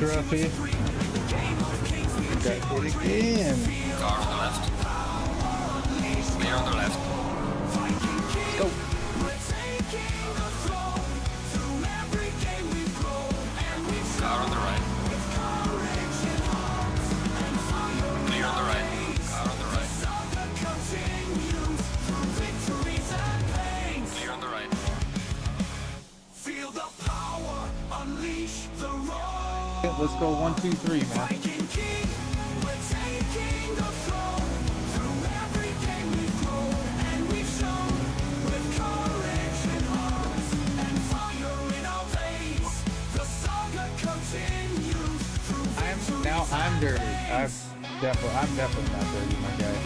Scruffy. Got it again. Car on the left. Clear on the left. Let's go. Car on the right. Clear on the right. Car on the right. Clear on the right. Feel the power, unleash the roar. Let's go 1, 2, 3, man. Viking King, we're taking the throne. Through every game we've grown and we've shown. With courage in hearts and fire in our veins, the saga continues through victory. Now I'm dirty. I'm definitely not dirty, my guy.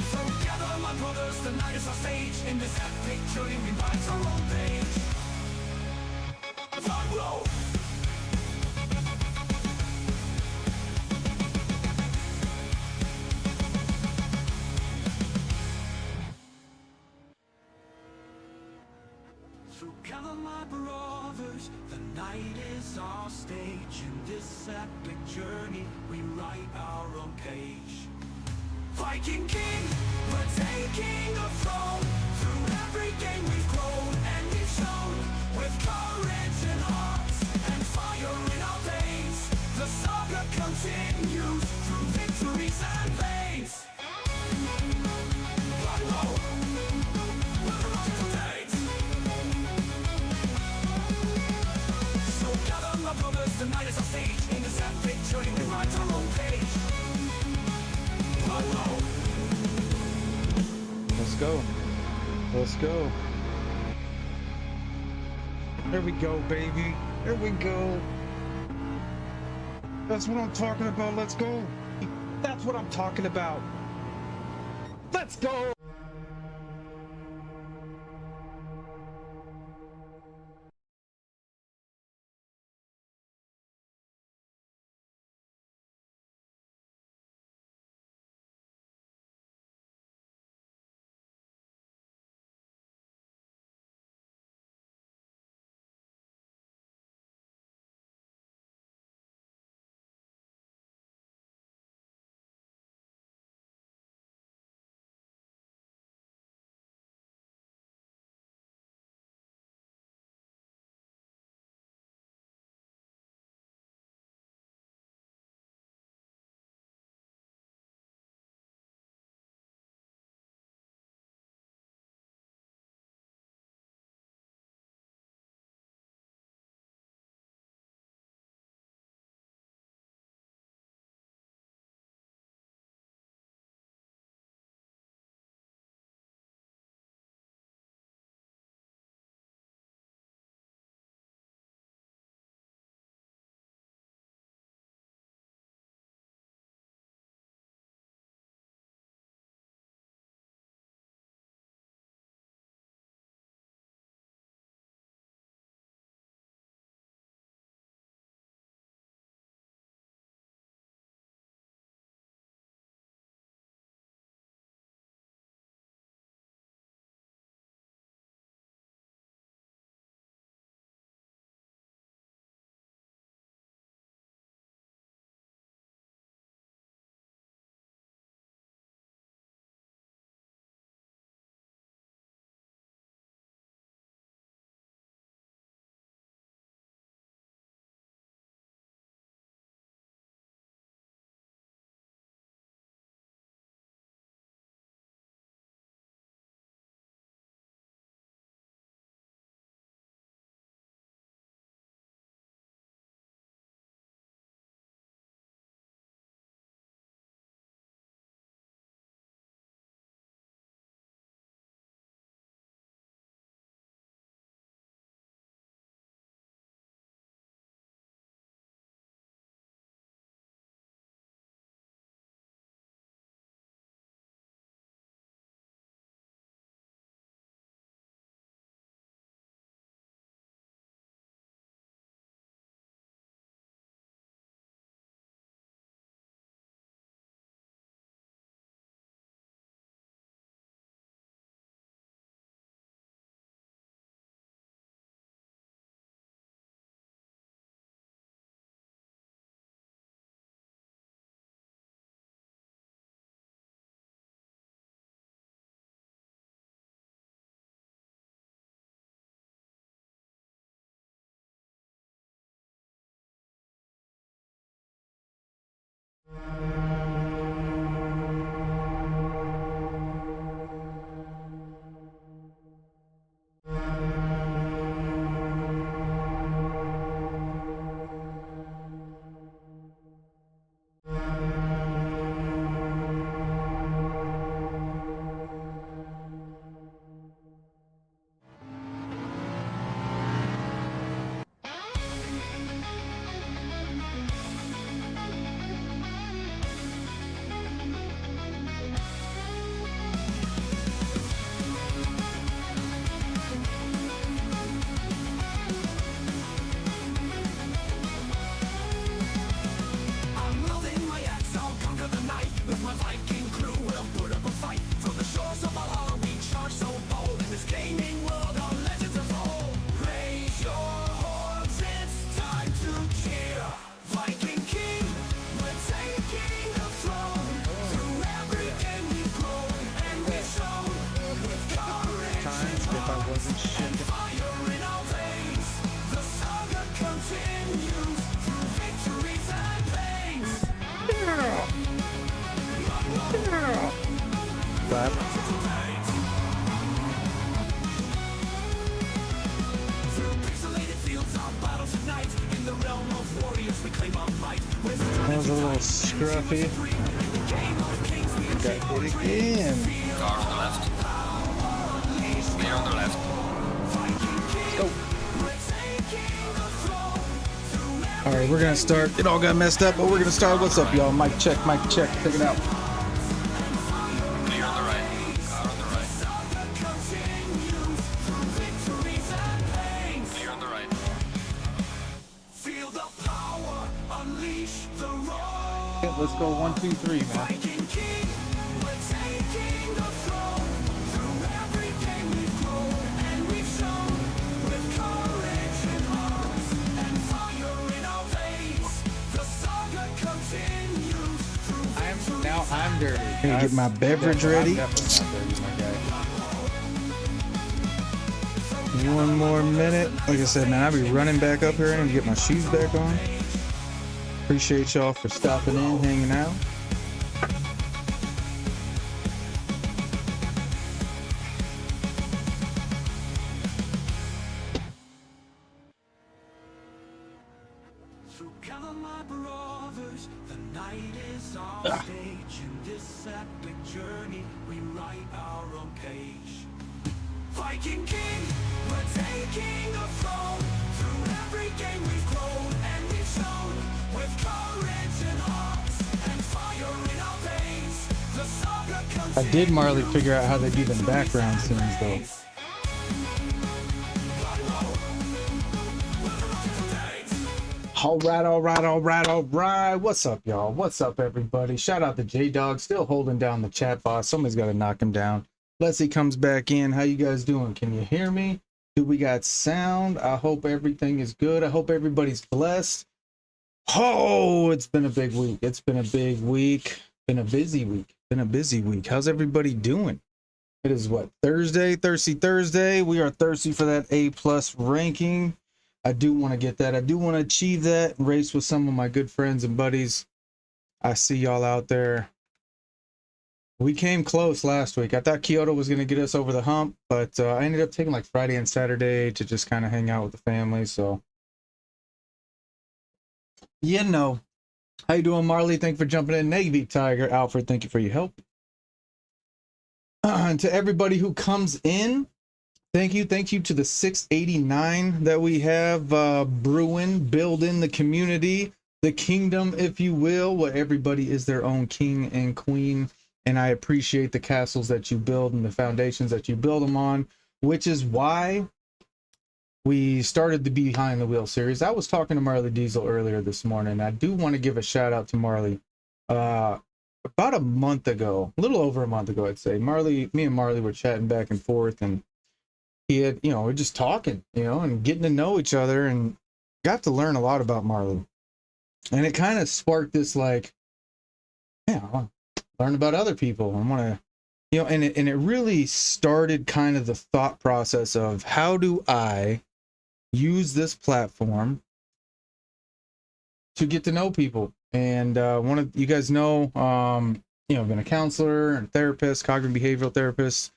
Together, my brothers, the night is our stage. In this epic journey, we write our own page. Time roll. Together, my brothers, the night is our stage. In this epic journey, we write our own page. Viking King, we're taking the throne. Through every game we've grown and we've shown. With courage in hearts and fire in our veins, the saga continues through victories and pains. Blood roll, we're up to date. So gather, my brothers, the night is our stage. In this epic journey, we write our own page. Blood roll. Let's go. Let's go. There we go, baby. There we go. That's what I'm talking about. Let's go. That's what I'm talking about. Let's go. enough for you? Got hit again. Car on the left. Clear on the left. Let's go. All right, we're gonna start. It all got messed up, but we're gonna start. What's up, y'all? Mic check, mic check. Check it out. Clear on the right. Car on the right. Clear on the right. Feel the power, unleash the roar. Okay, let's go 1, 2, 3, man. Viking King, we're taking the throne. Through every game we've grown and we've shown. With courage and heart and fire in our veins, the saga continues through victory. Now I'm dirty. Gonna get my beverage ready. I'm definitely not dirty, my guy. One more minute. Like I said, man, I'll be running back up here and get my shoes back on. Appreciate y'all for stopping in, hanging out. Through gather my brothers, the night is our stage. In this epic journey, we write our own page. Viking King, we're taking the throne. Through every game we've grown and we've shown. With courage and heart and fire in our veins, the saga continues. I did Marley figure out how they do the background scenes though. All right. What's up, y'all? What's up, everybody? Shout out to J-Dog, still holding down the chat boss. Somebody's got to knock him down. Leslie comes back in. How you guys doing? Can you hear me? Do we got sound? I hope everything is good. I hope everybody's blessed. Oh, it's been a big week. It's been a big week. Been a busy week. Been a busy week. How's everybody doing? It is what? Thursday? Thirsty Thursday. We are thirsty for that A+ ranking. I do want to get that. I do want to achieve that. Race with some of my good friends and buddies. I see y'all out there. We came close last week. I thought Kyoto was going to get us over the hump, but I ended up taking like Friday and Saturday to just kind of hang out with the family. So, you know. How you doing, Marley? Thank you for jumping in. Navy Tiger. Alfred, thank you for your help. And to everybody who comes in, thank you to the 689 that we have brewing, building the community, the kingdom, if you will, where everybody is their own king and queen. And I appreciate the castles that you build and the foundations that you build them on, which is why we started the Behind the Wheel series. I was talking to Marley Diesel earlier this morning. I do want to give a shout out to Marley. About a month ago, a little over a month ago, I'd say, me and Marley were chatting back and forth, and he had, we're just talking, and getting to know each other, and got to learn a lot about Marley. And it kind of sparked this, like, I want to learn about other people. I want to, and it really started kind of the thought process of how do I use this platform to get to know people. And one of you guys know, I've been a counselor and therapist, cognitive behavioral therapist,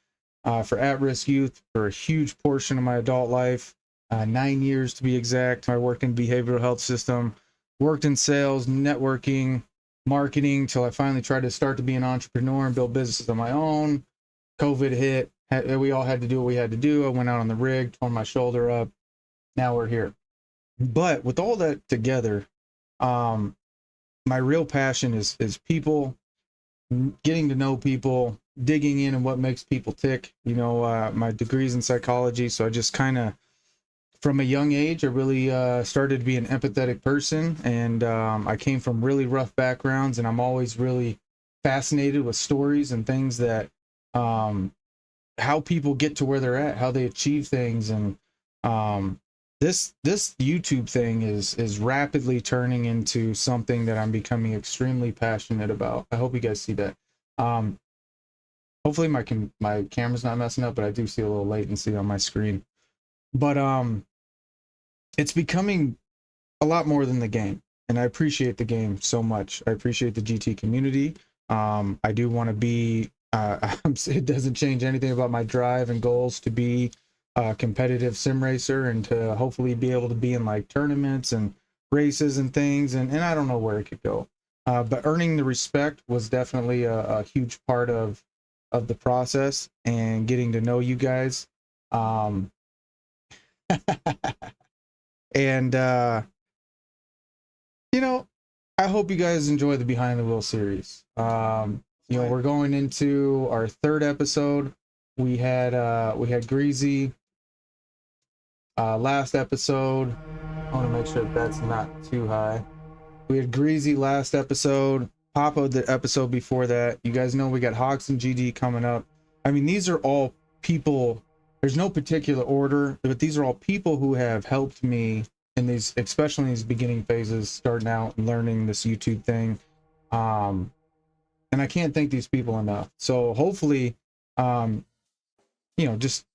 for at-risk youth for a huge portion of my adult life, 9 years to be exact. I worked in behavioral health system, worked in sales, networking, marketing, till I finally tried to start to be an entrepreneur and build businesses on my own. COVID hit. We all had to do what we had to do. I went out on the rig, tore my shoulder up. Now we're here. But with all that together, my real passion is people, getting to know people, digging in and what makes people tick. My degree's in psychology, so I just kind of, from a young age, I really started to be an empathetic person, and I came from really rough backgrounds, and I'm always really fascinated with stories and things that, how people get to where they're at, how they achieve things, and this YouTube thing is rapidly turning into something that I'm becoming extremely passionate about. I hope you guys see that. Hopefully my camera's not messing up, but I do see a little latency on my screen. But it's becoming a lot more than the game, and I appreciate the game so much. I appreciate the GT community. I do want to be. It doesn't change anything about my drive and goals to be a competitive sim racer and to hopefully be able to be in like tournaments and races and things. And I don't know where it could go. But earning the respect was definitely a huge part of the process, and getting to know you guys. Um, and you know, I hope you guys enjoy the Behind the Wheel series. You know, we're going into our third episode. We had Greasy last episode. I want to make sure that's not too high. We had Greasy last episode. Papa the episode before that. You guys know we got Hawks and GD coming up. I mean, these are all people. There's no particular order, but these are all people who have helped me in these, especially in these beginning phases, starting out and learning this YouTube thing. And I can't thank these people enough. So hopefully, you know, just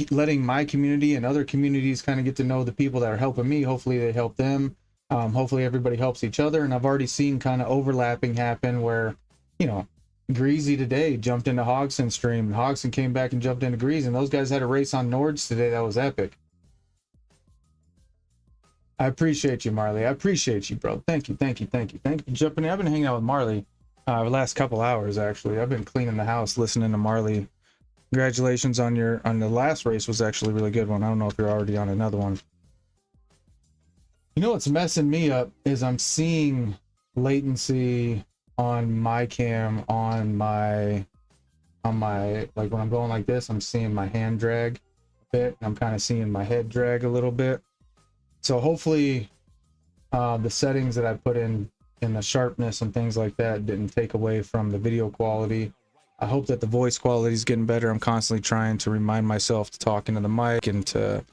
letting my community and other communities kind of get to know the people that are helping me. Hopefully they help them. Hopefully everybody helps each other. And I've already seen kind of overlapping happen where, you know, Greasy today jumped into Hogson's stream, and Hogson came back and jumped into Greasy, and those guys had a race on Nords today that was epic. I appreciate you, Marley. I appreciate you, bro. Thank you, thank you, thank you. Thank you for jumping in. I've been hanging out with Marley the last couple hours, actually. I've been cleaning the house, listening to Marley. Congratulations on the last race, was actually a really good one. I don't know if you're already on another one. You know what's messing me up is I'm seeing latency on my cam, on my like when I'm going like this, I'm seeing my hand drag a bit, and I'm kind of seeing my head drag a little bit. So hopefully the settings that I put in the sharpness and things like that didn't take away from the video quality. I hope that the voice quality is getting better. I'm constantly trying to remind myself to talk into the mic and to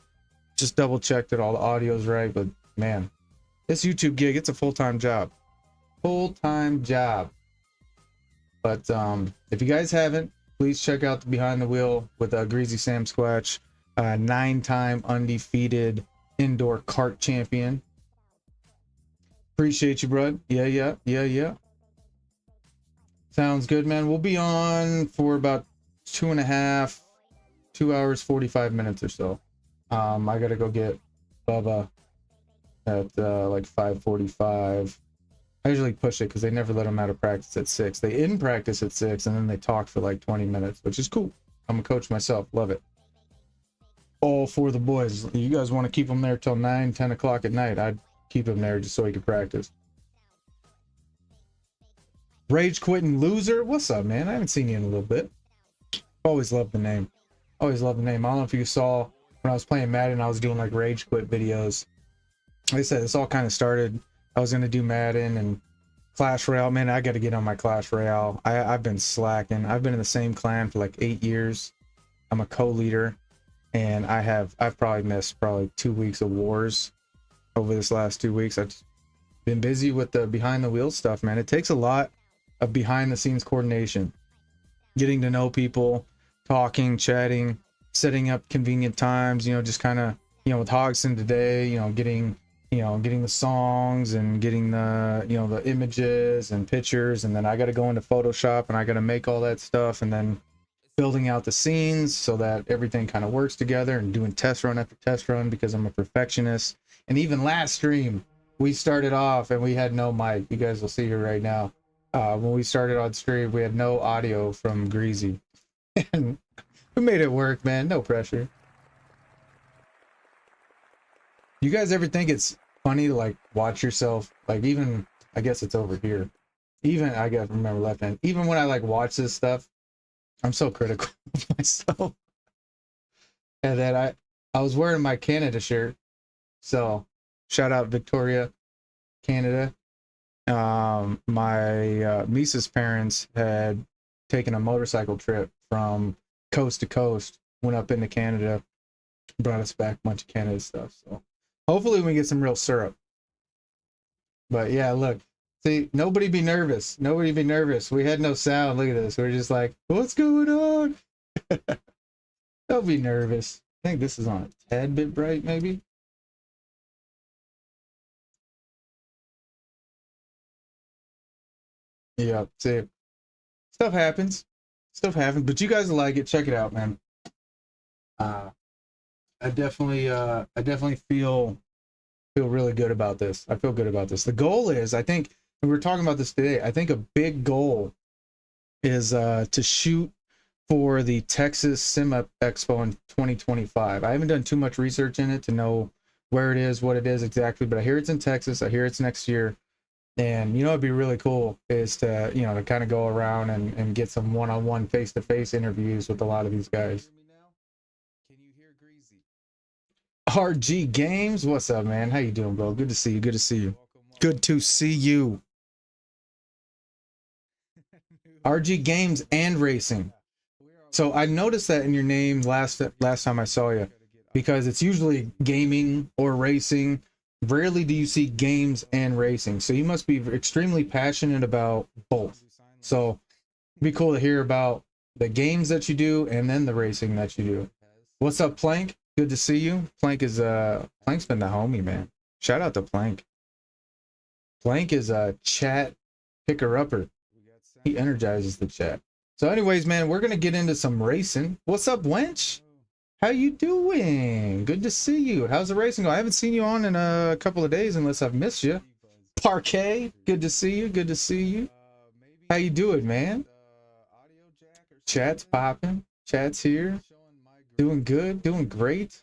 just double check that all the audio is right. But man, this YouTube gig, it's a full-time job. Full-time job. But if you guys haven't, please check out the Behind the Wheel with Greasy Sam Squatch, 9-time undefeated indoor kart champion. Appreciate you, bud. Yeah. Sounds good, man. We'll be on for about 2 hours, 45 minutes or so. I gotta go get Bubba at like 5:45. I usually push it because they never let him out of practice at 6. They in practice at 6, and then they talk for like 20 minutes, which is cool. I'm a coach myself. Love it. All for the boys. You guys want to keep them there till 9, 10 o'clock at night, I'd keep him there just so he could practice. Rage Quitting Loser, what's up, man? I haven't seen you in a little bit. Always loved the name. Always loved the name. I don't know if you saw when I was playing Madden, I was doing like Rage Quit videos. Like I said, this all kind of started. I was gonna do Madden and Clash Royale. Man, I got to get on my Clash Royale. I've been slacking. I've been in the same clan for like 8 years. I'm a co-leader, and I've probably missed 2 weeks of wars over this last 2 weeks. I've been busy with the behind the wheel stuff, man. It takes a lot of behind the scenes coordination, getting to know people, talking, chatting, setting up convenient times, you know, just kind of, you know, with Hogson today, you know, getting the songs and getting the, you know, the images and pictures, and then I got to go into Photoshop and I got to make all that stuff, and then building out the scenes so that everything kind of works together, and doing test run after test run because I'm a perfectionist. And even last stream, we started off and we had no mic. You guys will see here right now. When we started on stream, we had no audio from Greasy. And we made it work, man. No pressure. You guys ever think it's funny to like watch yourself? Like, even, I guess it's over here. Even, I gotta remember left hand. Even when I like watch this stuff, I'm so critical of myself. And then I was wearing my Canada shirt. So shout out Victoria, Canada. My Misa's parents had taken a motorcycle trip from coast to coast, went up into Canada, brought us back a bunch of Canada stuff. So hopefully we get some real syrup. But yeah, look, see, nobody be nervous. Nobody be nervous. We had no sound. Look at this. We're just like, what's going on? Don't be nervous. I think this is on a tad bit bright, maybe. Yeah, see, stuff happens. Stuff happens, but you guys will like it. Check it out, man. I definitely feel really good about this. I feel good about this. The goal is, I think we were talking about this today. I think a big goal is to shoot for the Texas Sim Expo in 2025. I haven't done too much research in it to know where it is, what it is exactly, but I hear it's in Texas. I hear it's next year. And, you know, it'd be really cool is to, you know, to kind of go around and get some one-on-one face-to-face interviews with a lot of these guys. Can you hear Greasy? RG Games, what's up, man? How you doing, bro? Good to see you. Good to see you. Good to see you. RG Games and Racing. So I noticed that in your name last time I saw you, because it's usually gaming or racing. Rarely do you see games and racing. So you must be extremely passionate about both. So it'd be cool to hear about the games that you do and then the racing that you do. What's up, Plank? Good to see you. Plank is Plank's been the homie, man. Shout out to Plank. Plank is a chat picker-upper. He energizes the chat. So anyways, man, we're gonna get into some racing. What's up, Wench? How you doing? Good to see you. How's the racing going? I haven't seen you on in a couple of days unless I've missed you. Parquet, good to see you. Good to see you. How you doing, man? Chat's popping. Chat's here. Doing good. Doing great.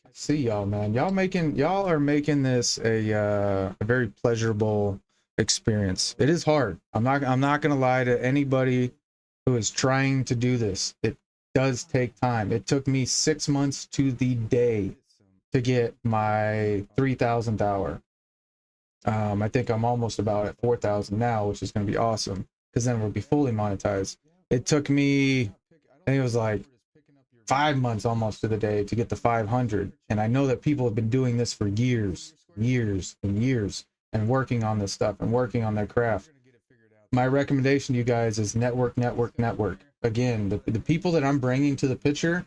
I see y'all, man. Y'all are making this a very pleasurable experience. It is hard. I'm not gonna lie to anybody who is trying to do this. It does take time. It took me 6 months to the day to get my 3,000th hour. I think I'm almost about at 4,000 now, which is going to be awesome because then we'll be fully monetized. It took me, I think it was like 5 months almost to the day to get the 500. And I know that people have been doing this for years, years and years, and working on this stuff and working on their craft. My recommendation to you guys is network. Again, the people that I'm bringing to the picture,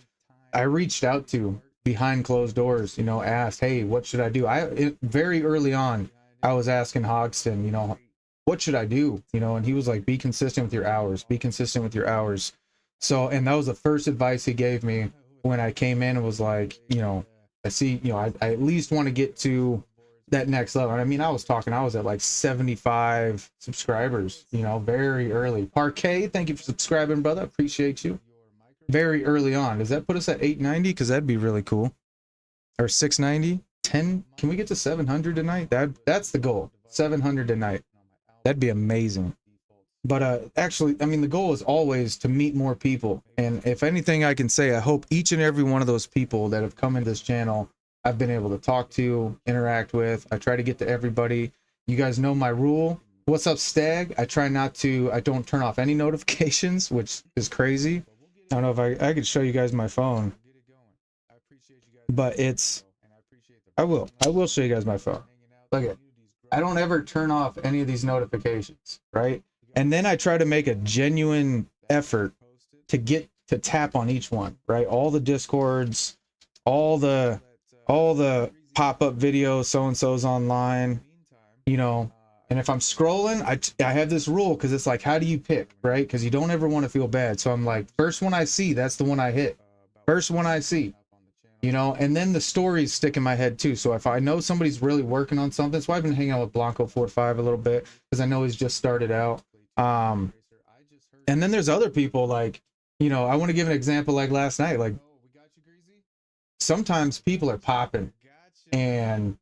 I reached out to behind closed doors, you know, asked, hey, what should I do? Very early on, I was asking Hogston, you know, what should I do? You know, and he was like, be consistent with your hours, be consistent with your hours. So, and that was the first advice he gave me when I came in and was like, you know, I see, you know, I at least want to get to that next level. I mean, I was at like 75 subscribers, you know, very early. Parquet, thank you for subscribing, brother. Appreciate you. Very early on. Does that put us at 890? Because that'd be really cool. Or 690? 10? Can we get to 700 tonight? That's the goal. 700 tonight. That'd be amazing. But actually, I mean, the goal is always to meet more people. And if anything I can say, I hope each and every one of those people that have come into this channel I've been able to talk to, interact with. I try to get to everybody. You guys know my rule. What's up, Stag? I don't turn off any notifications, which is crazy. I don't know if I could show you guys my phone, but I will show you guys my phone. Look at, I don't ever turn off any of these notifications, right? And then I try to make a genuine effort to get to tap on each one, right? All the Discords, all the pop-up videos, so-and-so's online, you know. And if I'm scrolling, I have this rule, because it's like, how do you pick, right? Because you don't ever want to feel bad. So I'm like, first one I see, that's the one I hit. First one I see, you know. And then the stories stick in my head too. So if I know somebody's really working on something, that's why I've been hanging out with Blanco 45 a little bit, because I know he's just started out. And then there's other people, like, you know, I want to give an example, like last night, like, sometimes people are popping and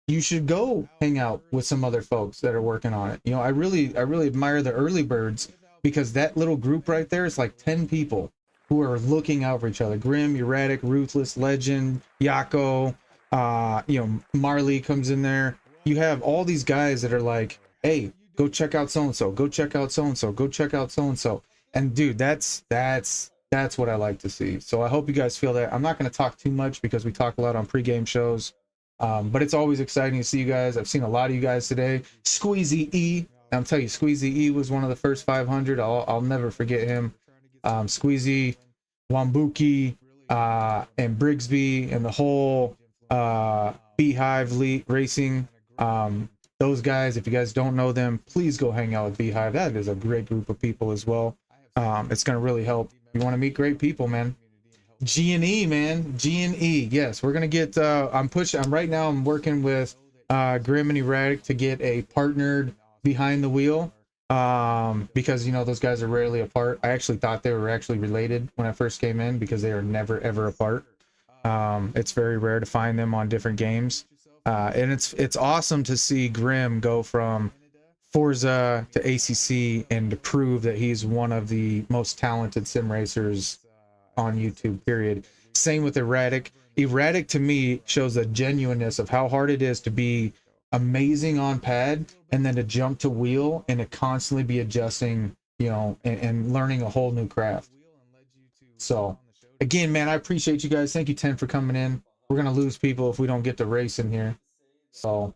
you should go hang out with some other folks that are working on it. You know, I really admire the early birds, because that little group right there is like 10 people who are looking out for each other. Grim, Erratic, Ruthless, Legend, Yako, you know, Marley comes in there. You have all these guys that are like, hey, go check out so-and-so, go check out so-and-so, go check out so-and-so. And dude, that's what I like to see. So I hope you guys feel that. I'm not going to talk too much because we talk a lot on pregame shows, but it's always exciting to see you guys. I've seen a lot of you guys today. Squeezy E, I'm telling you, Squeezy E was one of the first 500. I'll never forget him. Squeezy, Wambuki, and Brigsby, and the whole Beehive Racing. Those guys, if you guys don't know them, please go hang out with Beehive. That is a great group of people as well. It's going to really help. You want to meet great people, man. G&E, man. G&E. Yes, we're going to get, I'm working with Grim and Erratic to get a partnered behind the wheel, because you know those guys are rarely apart. I actually thought they were actually related when I first came in because they are never ever apart. It's very rare to find them on different games, and it's awesome to see Grim go from Forza to ACC and to prove that he's one of the most talented sim racers on YouTube, period. Same with Erratic. Erratic to me shows the genuineness of how hard it is to be amazing on pad and then to jump to wheel and to constantly be adjusting, you know, and learning a whole new craft. So again, man, I appreciate you guys. Thank you, 10, for coming in. We're gonna lose people if we don't get to race in here. So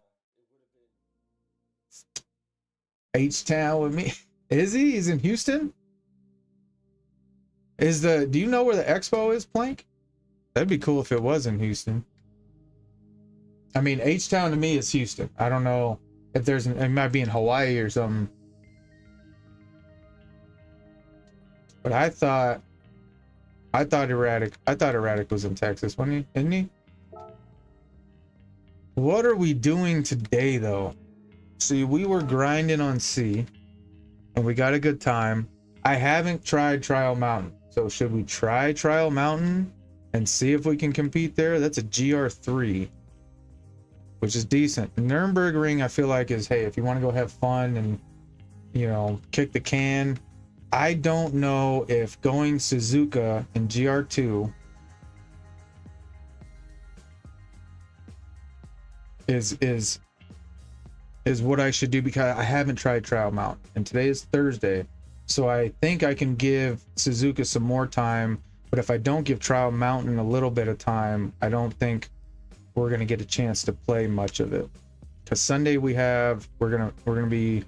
H-Town with me. Is he? He's in Houston? Do you know where the expo is, Plank? That'd be cool if it was in Houston. I mean, H-Town to me is Houston. I don't know if it might be in Hawaii or something. But I thought Erratic was in Texas, wasn't he? Isn't he? What are we doing today, though? See, we were grinding on C, and we got a good time. I haven't tried Trial Mountain, so should we try Trial Mountain and see if we can compete there? That's a GR3, which is decent. Nürburgring, I feel like, is, hey, if you want to go have fun and, you know, kick the can. I don't know if going Suzuka in GR2 is what I should do, because I haven't tried Trial Mountain, and today is Thursday, so I think I can give Suzuka some more time. But if I don't give Trial Mountain a little bit of time, I don't think we're gonna get a chance to play much of it. Because Sunday we're gonna be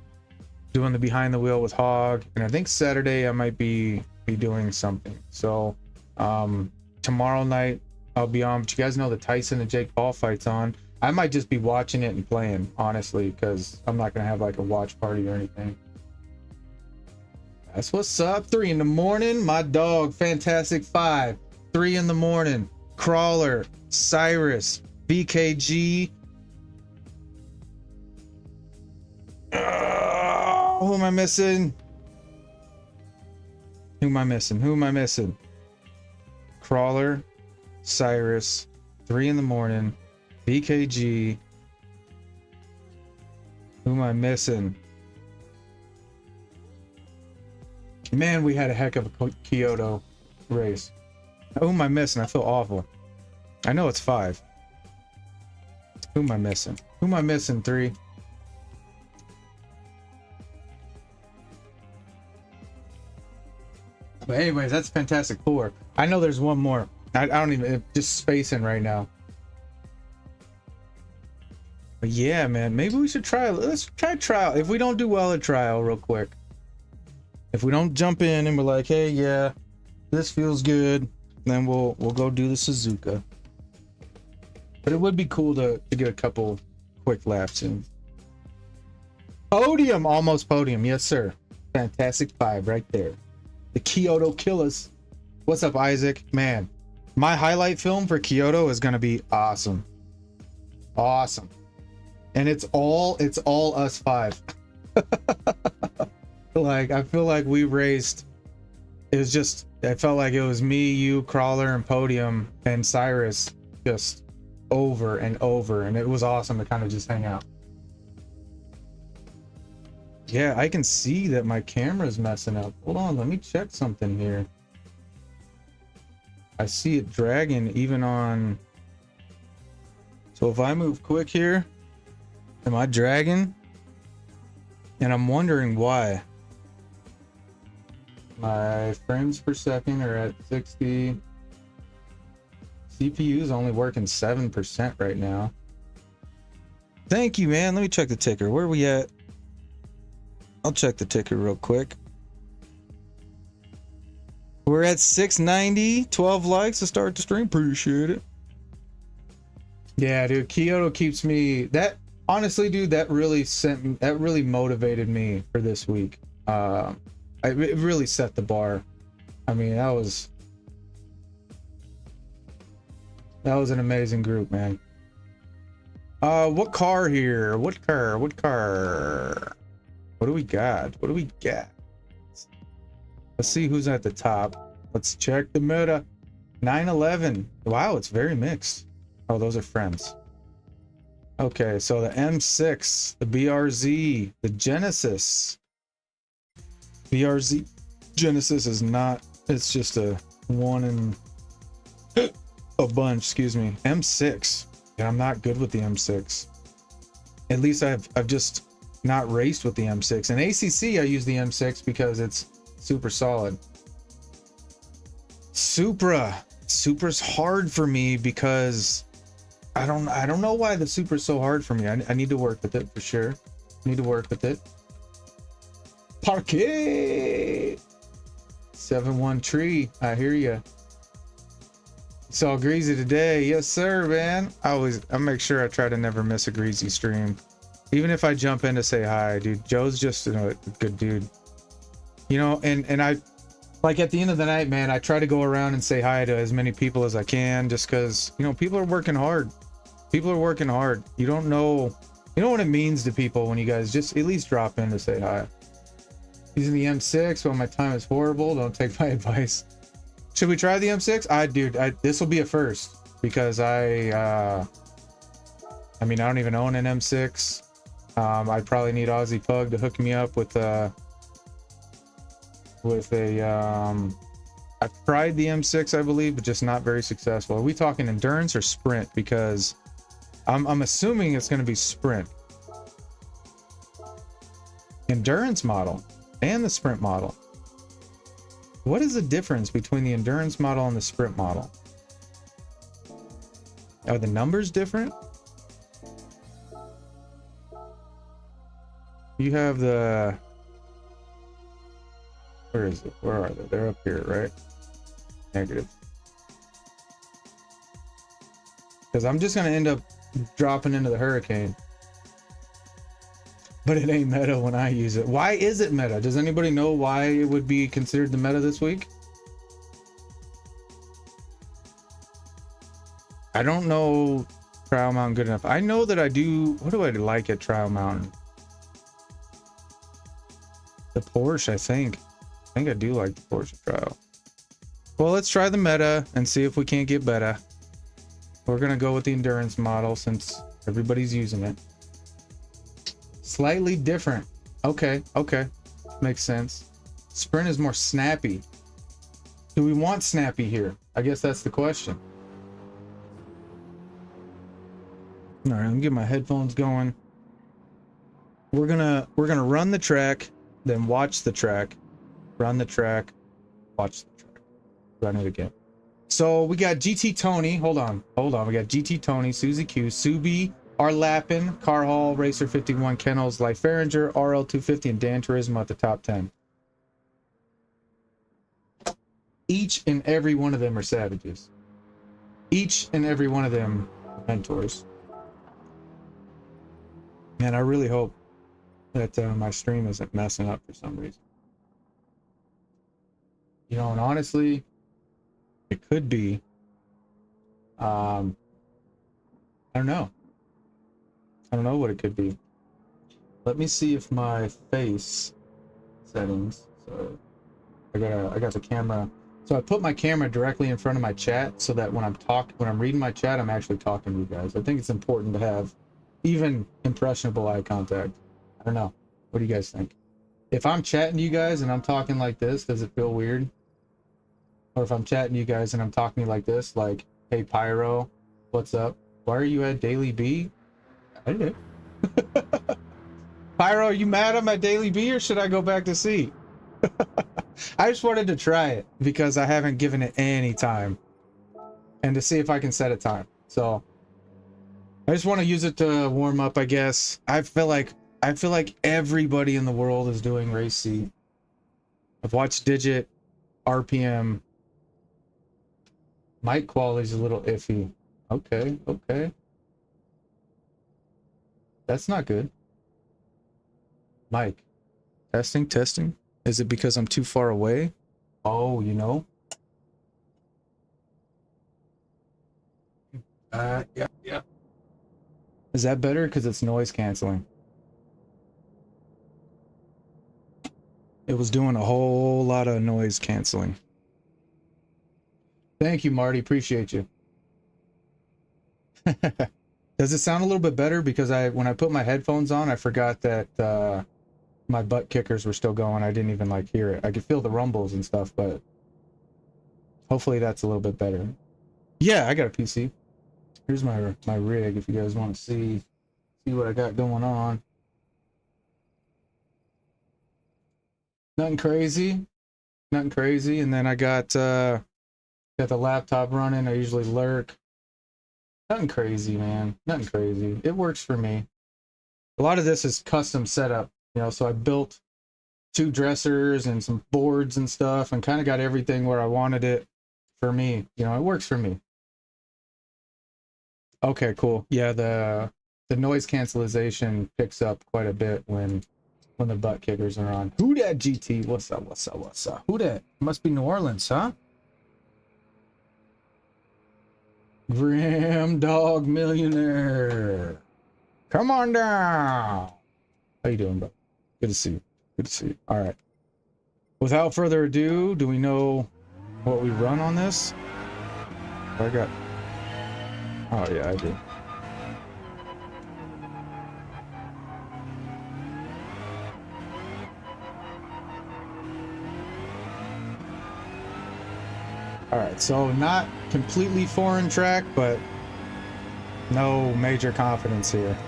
doing the behind the wheel with Hog, and I think Saturday I might be doing something. So tomorrow night I'll be on, but you guys know the Tyson and Jake Paul fight's on. I might just be watching it and playing, honestly, because I'm not gonna have like a watch party or anything. That's what's up. 3 in the morning, my dog Fantastic 5. 3 in the morning, Crawler, Cyrus, BKG. Who am I missing? Who am I missing? Crawler, Cyrus, 3 in the morning, BKG. Who am I missing? Man, we had a heck of a Kyoto race. Who am I missing? I feel awful. I know it's 5. Who am I missing? Who am I missing? 3. But anyways, that's Fantastic 4. I know there's one more. I don't even, just spacing right now. But yeah, man, maybe we should try. Let's try trial. If we don't do well at trial, real quick. If we don't jump in and we're like, hey, yeah, this feels good, then we'll go do the Suzuka. But it would be cool to get a couple quick laps in. Podium, almost podium, yes sir. Fantastic 5 right there. The Kyoto Killers. What's up, Isaac? Man, my highlight film for Kyoto is gonna be awesome. Awesome. And it's all us 5. Like, I feel like we raced, it was just, I felt like it was me, you, Crawler, and Podium, and Cyrus just over and over, and it was awesome to kind of just hang out. Yeah, I can see that my camera's messing up. Hold on, let me check something here. I see it dragging even on. So if I move quick here, am I dragging? And I'm wondering why. My frames per second are at 60. CPU is only working 7% right now. Thank you, man. Let me check the ticker. Where are we at? I'll check the ticker real quick. We're at 690, 12 likes to start the stream. Appreciate it. Yeah, dude, Kyoto keeps me, that honestly, dude, that really motivated me for this week. It really set the bar. I mean, that was an amazing group, man. What car here? What car? What car? What do we got? What do we got? Let's see who's at the top. Let's check the meta. 911. Wow, it's very mixed. Oh, those are friends. Okay, so the M6, the BRZ, the Genesis. BRZ Genesis is not, it's just a one in a bunch, excuse me. M6. Yeah, I'm not good with the M6. At least I've just not raced with the M6. In ACC, I use the M6 because it's super solid. Supra's hard for me because I don't know why the Supra's so hard for me. I need to work with it for sure. Need to work with it. Parquet 7-1 tree. I hear ya. Saw Greasy today. Yes, sir, man. I make sure I try to never miss a Greasy stream. Even if I jump in to say hi, dude. Joe's just a good dude. You know, and I like at the end of the night, man, I try to go around and say hi to as many people as I can just because, you know, people are working hard. People are working hard. You don't know what it means to people when you guys just at least drop in to say hi. Using the M6 when my time is horrible. Don't take my advice. Should we try the M6? Dude, this will be a first because I mean, I don't even own an M6. I'd probably need Aussie Pug to hook me up with a I've tried the M6, I believe, but just not very successful. Are we talking endurance or sprint? Because I'm assuming it's going to be sprint. Endurance model and the sprint model. What is the difference between the endurance model and the sprint model? Are the numbers different? You have the... Where is it? Where are they? They're up here, right? Negative. Because I'm just going to end up dropping into the Hurricane. But it ain't meta when I use it. Why is it meta? Does anybody know why it would be considered the meta this week? I don't know Trial Mountain good enough. I know that I do. What do I like at Trial Mountain? The Porsche, I think. I think I do like the Porsche Trial. Well, let's try the meta and see if we can't get better. We're going to go with the endurance model since everybody's using it. Slightly different. Okay. Makes sense. Sprint is more snappy. Do we want snappy here? I guess that's the question. All right, let me get my headphones going. We're gonna run the track, then watch the track. Run the track, watch the track. Run it again. So we got GT Tony. Hold on. We got GT Tony, Susie Q, Subi, our Lappin, Car Hall, Racer 51, Kennels, Life Fahringer, RL 250, and Dan Turismo at the top 10. Each and every one of them are savages. Each and every one of them are mentors. Man, I really hope that my stream isn't messing up for some reason. You know, and honestly, it could be. I don't know. I don't know what it could be. Let me see if my face settings. So I got the camera. So I put my camera directly in front of my chat so that when I'm reading my chat, I'm actually talking to you guys. I think it's important to have even impressionable eye contact. I don't know. What do you guys think? If I'm chatting to you guys and I'm talking like this, does it feel weird? Or if I'm chatting to you guys and I'm talking to you like this, like, hey, Pyro, what's up? Why are you at Daily B? I don't know. Pyro, are you mad I'm at Daily B or should I go back to C? I just wanted to try it because I haven't given it any time. And to see if I can set a time. So I just want to use it to warm up, I guess. I feel like everybody in the world is doing race C. I've watched Digit, RPM. Mic quality's a little iffy. Okay. That's not good. Mike. Testing. Is it because I'm too far away? Oh, you know. Yeah. Is that better? Because it's noise canceling. It was doing a whole lot of noise canceling. Thank you, Marty. Appreciate you. Does it sound a little bit better? Because when I put my headphones on, I forgot that my butt kickers were still going. I didn't even like hear it. I could feel the rumbles and stuff, but hopefully that's a little bit better. Yeah, I got a PC. Here's my rig if you guys want to see what I got going on. Nothing crazy. Nothing crazy. And then I got the laptop running. I usually lurk. Nothing crazy, man. Nothing crazy. It works for me. A lot of this is custom setup, you know, so I built 2 dressers and some boards and stuff and kind of got everything where I wanted it for me. You know, it works for me. Okay, cool. Yeah, the noise cancellation picks up quite a bit when the butt kickers are on. Who dat GT? What's up? What's up? What's up? Who dat? Must be New Orleans, huh? Grim Dog Millionaire. Come on down. How you doing, bro? Good to see you. Good to see you. All right. Without further ado, do we know what we run on this? I got... Oh, yeah, I do. All right, so not completely foreign track, but no major confidence here.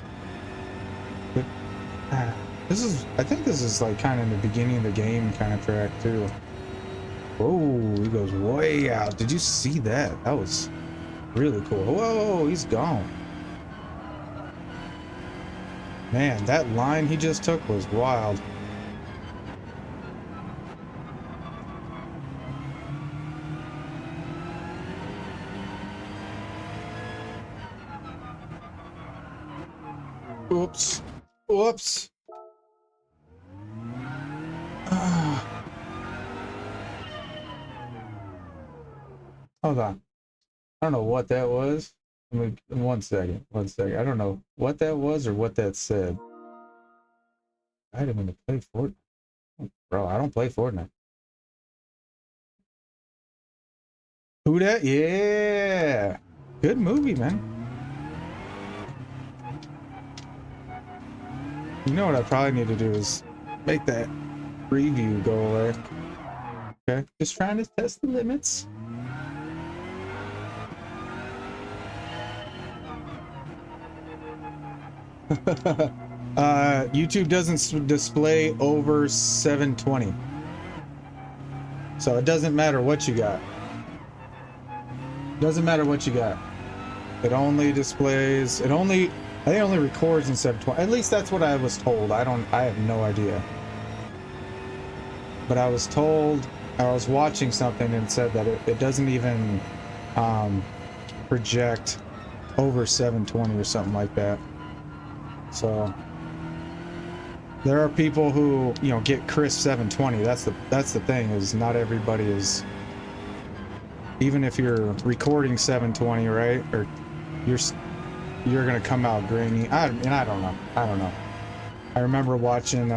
But, this is, I think this is like kind of the beginning of the game kind of track too. Whoa, he goes way out. Did you see that? That was really cool. Whoa, he's gone. Man, that line he just took was wild. Oops. Whoops. Hold on. I don't know what that was. One second. I don't know what that was or what that said. I didn't even play Fortnite. Bro, I don't play Fortnite. Who dat? Yeah. Good movie, man. You know what I probably need to do is make that preview go away. Okay, just trying to test the limits. YouTube doesn't display over 720. So it doesn't matter what you got. Doesn't matter what you got. It only displays, I think it only records in 720. At least that's what I was told. I have no idea. But I was told, I was watching something and it said that it doesn't even project over 720 or something like that. So there are people who, you know, get crisp 720. That's the thing, is not everybody is, even if you're recording 720, right? Or you're gonna come out grainy. I don't know. I remember watching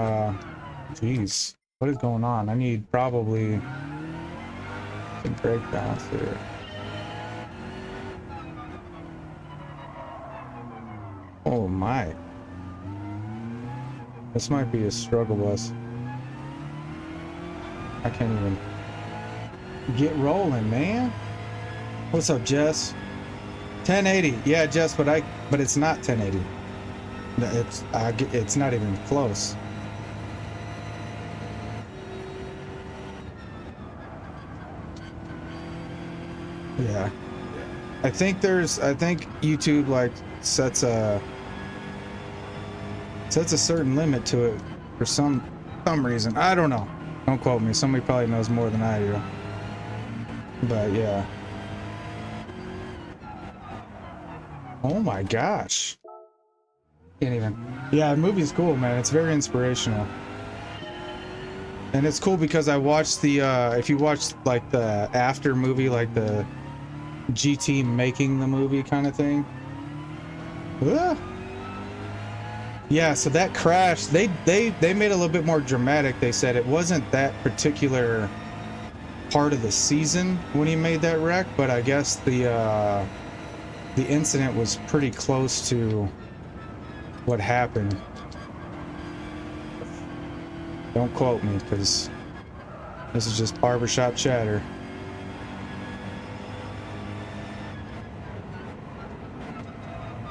geez, what is going on? I need probably some breakdowns here. Oh my. This might be a struggle bus. I can't even get rolling, man. What's up, Jess? 1080. Yeah, Jess, but it's not 1080. It's not even close. Yeah. I think YouTube like sets a certain limit to it for some reason. I don't know. Don't quote me. Somebody probably knows more than I do. But yeah. Oh my gosh. Can't even. Yeah, the movie's cool, man. It's very inspirational. And it's cool because I watched the if you watch like the after movie, like the GT making the movie kind of thing. Yeah, so that crash, they made it a little bit more dramatic. They said it wasn't that particular part of the season when he made that wreck, but I guess the incident was pretty close to what happened. Don't quote me, because this is just barbershop chatter.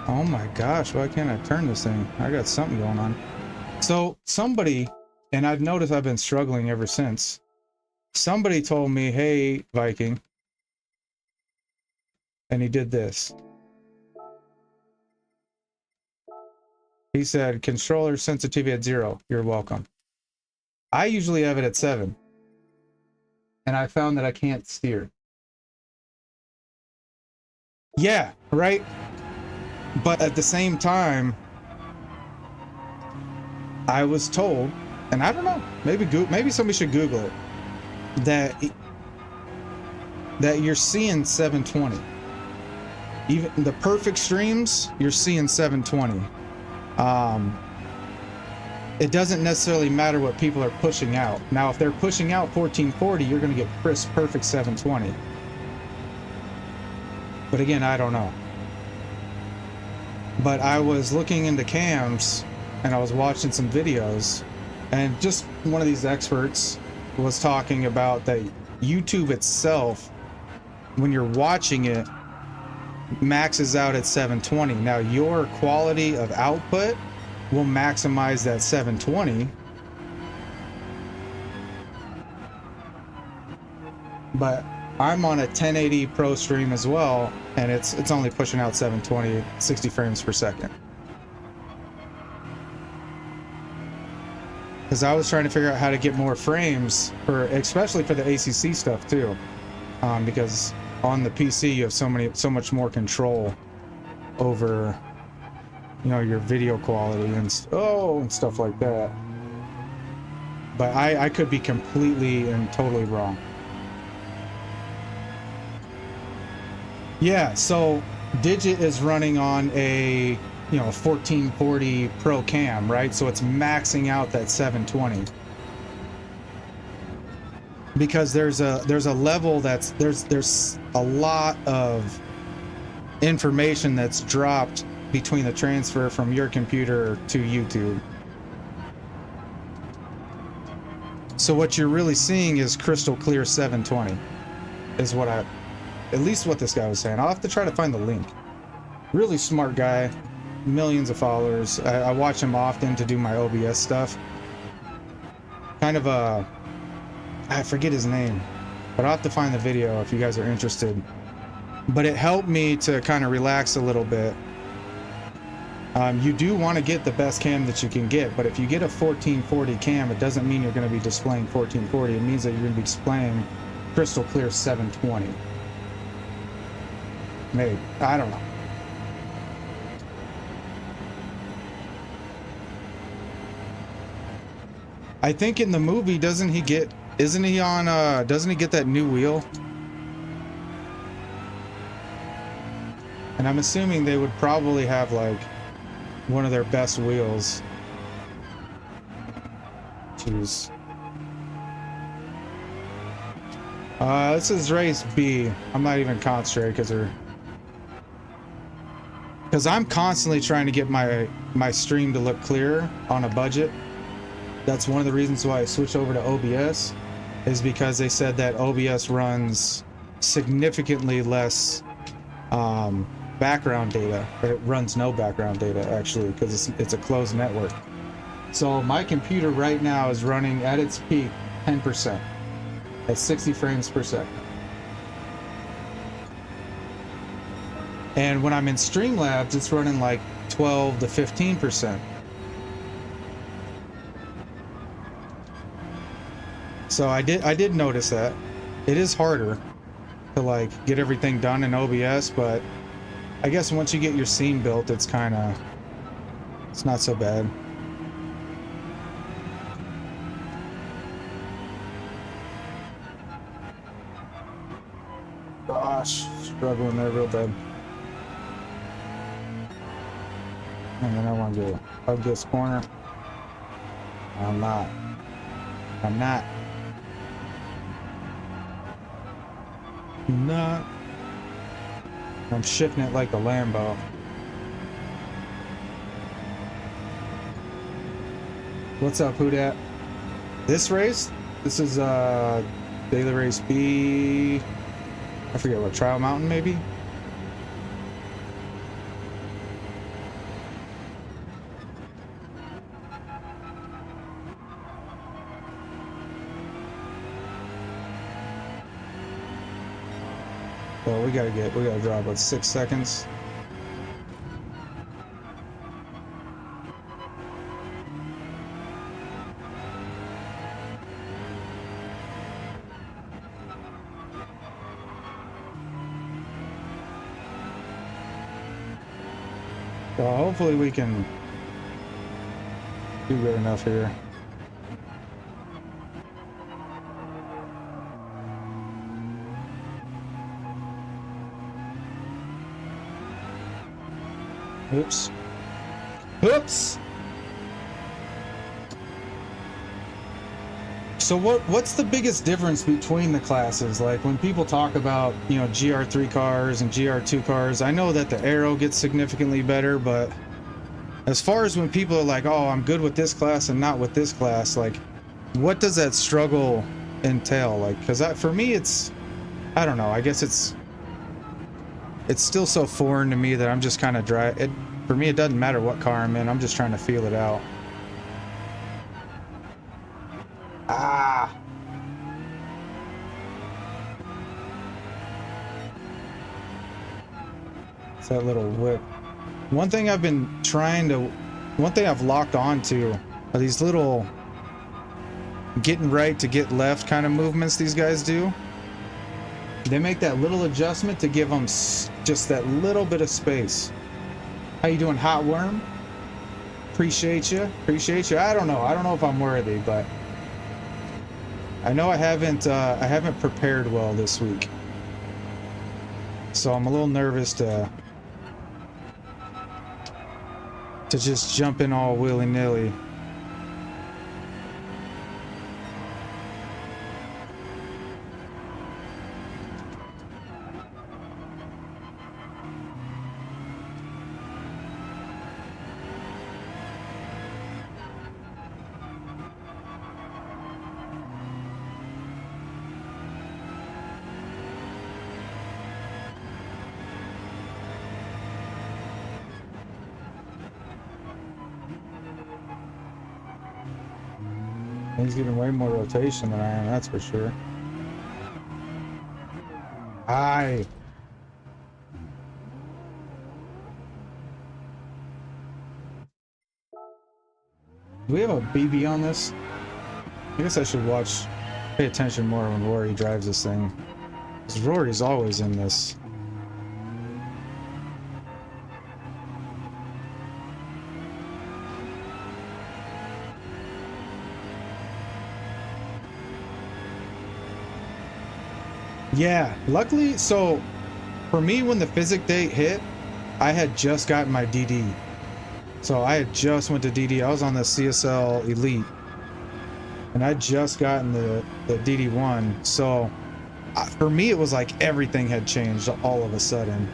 Oh my gosh, why can't I turn this thing? I got something going on. So somebody, and I've noticed I've been struggling ever since, somebody told me, hey, Viking, and he did this. He said, controller sensitivity at 0. You're welcome. I usually have it at 7. And I found that I can't steer. Yeah, right? But at the same time, I was told, and I don't know, maybe somebody should Google it, that you're seeing 720. Even the perfect streams, you're seeing 720. It doesn't necessarily matter what people are pushing out. Now, if they're pushing out 1440, you're going to get crisp, perfect 720. But again, I don't know. But I was looking into cams and I was watching some videos, and just one of these experts was talking about that YouTube itself, when you're watching it, maxes out at 720. Now, your quality of output will maximize that 720, but I'm on a 1080 Pro stream as well, and it's only pushing out 720, 60 frames per second. Because I was trying to figure out how to get more frames especially for the ACC stuff too, because on the PC you have so much more control over, you know, your video quality and stuff like that. But I could be completely and totally wrong. Yeah, so Digit is running on a 1440 Pro cam, right? So it's maxing out that 720. Because there's a level there's a lot of information that's dropped between the transfer from your computer to YouTube. So what you're really seeing is crystal clear 720 is at least what this guy was saying. I'll have to try to find the link. Really smart guy, millions of followers. I watch him often to do my OBS stuff. Kind of I forget his name, but I'll have to find the video if you guys are interested. But it helped me to kind of relax a little bit. You do want to get the best cam that you can get, but if you get a 1440 cam, it doesn't mean you're going to be displaying 1440. It means that you're going to be displaying crystal clear 720. Maybe. I don't know. I think in the movie, doesn't he get that new wheel? And I'm assuming they would probably have like one of their best wheels. Jeez. This is race B. I'm not even concentrating because I'm constantly trying to get my stream to look clearer on a budget. That's one of the reasons why I switched over to OBS, is because they said that OBS runs significantly less background data, or it runs no background data actually, because it's a closed network. So my computer right now is running at its peak 10% at 60 frames per second. And when I'm in Streamlabs, it's running like 12 to 15%. So I did notice that. It is harder to like get everything done in OBS, but I guess once you get your scene built, it's not so bad. Gosh, struggling there real bad. And then I want to hug this corner. I'm not. I'm not. Not. I'm shifting it like a Lambo. What's up, who dat? This race? This is daily race B. I forget what, Trial Mountain maybe? Well, we gotta drop what, 6 seconds. So hopefully we can do good enough here. Oops. Oops! So what's the biggest difference between the classes? Like when people talk about, you know, GR3 cars and GR2 cars, I know that the aero gets significantly better, but as far as when people are like, oh, I'm good with this class and not with this class, like what does that struggle entail? Like, because for me, it's, I don't know, I guess it's still so foreign to me that I'm just kind of dry. For me, it doesn't matter what car I'm in, I'm just trying to feel it out. Ah! It's that little whip. One thing I've locked on to are these little getting right to get left kind of movements these guys do. They make that little adjustment to give them just that little bit of space. How you doing, Hot Worm? Appreciate you. Appreciate you. I don't know if I'm worthy, but I know I haven't prepared well this week. So I'm a little nervous to just jump in all willy-nilly. He's getting way more rotation than I am, that's for sure. Aye. Do we have a BB on this? I guess I should pay attention more when Rory drives this thing. Because Rory's always in this. Yeah, luckily, so for me, when the physics date hit, I had just gotten my DD. So I had just went to DD. I was on the CSL Elite, and I'd just gotten the DD1. So for me, it was like everything had changed all of a sudden.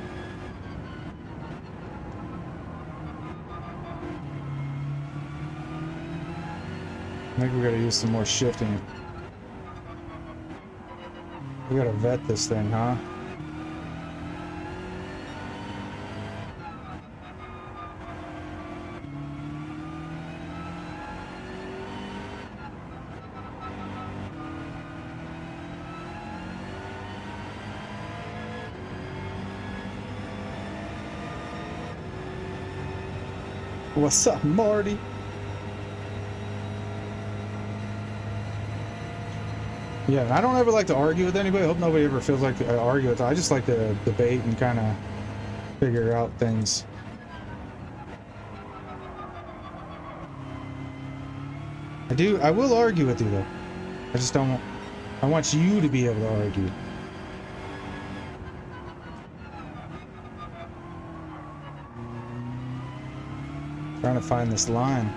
I think we gotta use some more shifting. We gotta vet this thing, huh? What's up, Marty? Yeah, I don't ever like to argue with anybody. I hope nobody ever feels like I argue with them. I just like to debate and kind of figure out things. I will argue with you though. I just don't, I want you to be able to argue. Trying to find this line.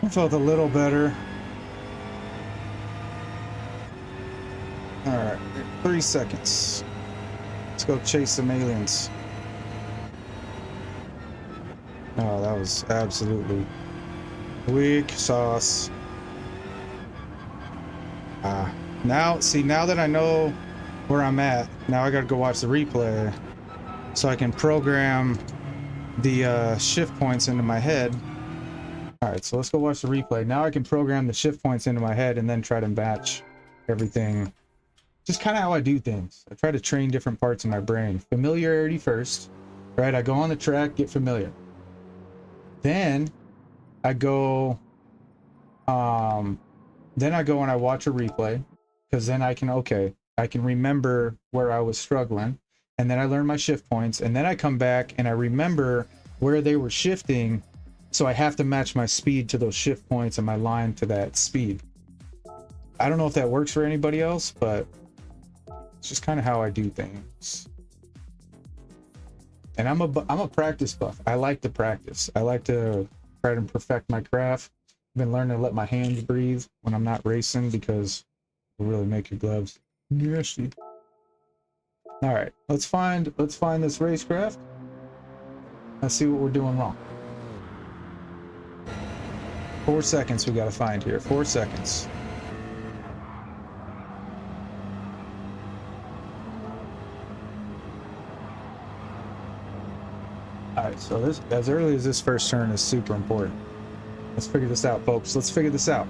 I felt a little better. All right, 3 seconds. Let's go chase some aliens. Oh, that was absolutely weak sauce. Now, see, now that I know where I'm at, now I gotta go watch the replay so I can program the shift points into my head. All right, so let's go watch the replay. Now I can program the shift points into my head and then try to match everything. Just kind of how I do things. I try to train different parts of my brain. Familiarity first, right? I go on the track, get familiar. Then I go, then I go and I watch a replay, because then I can, okay, I can remember where I was struggling, and then I learn my shift points, and then I come back and I remember where they were shifting, so I have to match my speed to those shift points and my line to that speed. I don't know if that works for anybody else, but it's just kind of how I do things. And I'm a practice buff. I like to practice. I like to try to perfect my craft. I've been learning to let my hands breathe when I'm not racing, because it will really make your gloves nasty. All right, let's find this racecraft. Let's see what we're doing wrong. 4 seconds we gotta find here. 4 seconds. All right, so this, as early as this first turn, is super important. Let's figure this out, folks. Let's figure this out.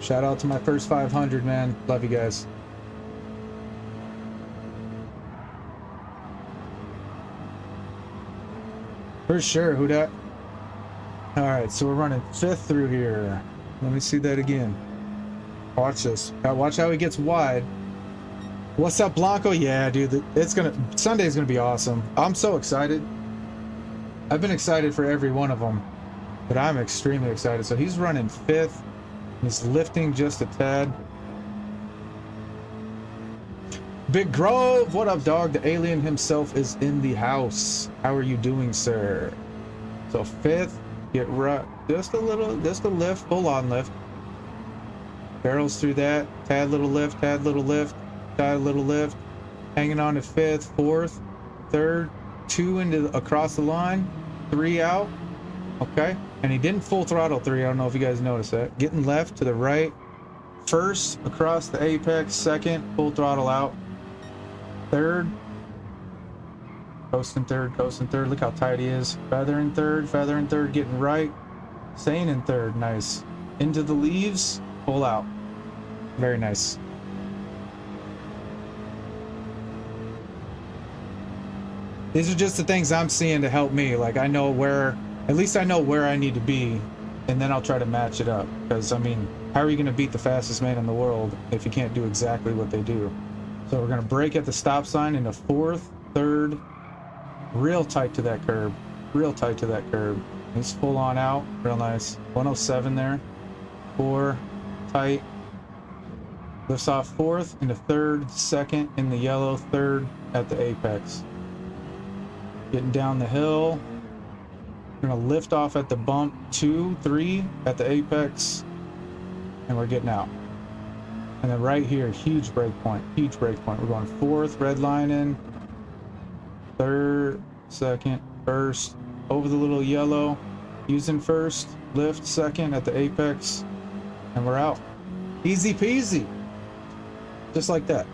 Shout out to my first 500, man. Love you guys. For sure, who dat? All right, so we're running 5th through here. Let me see that again. Watch this. Watch how he gets wide. What's up, Blanco? Yeah, dude, Sunday's gonna be awesome. I'm so excited. I've been excited for every one of them, but I'm extremely excited. So he's running 5th. He's lifting just a tad. Big Grove, what up, dog? The alien himself is in the house. How are you doing, sir? So 5th, get right, just a lift, full on lift. Barrels through that, tad little lift, tad little lift, tad little lift. Hanging on to 5th, 4th, 3rd, 2 into across the line, 3 out. Okay, and he didn't full throttle 3. I don't know if you guys noticed that. Getting left to the right, 1st across the apex, 2nd full throttle out, 3rd, coasting 3rd, coasting 3rd. Look how tight he is. Feather in 3rd, getting right, staying in 3rd. Nice. Into the leaves, pull out. Very nice. These are just the things I'm seeing to help me. Like, I know where, at least I know where I need to be, and then I'll try to match it up. Because, I mean, how are you going to beat the fastest man in the world if you can't do exactly what they do? So we're going to brake at the stop sign into 4th, 3rd, real tight to that curb. Real tight to that curb. He's full on out. Real nice. 107 there. 4, tight. Lifts off 4th into 3rd, 2nd in the yellow, 3rd at the apex. Getting down the hill. We're gonna lift off at the bump, 2, 3 at the apex, and we're getting out. And then right here, huge break point, huge break point. We're going 4th, red line in, 3rd, 2nd, 1st, over the little yellow, using 1st, lift 2nd at the apex, and we're out. Easy peasy, just like that.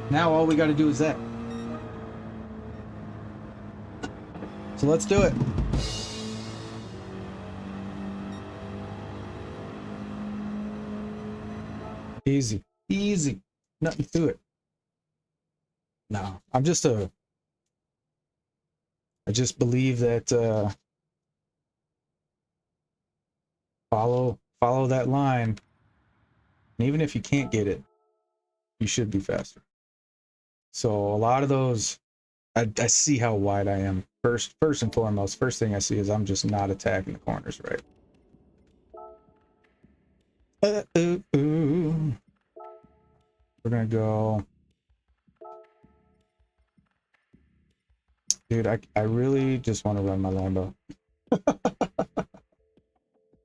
Now all we got to do is that. So let's do it. Easy, easy, nothing to it. No, I just believe that follow that line. And even if you can't get it, you should be faster. So a lot of those, I see how wide I am. First and foremost, first thing I see is I'm just not attacking the corners right. We're gonna go. Dude, I really just want to run my Lambo.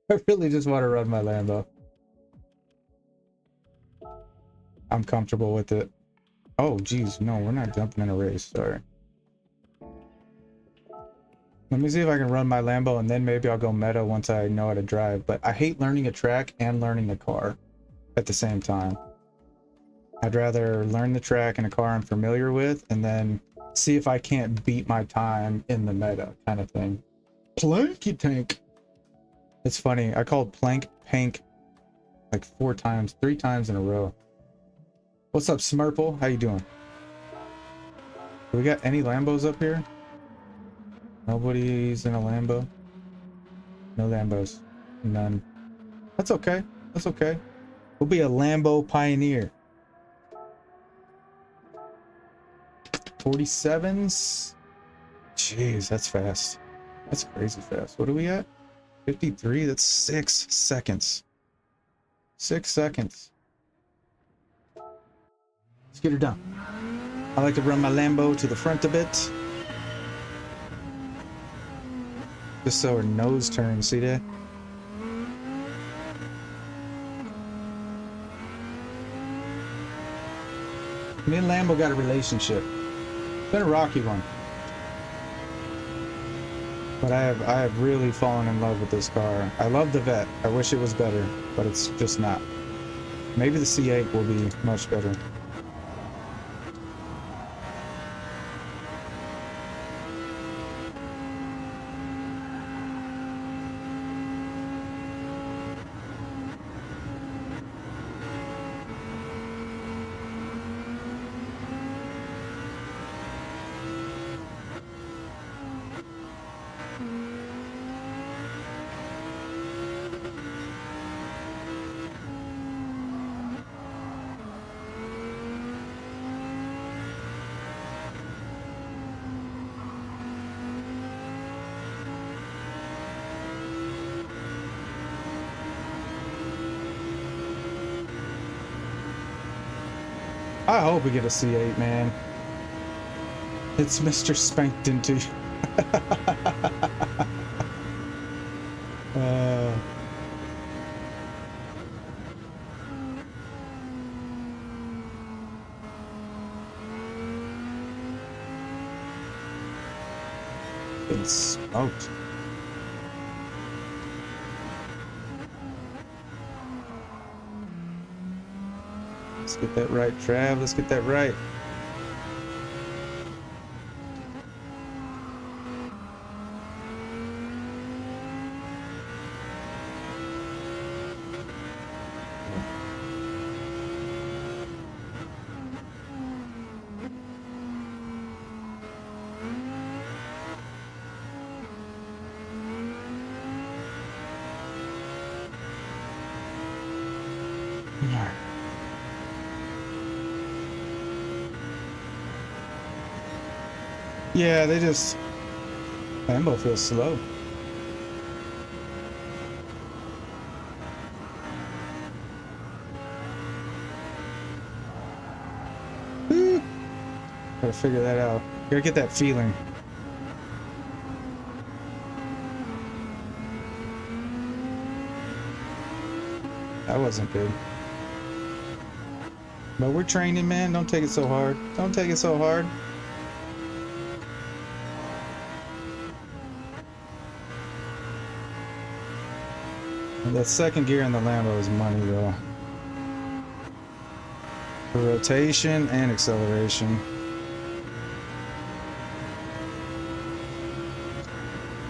I really just want to run my Lambo. I'm comfortable with it. Oh, geez, no, we're not jumping in a race. Sorry. Let me see if I can run my Lambo, and then maybe I'll go meta once I know how to drive. But I hate learning a track and learning a car at the same time. I'd rather learn the track in a car I'm familiar with, and then see if I can't beat my time in the meta kind of thing. Planky tank. It's funny. I called plank pank like 3 times in a row. What's up, Smurple? How you doing? Do we got any Lambos up here? Nobody's in a Lambo. No Lambos. None. That's okay. That's okay. We'll be a Lambo pioneer. 47s. Jeez, that's fast. That's crazy fast. What are we at? 53. That's 6 seconds. 6 seconds. Let's get her done. I like to run my Lambo to the front a bit. Just so her nose turns, see that? Me and Lambo got a relationship. It's been a rocky one. But I have really fallen in love with this car. I love the Vet. I wish it was better, but it's just not. Maybe the C8 will be much better. I hope we get a C8, man. It's Mr. Spanked into. Been smoked. Let's get that right, Trav. Let's get that right. Yeah, they just... Lambo feels slow. Gotta figure that out. Gotta get that feeling. That wasn't good. But we're training, man. Don't take it so hard. Don't take it so hard. That second gear in the Lambo is money, though. For rotation and acceleration.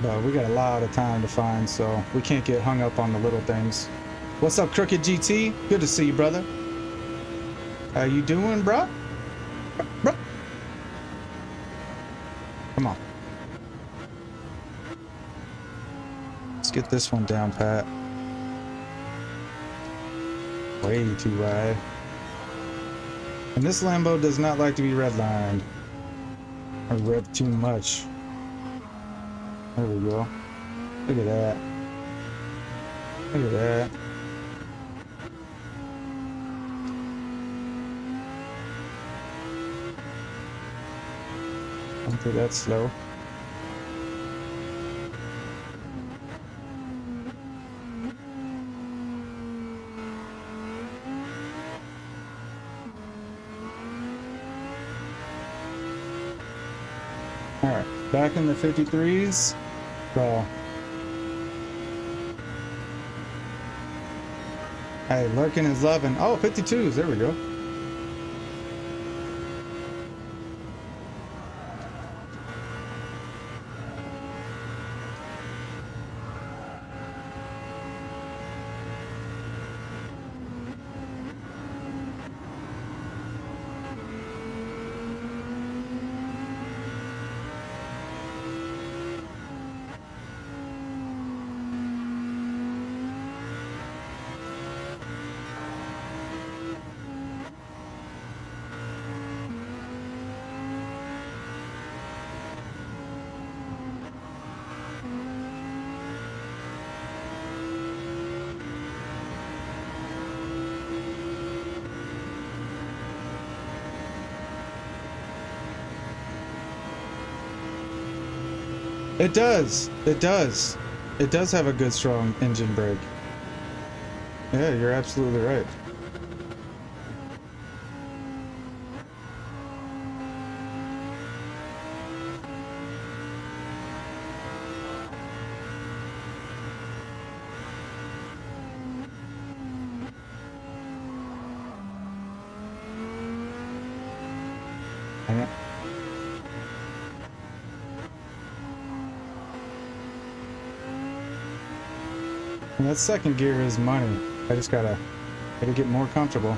But we got a lot of time to find, so we can't get hung up on the little things. What's up, Crooked GT? Good to see you, brother. How you doing, bro? Bro. Come on. Let's get this one down, Pat. Way too wide. And this Lambo does not like to be redlined. I rev too much. There we go. Look at that. Look at that. Don't think that's slow. Alright, back in the 53s. So, hey, lurking is loving. Oh, 52s, there we go. It does. It does. It does have a good strong engine brake. Yeah, you're absolutely right. Yeah. And that second gear is money. I just gotta get more comfortable.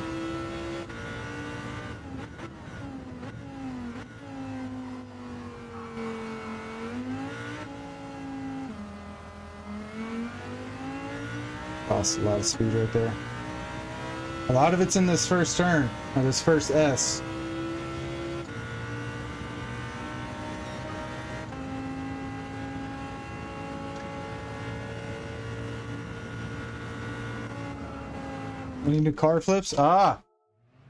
Lost a lot of speed right there. A lot of it's in this first turn, or this first S. We need new car flips? Ah!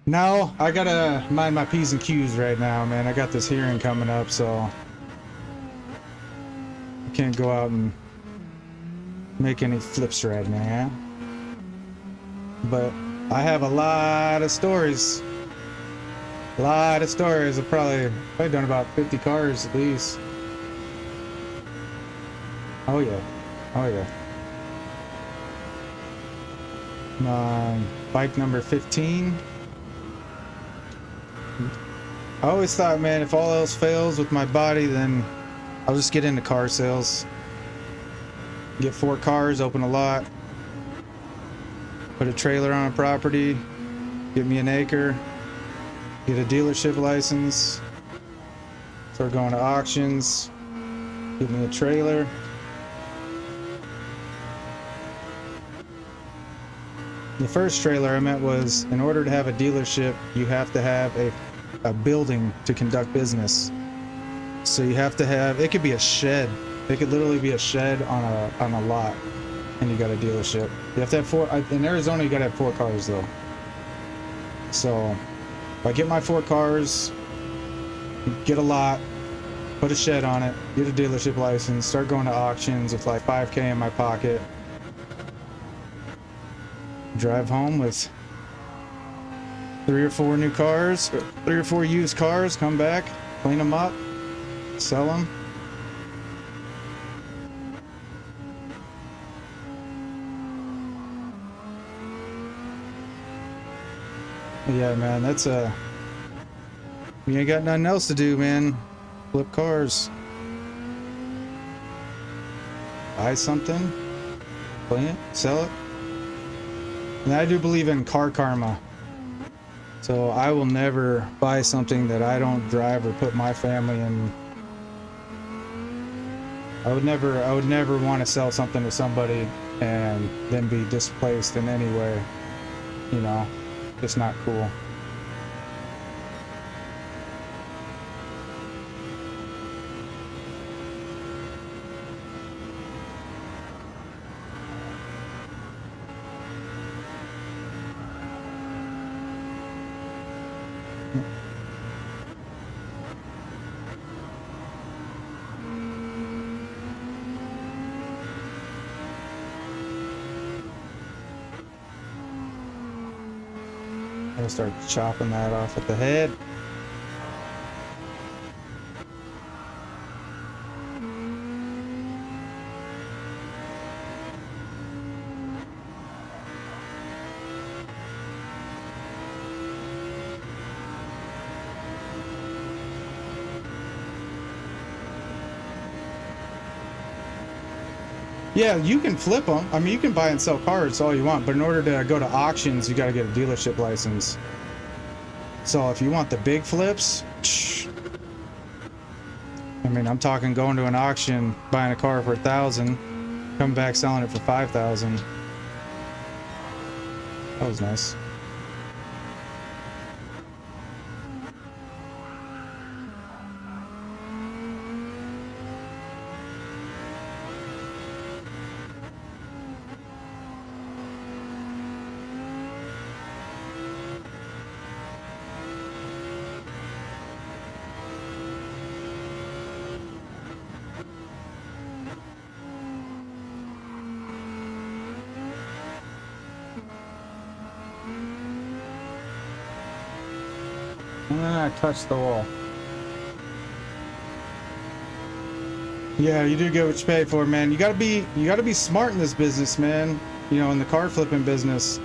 No, I gotta mind my P's and Q's right now, man. I got this hearing coming up, so I can't go out and make any flips right now. But I have a lot of stories. A lot of stories. I've probably done about 50 cars at least. Oh yeah. Oh yeah. Bike number 15. I always thought, man, if all else fails with my body, then I'll just get into car sales. Get 4 cars, open a lot, put a trailer on a property, get me an acre, get a dealership license, start going to auctions, get me a trailer. The first trailer I meant was, in order to have a dealership, you have to have a building to conduct business. So you have to have, it could be a shed. It could literally be a shed on a lot, and you got a dealership. You have to have 4, in Arizona you gotta have 4 cars though. So, if I get my 4 cars, get a lot, put a shed on it, get a dealership license, start going to auctions with like $5K in my pocket. Drive home with 3 or 4 new cars, or 3 or 4 used cars, come back, clean them up, sell them. Yeah, man, that's you ain't got nothing else to do, man. Flip cars. Buy something, clean it, sell it. And I do believe in car karma. So I will never buy something that I don't drive or put my family in. I would never want to sell something to somebody and then be displaced in any way. you know, just not cool. I'll start chopping that off at the head. Yeah, you can flip them. I mean, you can buy and sell cars all you want, but in order to go to auctions, you got to get a dealership license. So if you want the big flips, I mean, I'm talking going to an auction, buying a car for $1,000, coming back selling it for $5,000. That was nice. And then I touched the wall. Yeah, you do get what you pay for, man. You gotta be smart in this business, man. You know, in the car flipping business.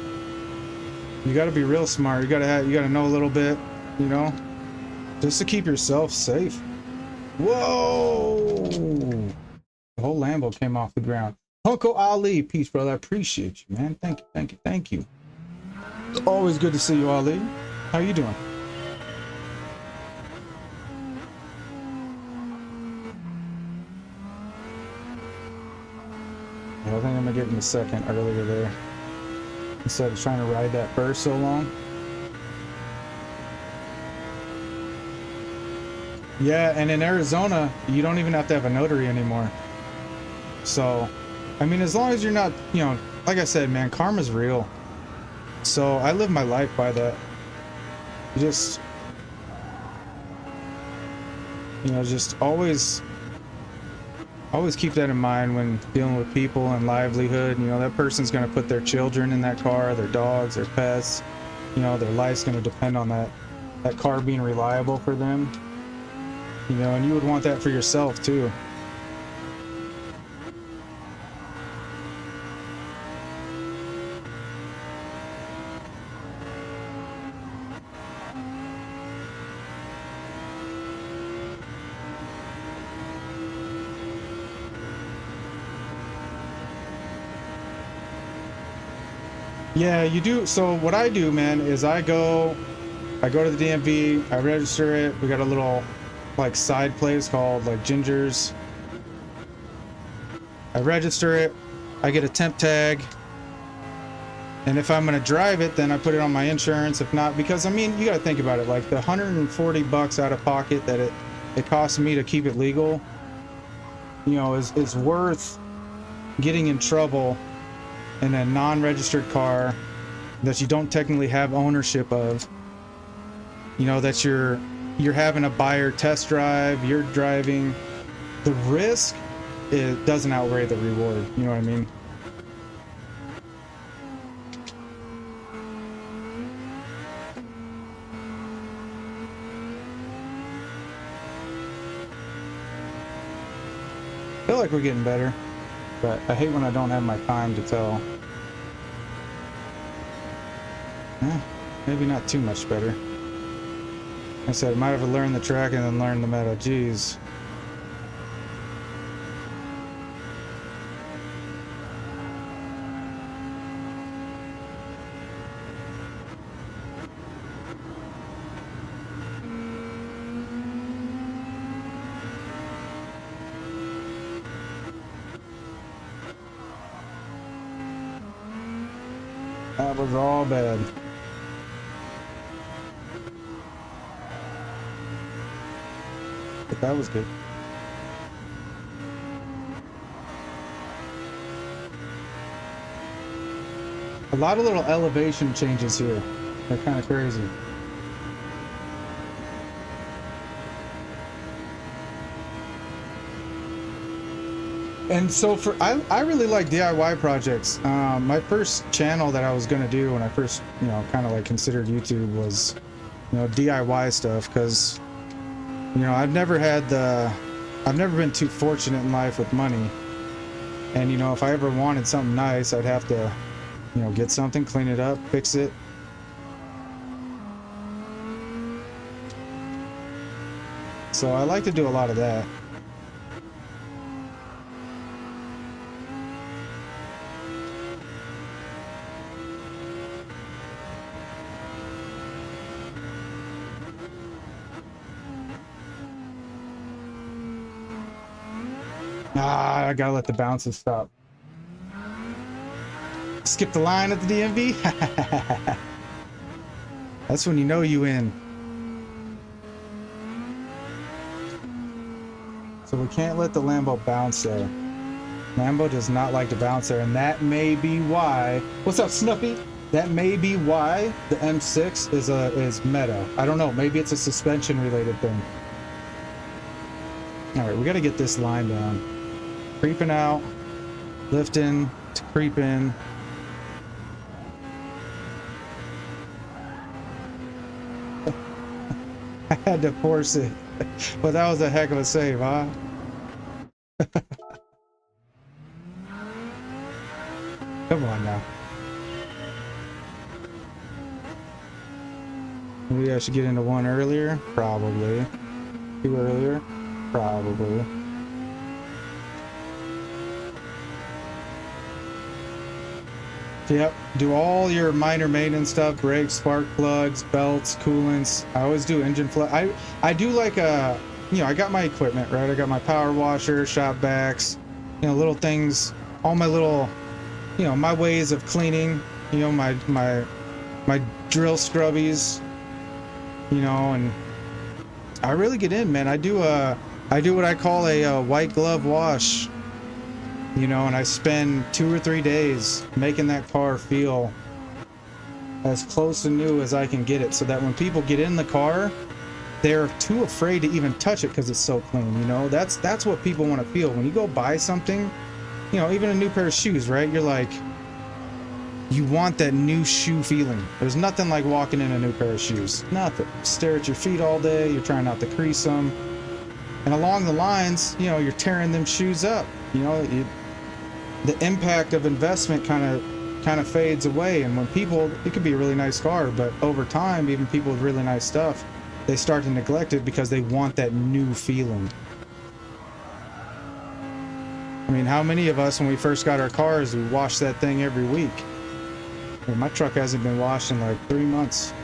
You gotta be real smart. You gotta know a little bit, you know, just to keep yourself safe. Whoa! The whole Lambo came off the ground. Uncle Ali, peace, brother. I appreciate you, man. Thank you, thank you, thank you. Always good to see you, Ali. How you doing? Yeah, I think I'm gonna get in the second earlier there, instead of trying to ride that first so long. Yeah, and in Arizona, you don't even have to have a notary anymore. So, I mean, as long as you're not, you know, like I said, man, karma's real. So I live my life by that. Just, you know, just always keep that in mind when dealing with people and livelihood. You know, that person's going to put their children in that car, their dogs, their pets. You know, their life's going to depend on that car being reliable for them. You know, and you would want that for yourself too. Yeah, you do. So what I do, man, is I go to the DMV, I register it. We got a little like side place called like Ginger's. I register it, I get a temp tag, and if I'm gonna drive it, then I put it on my insurance. If not, because I mean, you gotta think about it, like the $140 out of pocket that it costs me to keep it legal, you know, is worth getting in trouble in a non-registered car that you don't technically have ownership of. You know, that you're having a buyer test drive, you're driving. The risk, it doesn't outweigh the reward. You know what I mean? I feel like we're getting better, but I hate when I don't have my time to tell. Maybe not too much better. I said I might have learned the track and then learned the meta. Jeez. That was all bad. But that was good. A lot of little elevation changes here. They're kind of crazy. And so I really like DIY projects. My first channel that I was gonna do when I first, kind of like considered YouTube was, DIY stuff, because, I've never been too fortunate in life with money. And, if I ever wanted something nice, I'd have to, get something, clean it up, fix it. So I like to do a lot of that. I gotta let the bounces stop. Skip the line at the DMV? That's when you know you win. So we can't let the Lambo bounce there. Lambo does not like to bounce there, and that may be why... What's up, Snuffy? That may be why the M6 is meta. I don't know, maybe it's a suspension related thing. Alright, we gotta get this line down. Creeping out, lifting, to creep in. I had to force it, but that was a heck of a save, huh? Come on now. Maybe I should get into one earlier? Probably. Two earlier? Probably. Yep, do all your minor maintenance stuff, brakes, spark plugs, belts, coolants. I always do engine flood. I do like I got my equipment, right? I got my power washer, shop vacs, little things, all my little, my ways of cleaning, my drill scrubbies, and I really get in, man. I do what I call a white glove wash. And I spend 2 or 3 days making that car feel as close to new as I can get it, so that when people get in the car, they're too afraid to even touch it because it's so clean. That's what people want to feel when you go buy something. Even a new pair of shoes, right? You're like, you want that new shoe feeling. There's nothing like walking in a new pair of shoes. Nothing. Stare at your feet all day. You're trying not to crease them, and along the lines, you're tearing them shoes up. The impact of investment kind of fades away, and when people, it could be a really nice car, but over time, even people with really nice stuff, they start to neglect it because they want that new feeling. I mean, how many of us, when we first got our cars, we washed that thing every week? Well, my truck hasn't been washed in like 3 months.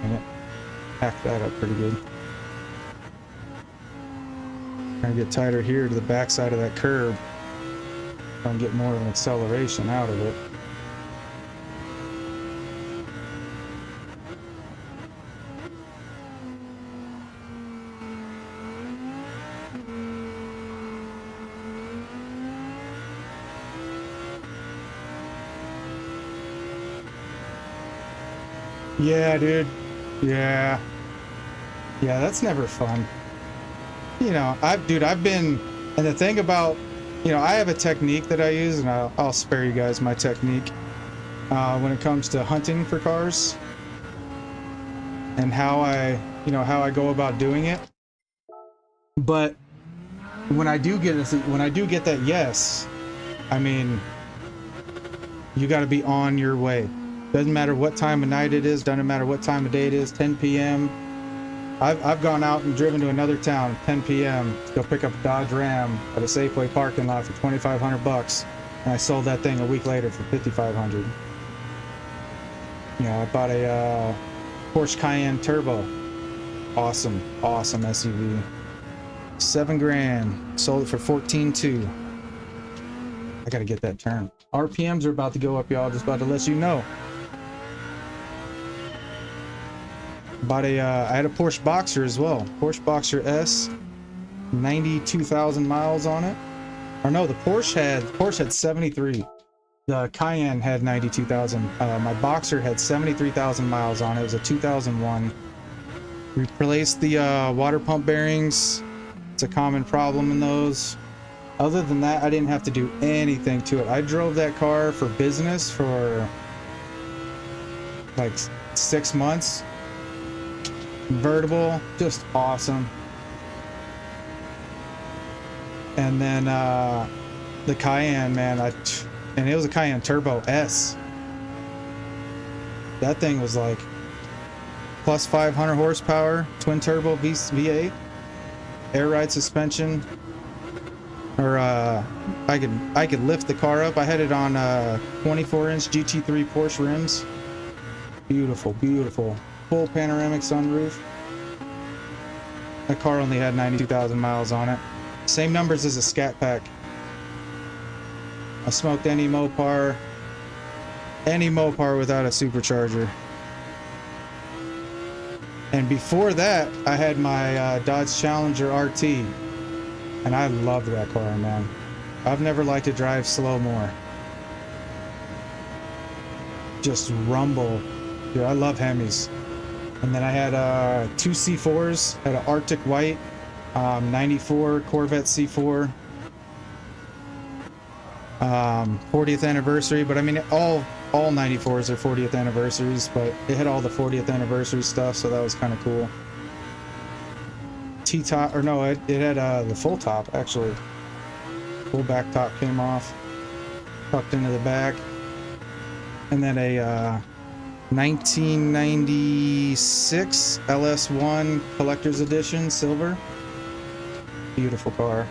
And it packed that up pretty good. Trying to get tighter here to the backside of that curb. Try and get more of an acceleration out of it. Yeah, dude. Yeah. Yeah, that's never fun. I've been, and the thing about, I have a technique that I use, and I'll spare you guys my technique when it comes to hunting for cars and how I go about doing it. But when I do get that yes, I mean, you got to be on your way. Doesn't matter what time of night it is, doesn't matter what time of day it is, 10 p.m. I've gone out and driven to another town at 10 p.m. to go pick up a Dodge Ram at a Safeway parking lot for $2,500, and I sold that thing a week later for $5,500. I bought a Porsche Cayenne Turbo. Awesome SUV. 7 grand. Sold it for 14.2. I gotta get that turn. RPMs are about to go up, y'all. Just about to let you know. Bought a, I had a Porsche Boxer as well. Porsche Boxer S, 92,000 miles on it. Or no, the Porsche had 73. The Cayenne had 92,000. My Boxer had 73,000 miles on it. It was a 2001. Replaced the water pump bearings. It's a common problem in those. Other than that, I didn't have to do anything to it. I drove that car for business for like 6 months. Convertible, just awesome. And then the Cayenne, man, and it was a Cayenne Turbo S. That thing was like plus 500 horsepower, twin turbo V8, air ride suspension. Or I could lift the car up. I had it on 24-inch GT3 Porsche rims. Beautiful, beautiful. Full panoramic sunroof. That car only had 92,000 miles on it. Same numbers as a Scat Pack. I smoked any Mopar without a supercharger. And before that, I had my Dodge Challenger RT. And I loved that car, man. I've never liked to drive slow more. Just rumble. Dude, I love Hemis. And then I had 2 C4s. Had an Arctic White, 94 Corvette C4. 40th anniversary, but I mean all 94s are 40th anniversaries, but it had all the 40th anniversary stuff, so that was kind of cool. T-top, or no, it had the full top actually. Full back top came off, tucked into the back, and then a 1996 LS1 collector's edition silver. Beautiful car.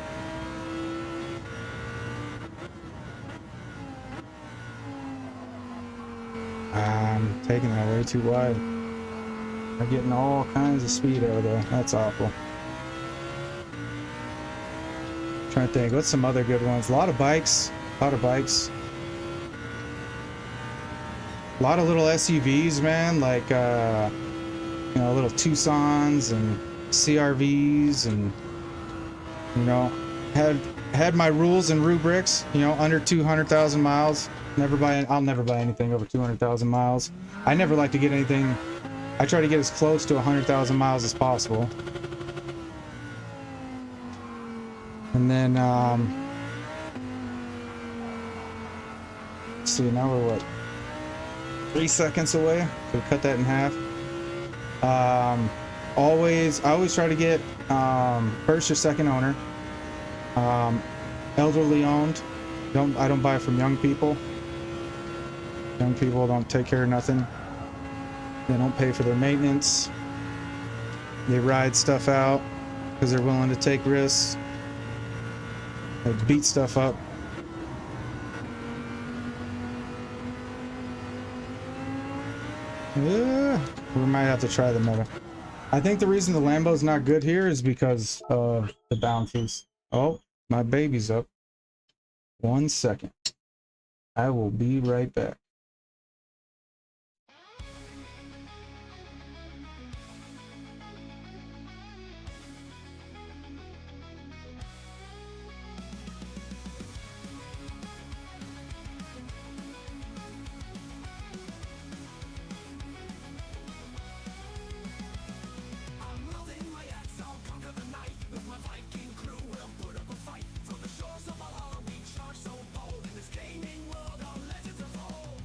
I'm taking that way too wide. I'm getting all kinds of speed out of there. That's awful. Trying to think, what's some other good ones? A lot of bikes. A lot of bikes. A lot of little SUVs, man. Like, you know, little Tucsons and CRVs, and you know, had my rules and rubrics. You know, under 200,000 miles. I'll never buy anything over 200,000 miles. I never like to get anything. I try to get as close to 100,000 miles as possible. And then, let's see, now we're what? 3 seconds away. So cut that in half. I always try to get first or second owner. Elderly owned. I don't buy from young people. Young people don't take care of nothing. They don't pay for their maintenance. They ride stuff out because they're willing to take risks. They beat stuff up. Yeah, we might have to try the Meta. I think the reason the Lambo's not good here is because of the bounces. Oh, my baby's up. 1 second. I will be right back. From the shores of Valhalla, we charge so bold in this gaming world of legends of old.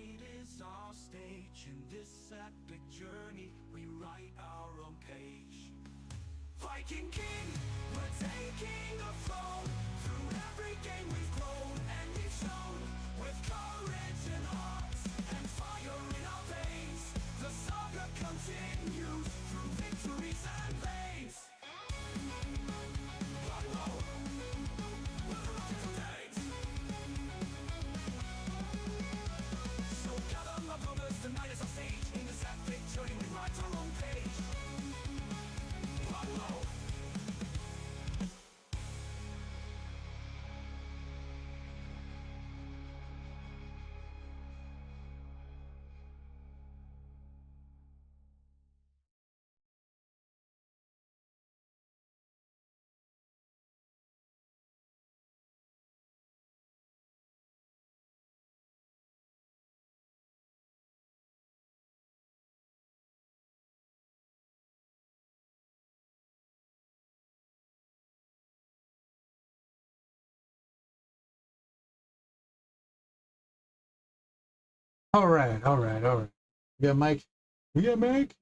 night is our stage. In this epic journey, we write our own page. Viking King, we're taking the throne. Through every game we've grown, and we've shown with courage and heart and fire in our veins. The saga continues through victories and veins. Whoa, with the rocket days. So gather my brothers, tonight is our stage. In this epic journey, we write our own page. Whoa. All right, all right, all right. We got Mike. We got Mike.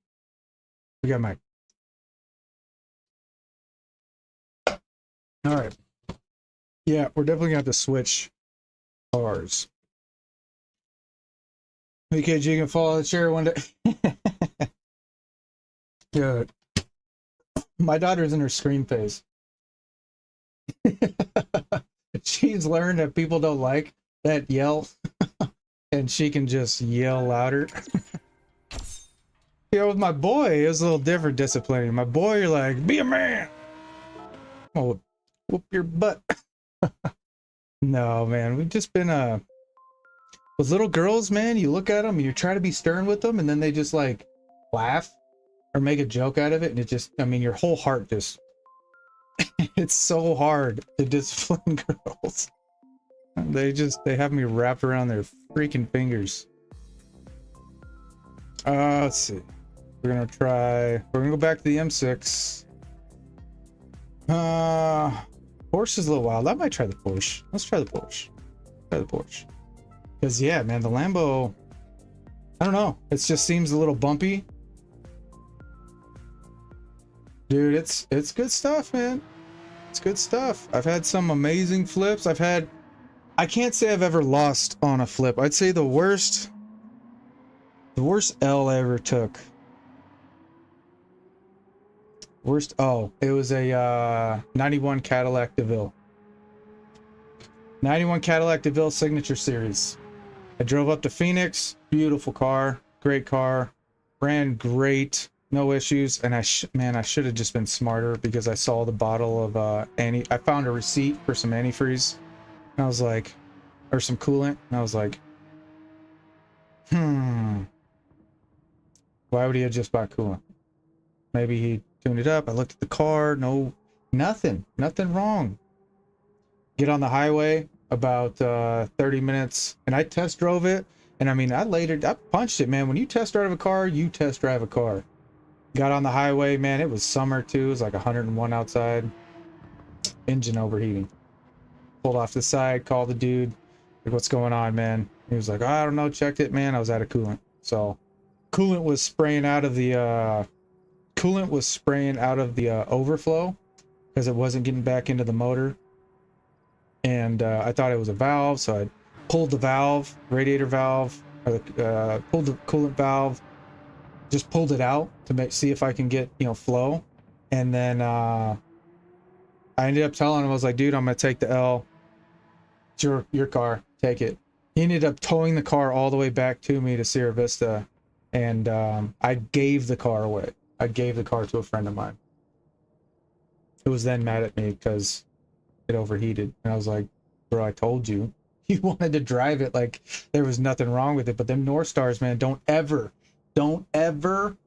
We got Mike. All right. Yeah, we're definitely gonna have to switch cars. Because you can fall out of the chair one day. Good. My daughter's in her scream phase. She's learned that people don't like that yell, and she can just yell louder. You know, with my boy, it was a little different disciplining. My boy, you're like, be a man. Oh, whoop your butt. No, man, we've just been with little girls, man. You look at them, you try to be stern with them, and then they just like laugh or make a joke out of it, and it just, I mean, your whole heart just. It's so hard to discipline girls. They have me wrapped around their freaking fingers. Let's see. We're gonna go back to the M6. Porsche is a little wild. I might try the Porsche. Let's try the Porsche. Because yeah, man, the Lambo, I don't know. It just seems a little bumpy. Dude, it's good stuff, man. It's good stuff. I've had some amazing flips. I can't say I've ever lost on a flip. I'd say the worst L I ever took. It was a 91 Cadillac DeVille. 91 Cadillac DeVille Signature Series. I drove up to Phoenix. Beautiful car. Great car. Ran great. No issues. And I should have just been smarter, because I saw the bottle of I found a receipt for some antifreeze. And I was like, or some coolant. And I was like, why would he have just bought coolant? Maybe he tuned it up. I looked at the car. No, nothing wrong. Get on the highway about 30 minutes, and I test drove it. And I mean, I punched it, man. When you test drive a car, you test drive a car. Got on the highway, man. It was summer too. It was like 101 outside. Engine overheating. Pulled off the side, called the dude. Like, what's going on, man? He was like, oh, I don't know. Checked it, man. I was out of coolant. So coolant was spraying out of the overflow, because it wasn't getting back into the motor. And I thought it was a valve, so I pulled the valve, radiator valve, pulled the coolant valve, just pulled it out to see if I can get, flow. And then I ended up telling him, I was like, dude, I'm gonna take the L. It's your car, take it. He ended up towing the car all the way back to me to Sierra Vista, and I gave the car away. I gave the car to a friend of mine, who was then mad at me because it overheated. And I was like, bro, I told you. You wanted to drive it like there was nothing wrong with it. But them North Stars, man, don't ever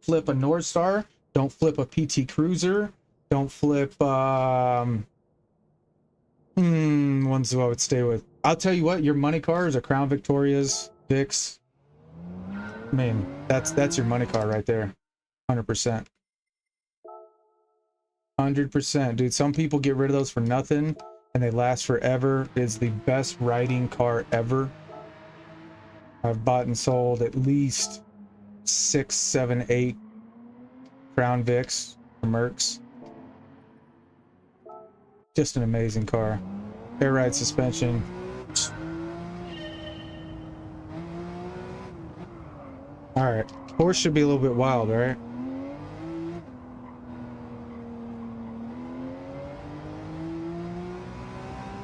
flip a North Star. Don't flip a PT Cruiser. Don't flip ones who I would stay with. I'll tell you what, your money car is a Crown Victoria's, Vicks. I mean, that's your money car right there. 100%. 100%, dude. Some people get rid of those for nothing, and they last forever. It's the best riding car ever. I've bought and sold at least 6, 7, 8 Crown Vics or Mercs. Just an amazing car. Air ride suspension. Alright. Horse should be a little bit wild, right?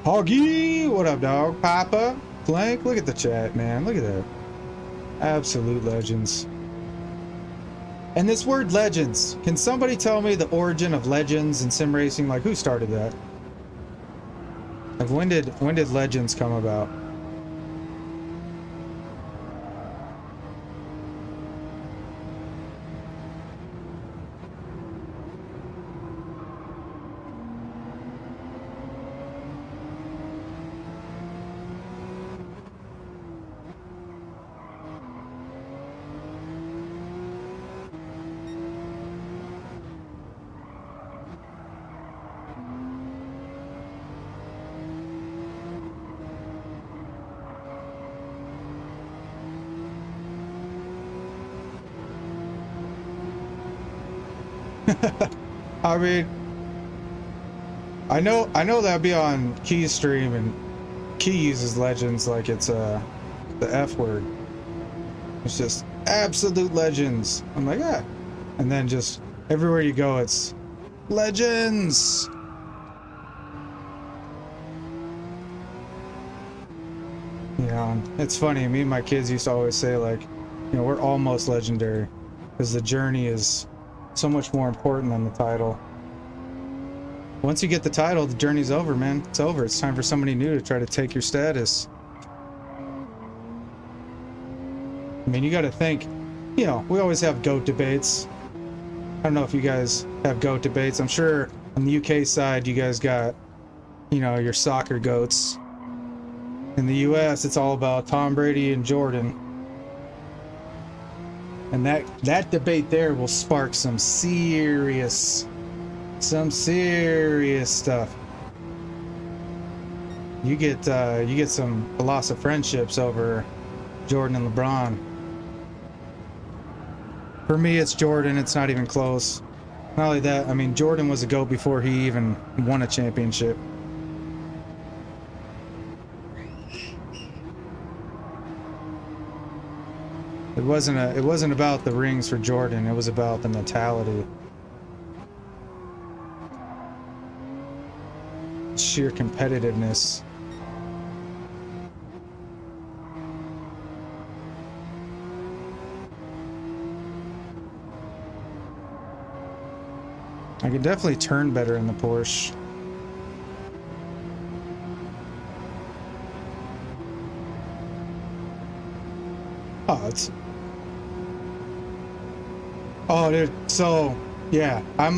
Hoggy! What up, dog? Papa? Plank? Look at the chat, man. Look at that. Absolute legends. And this word legends, can somebody tell me the origin of legends in sim racing? Like, who started that? Like, when did legends come about? I mean, I know that'd be on Key's stream, and Key uses legends like it's the F word. It's just absolute legends. I'm like, ah. And then just everywhere you go, it's legends. You know, it's funny. Me and my kids used to always say, like, you know, we're almost legendary because the journey is so much more important than the title. Once you get the title, the journey's over, man. It's over. It's time for somebody new to try to take your status. I mean, you got to think, you know, we always have GOAT debates. I don't know if you guys have GOAT debates. I'm sure on the UK side, you guys got, you know, your soccer GOATs. In the US, it's all about Tom Brady and Jordan. And that debate there will spark some serious stuff. You get some loss of friendships over Jordan and LeBron. For me, it's Jordan. It's not even close. Not only that, I mean, Jordan was a GOAT before he even won a championship. It wasn't about the rings for Jordan. It was about the mentality. Sheer competitiveness. I could definitely turn better in the Porsche. Oh, it's... Oh, dude. So, yeah. I'm,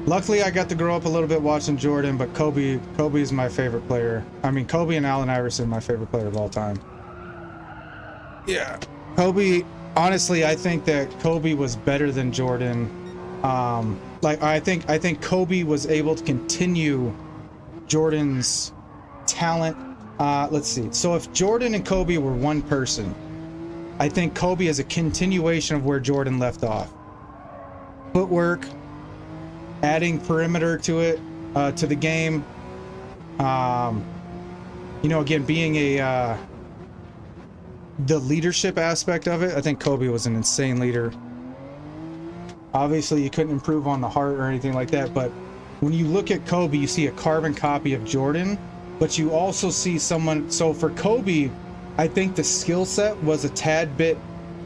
luckily I got to grow up a little bit watching Jordan, but Kobe is my favorite player. I mean, Kobe and Allen Iverson, my favorite player of all time. Yeah. Kobe, honestly, I think that Kobe was better than Jordan. Like, I think Kobe was able to continue Jordan's talent. Let's see. So if Jordan and Kobe were one person, I think Kobe is a continuation of where Jordan left off. Footwork, adding perimeter to it, to the game. You know, again, being the leadership aspect of it, I think Kobe was an insane leader. Obviously, you couldn't improve on the heart or anything like that, but when you look at Kobe, you see a carbon copy of Jordan, but you also see someone. So for Kobe, I think the skill set was a tad bit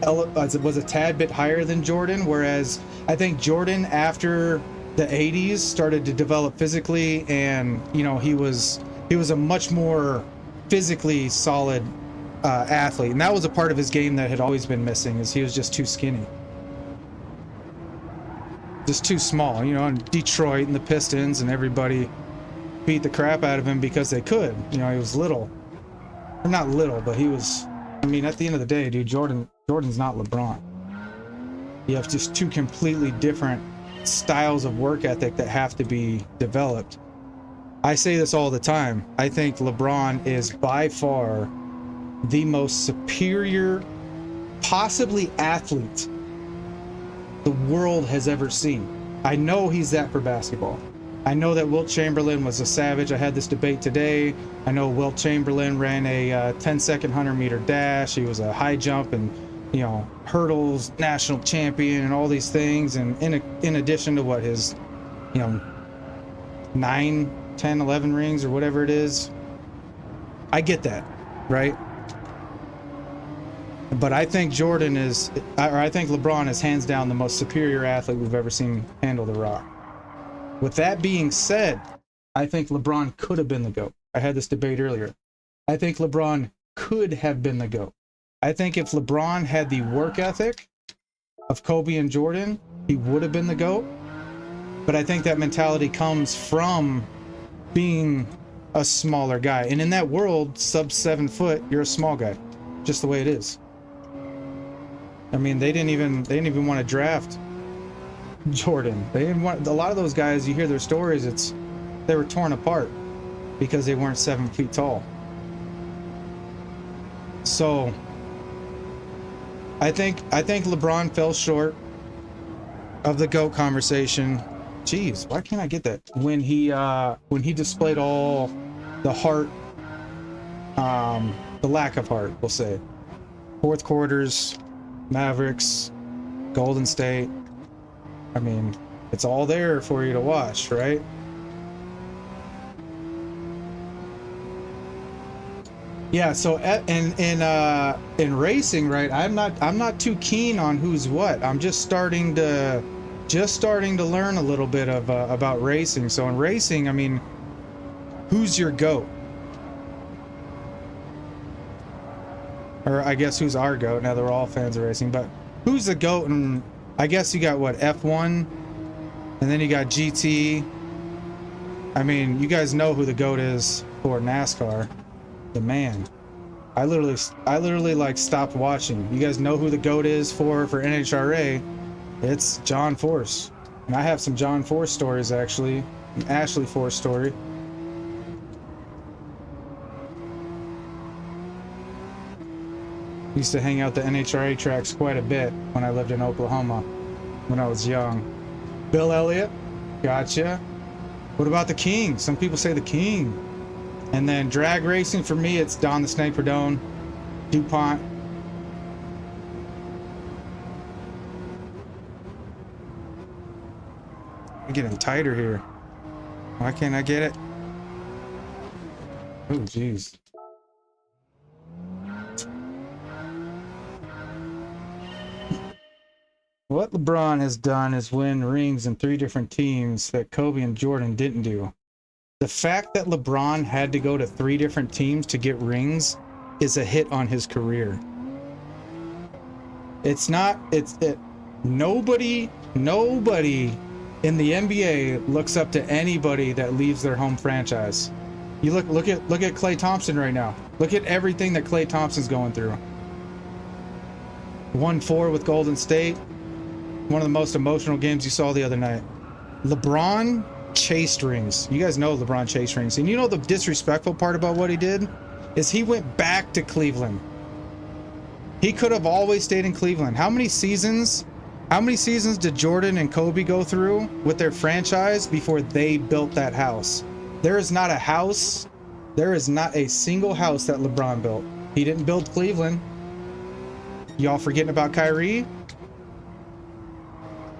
higher than Jordan, whereas I think Jordan, after the 80s, started to develop physically, and you know, he was a much more physically solid athlete, and that was a part of his game that had always been missing, is he was just too skinny, just too small. You know, in Detroit and the Pistons and everybody beat the crap out of him because they could. You know, he was little. Or not little, but he was, I mean, at the end of the day, dude, Jordan's not LeBron. You have just two completely different styles of work ethic that have to be developed. I say this all the time. I think LeBron is by far the most superior, possibly athlete the world has ever seen. I know he's that for basketball. I know that Wilt Chamberlain was a savage. I had this debate today. I know Wilt Chamberlain ran a 10-second 100-meter dash. He was a high jump and, you know, hurdles national champion and all these things. And in addition to what his, you know, 9, 10, 11 rings or whatever it is. I get that, right? But I think Jordan is, or I think LeBron is hands down the most superior athlete we've ever seen handle the rock. With that being said, I think LeBron could have been the GOAT. I had this debate earlier. I think LeBron could have been the GOAT. I think if LeBron had the work ethic of Kobe and Jordan, he would have been the GOAT. But I think that mentality comes from being a smaller guy. And in that world, sub 7 foot, you're a small guy. Just the way it is. I mean, they didn't even want to draft Jordan. They didn't want, a lot of those guys, you hear their stories, they were torn apart because they weren't 7 feet tall. So I think LeBron fell short of the GOAT conversation. Jeez, why can't I get that? When he displayed all the heart, the lack of heart, we'll say. Fourth quarters, Mavericks, Golden State. I mean, it's all there for you to watch, right? Yeah, so in racing, right? I'm not too keen on who's what. I'm just starting to learn a little bit of about racing. So in racing, I mean, who's your GOAT? Or I guess who's our GOAT? Now they're all fans of racing, but who's the GOAT? And I guess you got what, F1, and then you got GT. I mean, you guys know who the GOAT is for NASCAR. The man. I literally like stopped watching. You guys know who the GOAT is for NHRA? It's John Force. And I have some John Force stories, actually. An Ashley Force story. Used to hang out the NHRA tracks quite a bit when I lived in Oklahoma when I was young. Bill Elliott, gotcha. What about the King? Some people say the King. And then drag racing, for me, it's Don the Snake Perdone, DuPont. I'm getting tighter here. Why can't I get it? Oh, jeez. What LeBron has done is win rings in 3 different teams that Kobe and Jordan didn't do. The fact that LeBron had to go to 3 different teams to get rings is a hit on his career. Nobody in the NBA looks up to anybody that leaves their home franchise. You look at Klay Thompson right now. Look at everything that Klay Thompson's going through. 1-4 with Golden State. One of the most emotional games you saw the other night. LeBron chased rings. You guys know LeBron chased rings. And you know the disrespectful part about what he did? Is he went back to Cleveland. He could have always stayed in Cleveland. How many seasons did Jordan and Kobe go through with their franchise before they built that house? There is not a single house that LeBron built. He didn't build Cleveland. Y'all forgetting about Kyrie?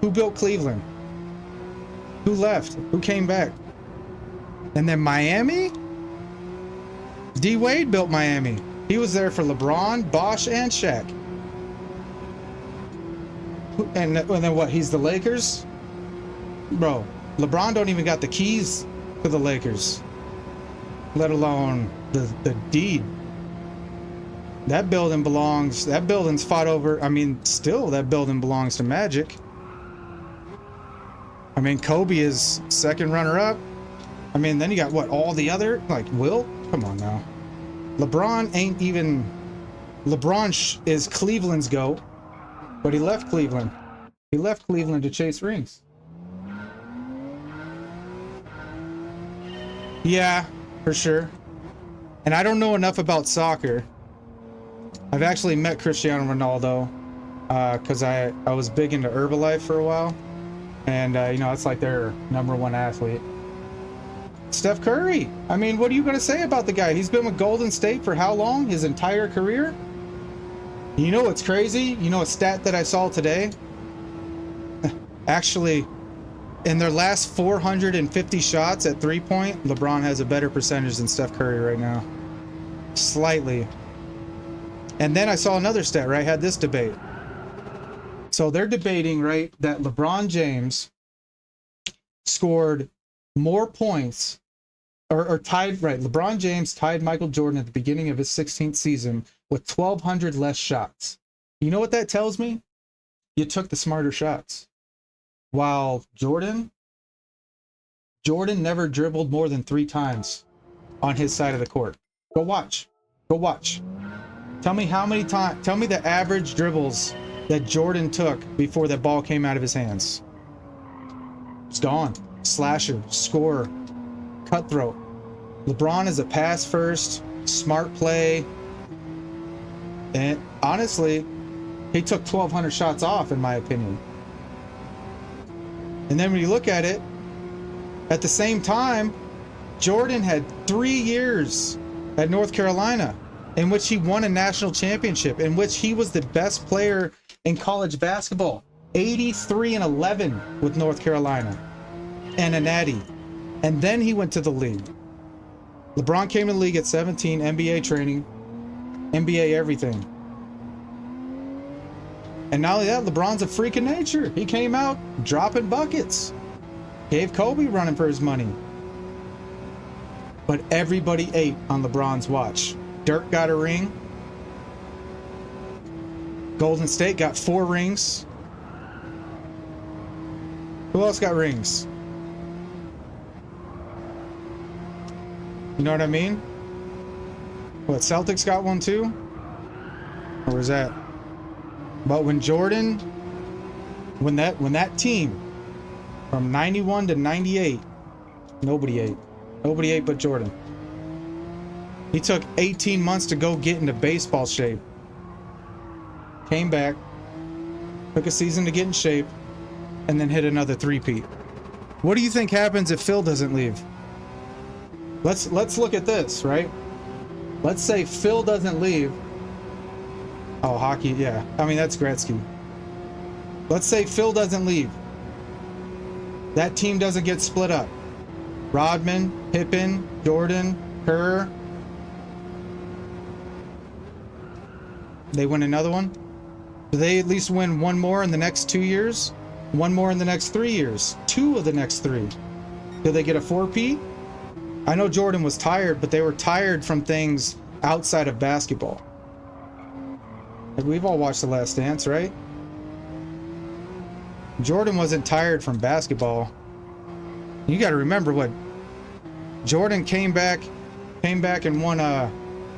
Who built Cleveland? Who left? Who came back? And then Miami? D Wade built Miami. He was there for LeBron, Bosh, and Shaq. And then what? He's the Lakers? Bro, LeBron don't even got the keys to the Lakers, let alone the deed. That building's fought over. I mean, still that building belongs to Magic. I mean, Kobe is second runner-up. I mean, then you got what, all the other, like Wilt? Come on now. LeBron is Cleveland's GOAT, but he left Cleveland. He left Cleveland to chase rings. Yeah, for sure. And I don't know enough about soccer, I've actually met Cristiano Ronaldo because I was big into Herbalife for a while, and you know, it's like their #1 athlete. Steph Curry. I mean, what are you going to say about the guy? He's been with Golden State for how long? His entire career? You know what's crazy? You know a stat that I saw today? Actually, in their last 450 shots at three-point, LeBron has a better percentage than Steph Curry right now. Slightly. And then I saw another stat, right? I had this debate. So they're debating, right, that LeBron James scored more points or tied, right? LeBron James tied Michael Jordan at the beginning of his 16th season with 1,200 less shots. You know what that tells me? You took the smarter shots. While Jordan never dribbled more than 3 times on his side of the court. Go watch. Go watch. Tell me how many times, tell me the average dribbles that Jordan took before that ball came out of his hands. It's gone. Slasher, scorer, cutthroat. LeBron is a pass first, smart play. And honestly, he took 1,200 shots off, in my opinion. And then when you look at it, at the same time, Jordan had 3 years at North Carolina in which he won a national championship, in which he was the best player in college basketball. 83-11 with North Carolina and a natty. And then he went to the league. LeBron came to the league at 17, NBA training, NBA everything. And not only that, LeBron's a freak of nature. He came out dropping buckets. Gave Kobe running for his money. But everybody ate on LeBron's watch. Dirk got a ring. Golden State got 4 rings. Who else got rings? You know what I mean? What, Celtics got one too? Or was that? But when Jordan, when that team from 91 to 98, nobody ate. Nobody ate but Jordan. He took 18 months to go get into baseball shape. Came back, took a season to get in shape, and then hit another three-peat. What do you think happens if Phil doesn't leave? Let's look at this, right? Let's say Phil doesn't leave. Oh, hockey, yeah. I mean, that's Gretzky. Let's say Phil doesn't leave. That team doesn't get split up. Rodman, Pippen, Jordan, Kerr. They win another one? Do they at least win one more in the next 2 years? One more in the next 3 years? 2 of the next 3? Do they get a 4-peat? I know Jordan was tired, but they were tired from things outside of basketball. We've all watched The Last Dance, right? Jordan wasn't tired from basketball. You got to remember what Jordan came back and won a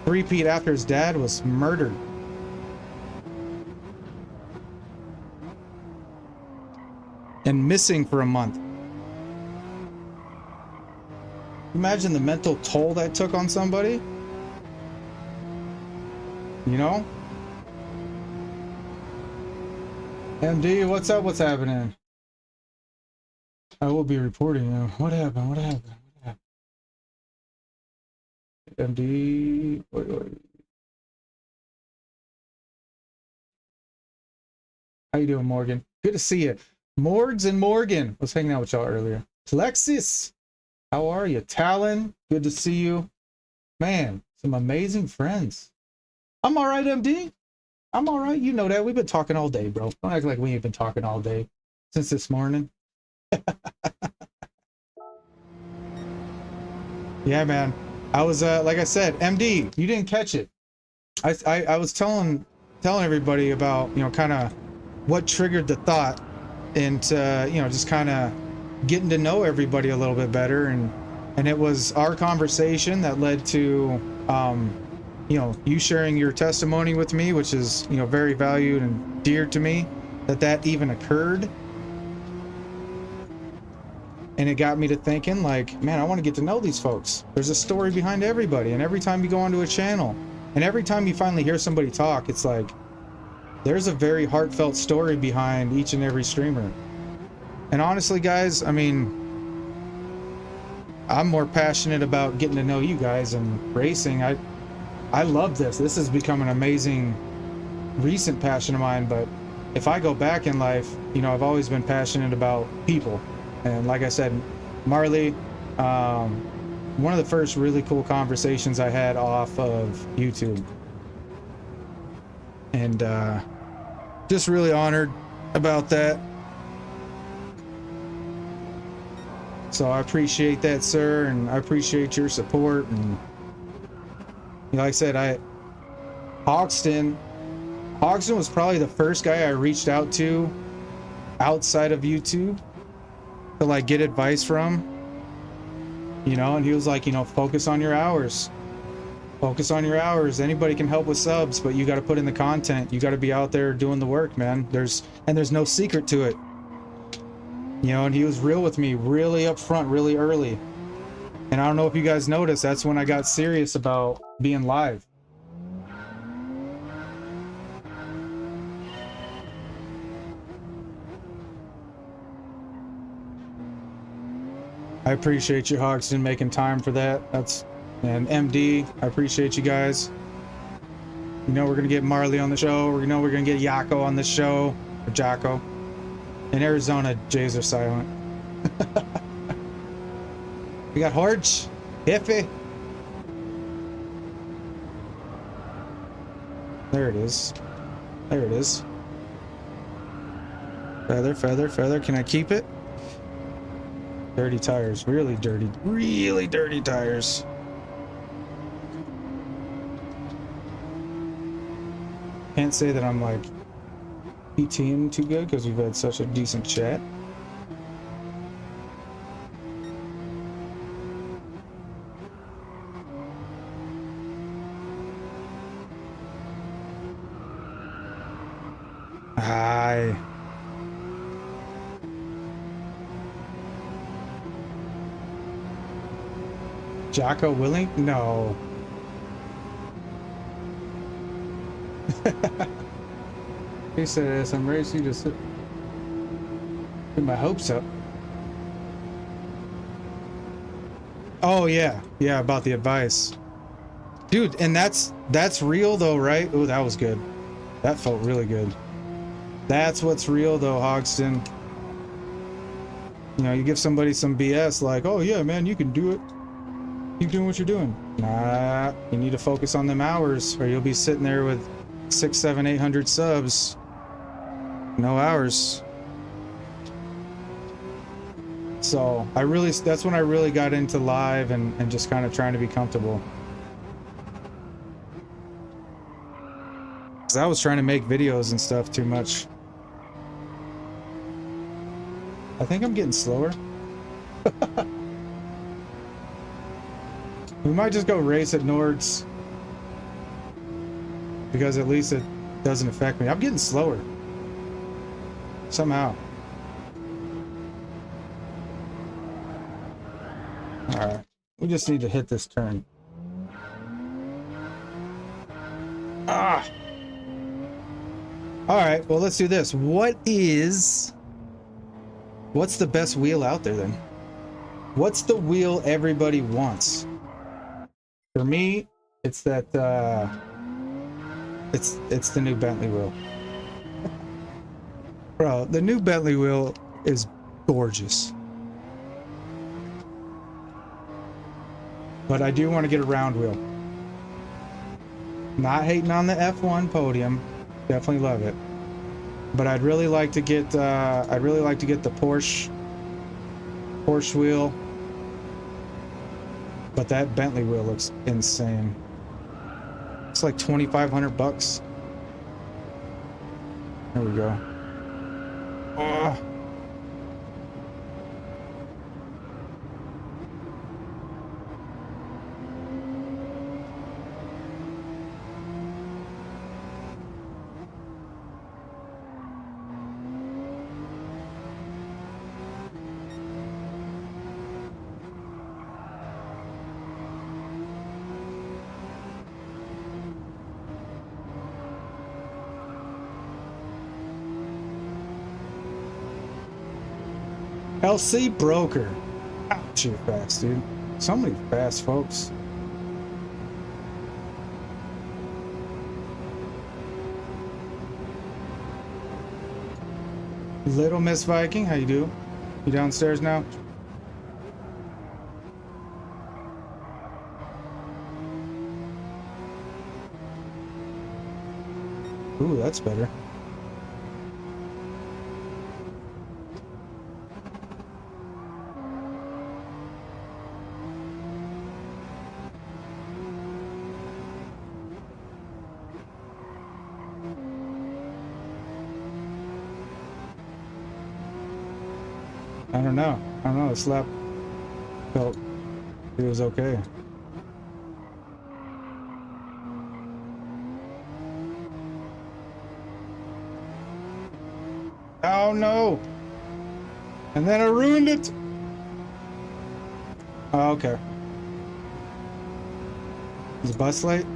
three-peat after his dad was murdered. And missing for a month. Imagine the mental toll that took on somebody. You know? MD, what's up? What's happening? I will be reporting you. What happened? What happened? What happened? MD, wait. How you doing, Morgan? Good to see you. Morgs and Morgan. I was hanging out with y'all earlier. Alexis, how are you? Talon, good to see you. Man, some amazing friends. I'm all right, MD. I'm all right. You know that. We've been talking all day, bro. Don't act like we ain't been talking all day since this morning. Yeah, man. I was, like I said, MD, you didn't catch it. I was telling everybody about, you know, kind of what triggered the thought into, you know, just kind of getting to know everybody a little bit better. And it was our conversation that led to, you know, you sharing your testimony with me, which is, you know, very valued and dear to me, that even occurred. And it got me to thinking, like, man, I want to get to know these folks. There's a story behind everybody. And every time you go onto a channel, And every time you finally hear somebody talk, it's like there's a very heartfelt story behind each and every streamer. And honestly, guys, I mean, I'm more passionate about getting to know you guys and racing. I love this. This has become an amazing recent passion of mine, but if I go back in life, you know, I've always been passionate about people. And like I said, Marley, one of the first really cool conversations I had off of YouTube. And just really honored about that. So I appreciate that, sir, and I appreciate your support. And like I said, Hoxton was probably the first guy I reached out to outside of YouTube to like get advice from, you know, and he was like, you know, focus on your hours. Focus on your hours. Anybody can help with subs, but you got to put in the content. You got to be out there doing the work, man. There's no secret to it. You know, and he was real with me, really upfront, really early. And I don't know if you guys noticed, that's when I got serious about being live. I appreciate you, Hoxton, making time for that. And MD, I appreciate you guys. You know we're gonna get Marley on the show. We know we're gonna get Yako on the show, or Jocko. In Arizona, J's are silent. We got Horch, Hiffy. There it is. There it is. Feather, feather, feather. Can I keep it? Dirty tires. Really dirty tires. Can't say that I'm like PTing too good because we've had such a decent chat. Hi. Jocko willing? No. He says, I'm racing to sit. Get my hopes up. Oh yeah. Yeah, about the advice. Dude, and that's real though, right? Oh, that was good. That felt really good. That's what's real though, Hogston. You know, you give somebody some BS like, oh yeah, man, you can do it. Keep doing what you're doing. Nah, you need to focus on them hours or you'll be sitting there with 600, 700, 800 subs. No hours. So that's when I really got into live and just kind of trying to be comfortable. Cause I was trying to make videos and stuff too much. I think I'm getting slower. We might just go race at Nords. Because at least it doesn't affect me. I'm getting slower. Somehow. Alright. We just need to hit this turn. Ah! Alright, well let's do this. What's the best wheel out there then? What's the wheel everybody wants? For me, it's that it's the new Bentley wheel. Bro, the new Bentley wheel is gorgeous. But I do want to get a round wheel. Not hating on the F1 podium. Definitely love it. But I'd really like to get the Porsche wheel. But that Bentley wheel looks insane. It's like 2,500 bucks. There we go. Oh. LC Broker. Ouch, you're fast, dude. So many fast folks. Little Miss Viking, how you do? You downstairs now? Ooh, that's better. I don't know. I don't know. The slap felt it was okay. Oh no! And then I ruined it! Oh, okay. Is the bus late?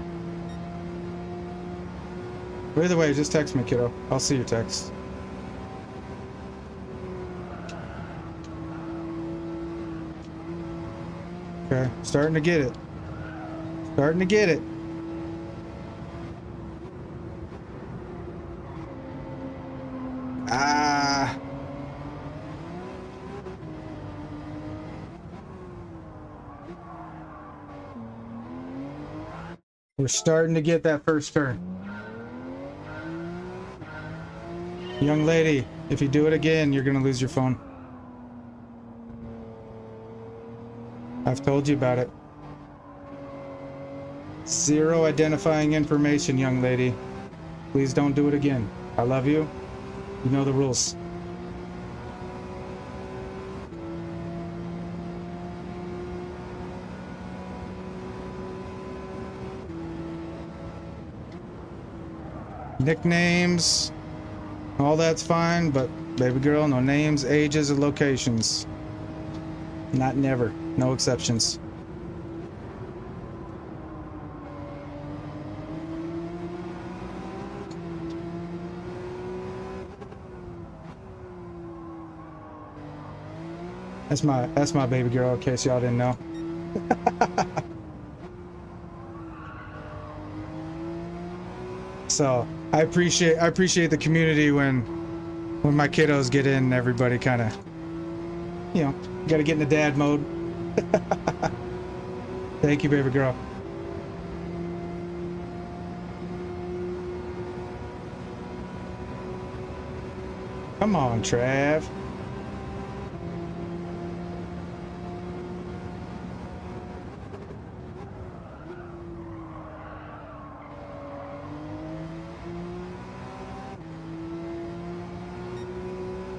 But either way, just text me, kiddo. I'll see your text. Okay, starting to get it. Starting to get it. Ah. We're starting to get that first turn. Young lady, if you do it again, you're gonna lose your phone. I've told you about it. Zero identifying information, young lady. Please don't do it again. I love you. You know the rules. Nicknames, all that's fine, but baby girl, no names, ages, or locations. Not never. No exceptions. That's my baby girl, in case y'all didn't know. So I appreciate the community when my kiddos get in, everybody kind of, you know, got to get into dad mode. Thank you, baby girl. Come on, Trav.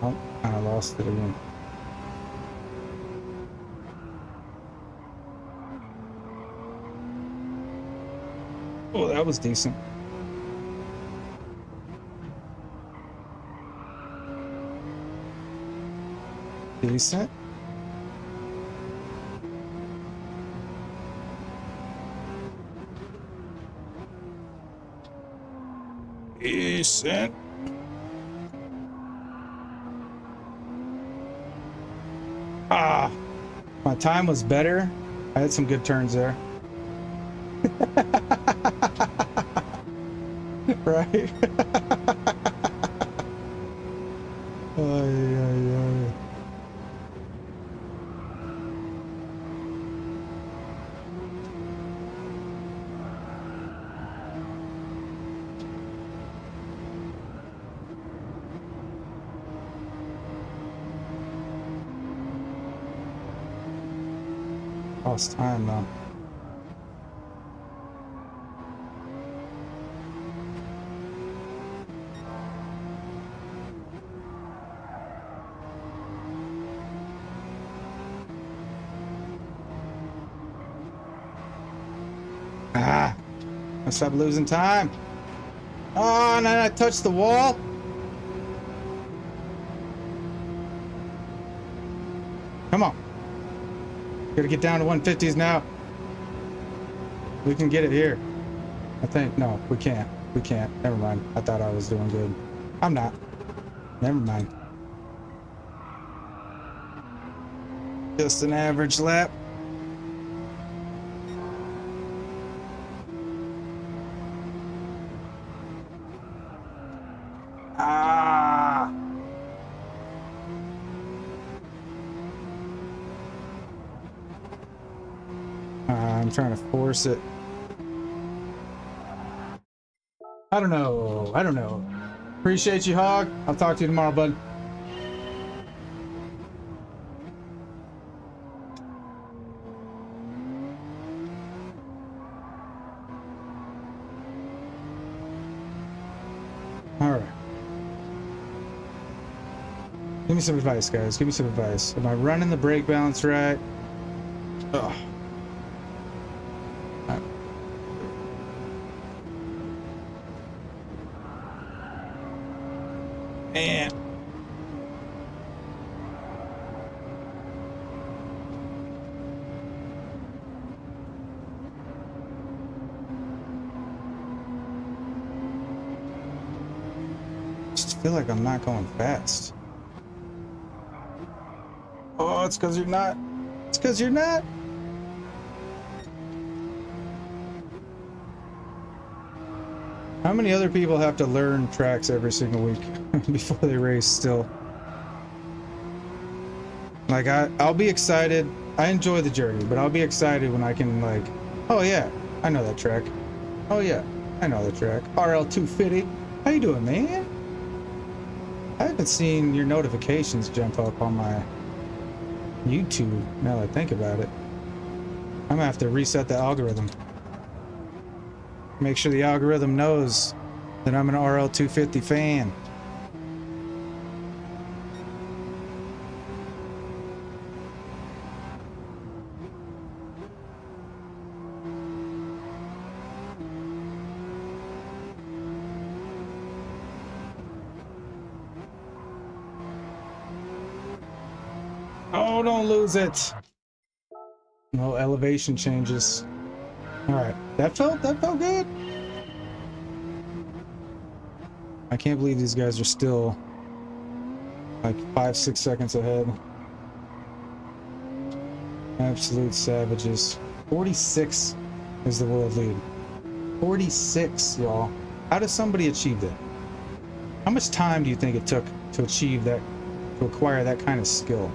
Oh, I lost it again. Oh, that was decent. Decent. Decent. Ah, my time was better. I had some good turns there. Right? Ay, ay, ay. Lost time though. Ah, I stopped losing time. Oh, and then I touched the wall. Come on. Gotta get down to 150s now. We can get it here. I think. No, we can't. We can't. Never mind. I thought I was doing good. I'm not. Never mind. Just an average lap. Ah! I'm trying to force it. I don't know. I don't know. Appreciate you, Hog. I'll talk to you tomorrow, bud. All right. Give me some advice, guys. Give me some advice. Am I running the brake balance right? Ugh. Man. Just feel like I'm not going fast. Oh, it's because you're not. It's because you're not. How many other people have to learn tracks every single week before they race still? Like, I'll be excited. I enjoy the journey, but I'll be excited when I can, like, oh yeah, I know that track. Oh yeah, I know that track. RL250. How you doing, man? I haven't seen your notifications jump up on my YouTube, now that I think about it. I'm gonna have to reset the algorithm. Make sure the algorithm knows that I'm an RL250 fan. Oh, don't lose it. No elevation changes. All right, that felt good. I can't believe these guys are still like 5-6 seconds ahead. Absolute savages. 46 is the world lead. 46, y'all. How does somebody achieve that? How much time do you think it took to achieve that, to acquire that kind of skill?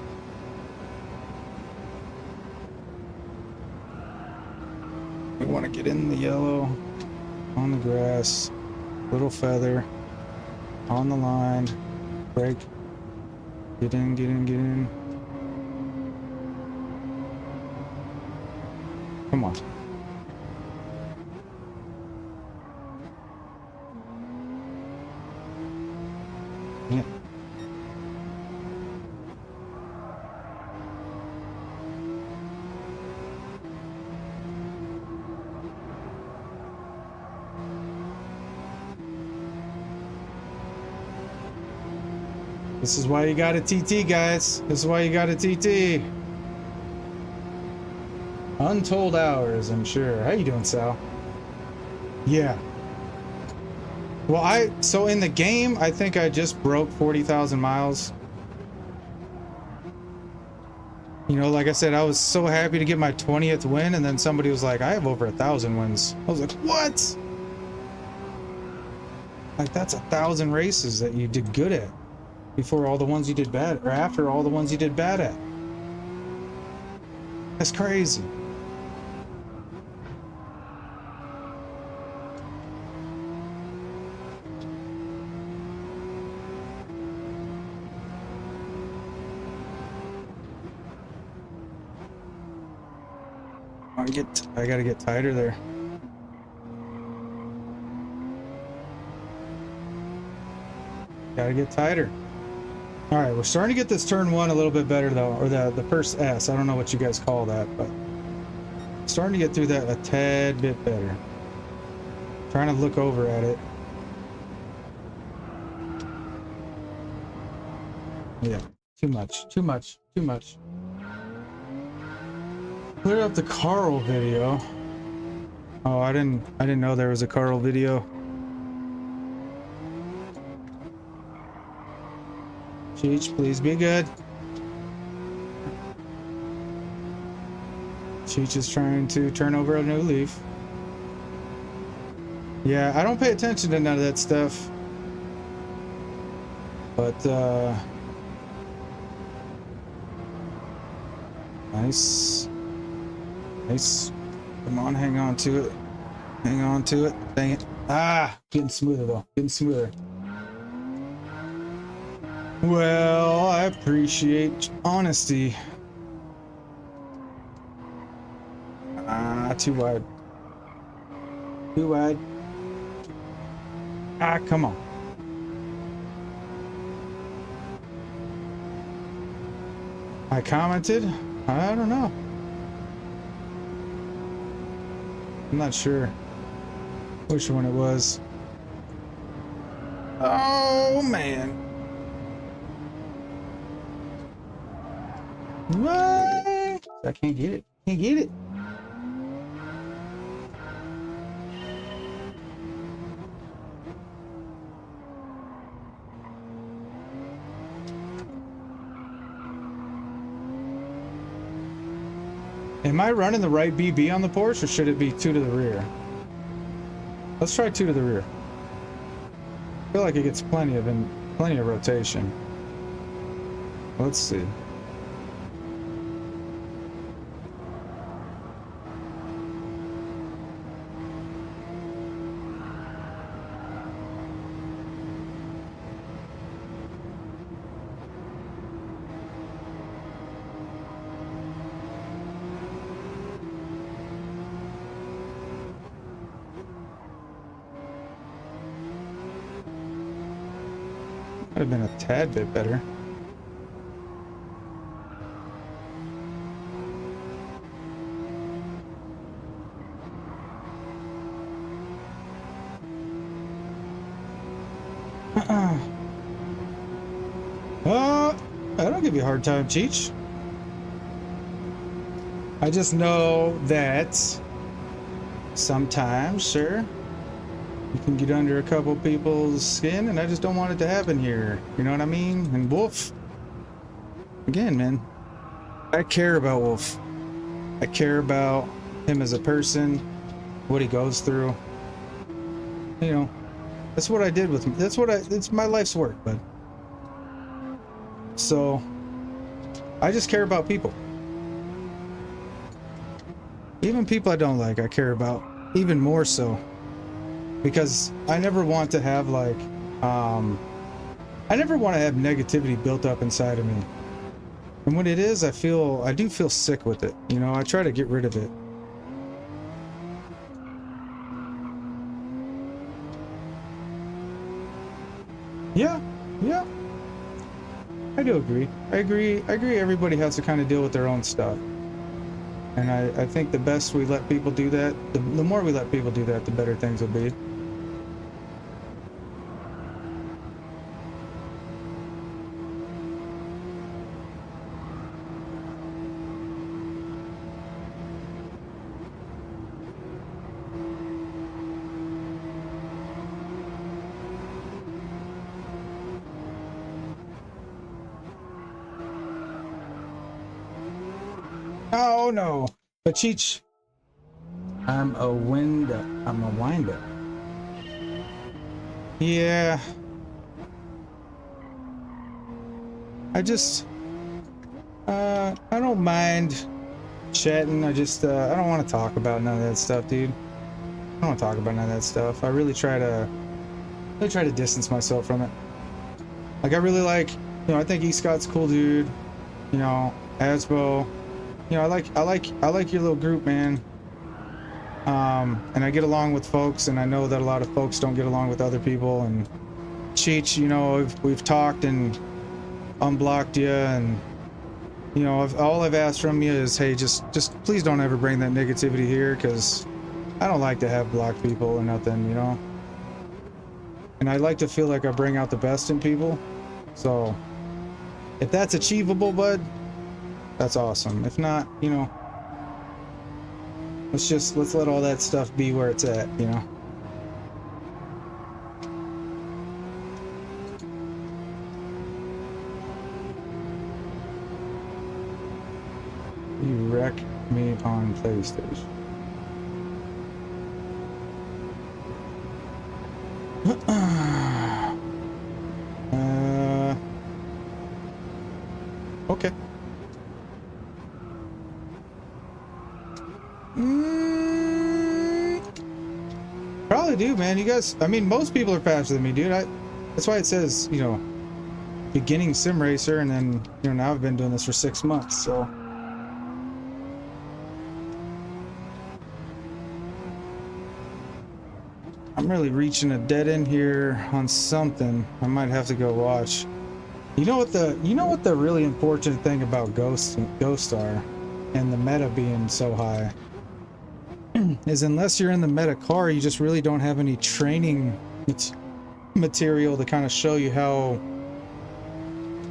We want to get in the yellow, on the grass, little feather, on the line, brake, get in, get in, get in. Come on. Yeah. This is why you got a TT, guys. This is why you got a TT. Untold hours, I'm sure. How you doing, Sal? Yeah. Well, so in the game, I think I just broke 40,000 miles. You know, like I said, I was so happy to get my 20th win, and then somebody was like, I have over 1,000 wins. I was like, what? Like, that's 1,000 races that you did good at. Before all the ones you did bad, or after all the ones you did bad at. That's crazy. I gotta get tighter there. Gotta get tighter. All right, we're starting to get this turn one a little bit better though, or the first S. I don't know what you guys call that, but starting to get through that a tad bit better. Trying to look over at it. Yeah, too much, too much, too much. Clear up the Carl video. Oh, I didn't know there was a Carl video. Cheech, please be good. Cheech is trying to turn over a new leaf. Yeah, I don't pay attention to none of that stuff. But, nice. Nice. Come on, hang on to it. Hang on to it. Dang it. Ah! Getting smoother, though. Getting smoother. Well, I appreciate honesty. Ah, too wide. Too wide. Ah, come on. I commented? I don't know. I'm not sure which one it was. Oh, man. What? I can't get it. Can't get it. Am I running the right BB on the Porsche, or should it be 2 to the rear? Let's try 2 to the rear. I feel like it gets plenty of rotation. Let's see. Might have been a tad bit better. I don't give you a hard time, Cheech. I just know that sometimes, sir, you can get under a couple people's skin, and I just don't want it to happen here. You know what I mean? And Wolf, again, man, I care about Wolf. I care about him as a person, what he goes through. You know, that's what I did with him. It's my life's work, but so I just care about people. Even people I don't like, I care about even more so. Because I never want to have like, I never want to have negativity built up inside of me. And when it is, I do feel sick with it. You know, I try to get rid of it. Yeah, yeah. I do agree. I agree everybody has to kind of deal with their own stuff. And I think the best we let people do that, the more we let people do that, the better things will be. Oh no, but Cheech, I'm a wind up. Yeah. I just, I don't mind chatting. I don't want to talk about none of that stuff, dude. I don't want to talk about none of that stuff. I really try to distance myself from it. Like, I really like, you know, I think E. Scott's a cool dude. You know, Asbo. You know, I like your little group, man. And I get along with folks, and I know that a lot of folks don't get along with other people. And Cheech, you know, we've talked and unblocked you, and you know, all I've asked from you is, hey, just please don't ever bring that negativity here, because I don't like to have blocked people or nothing, you know. And I like to feel like I bring out the best in people. So if that's achievable, bud, that's awesome. If not, you know, let's let all that stuff be where it's at, you know. You wreck me on PlayStation. Okay. Probably do, man. You guys, I mean, most people are faster than me, dude. That's why it says, you know, beginning sim racer, and then, you know, now I've been doing this for 6 months, so. I'm really reaching a dead end here on something. I might have to go watch. You know what the really unfortunate thing about Ghost are, and the meta being so high, is unless you're in the meta car, you just really don't have any training material to kind of show you how,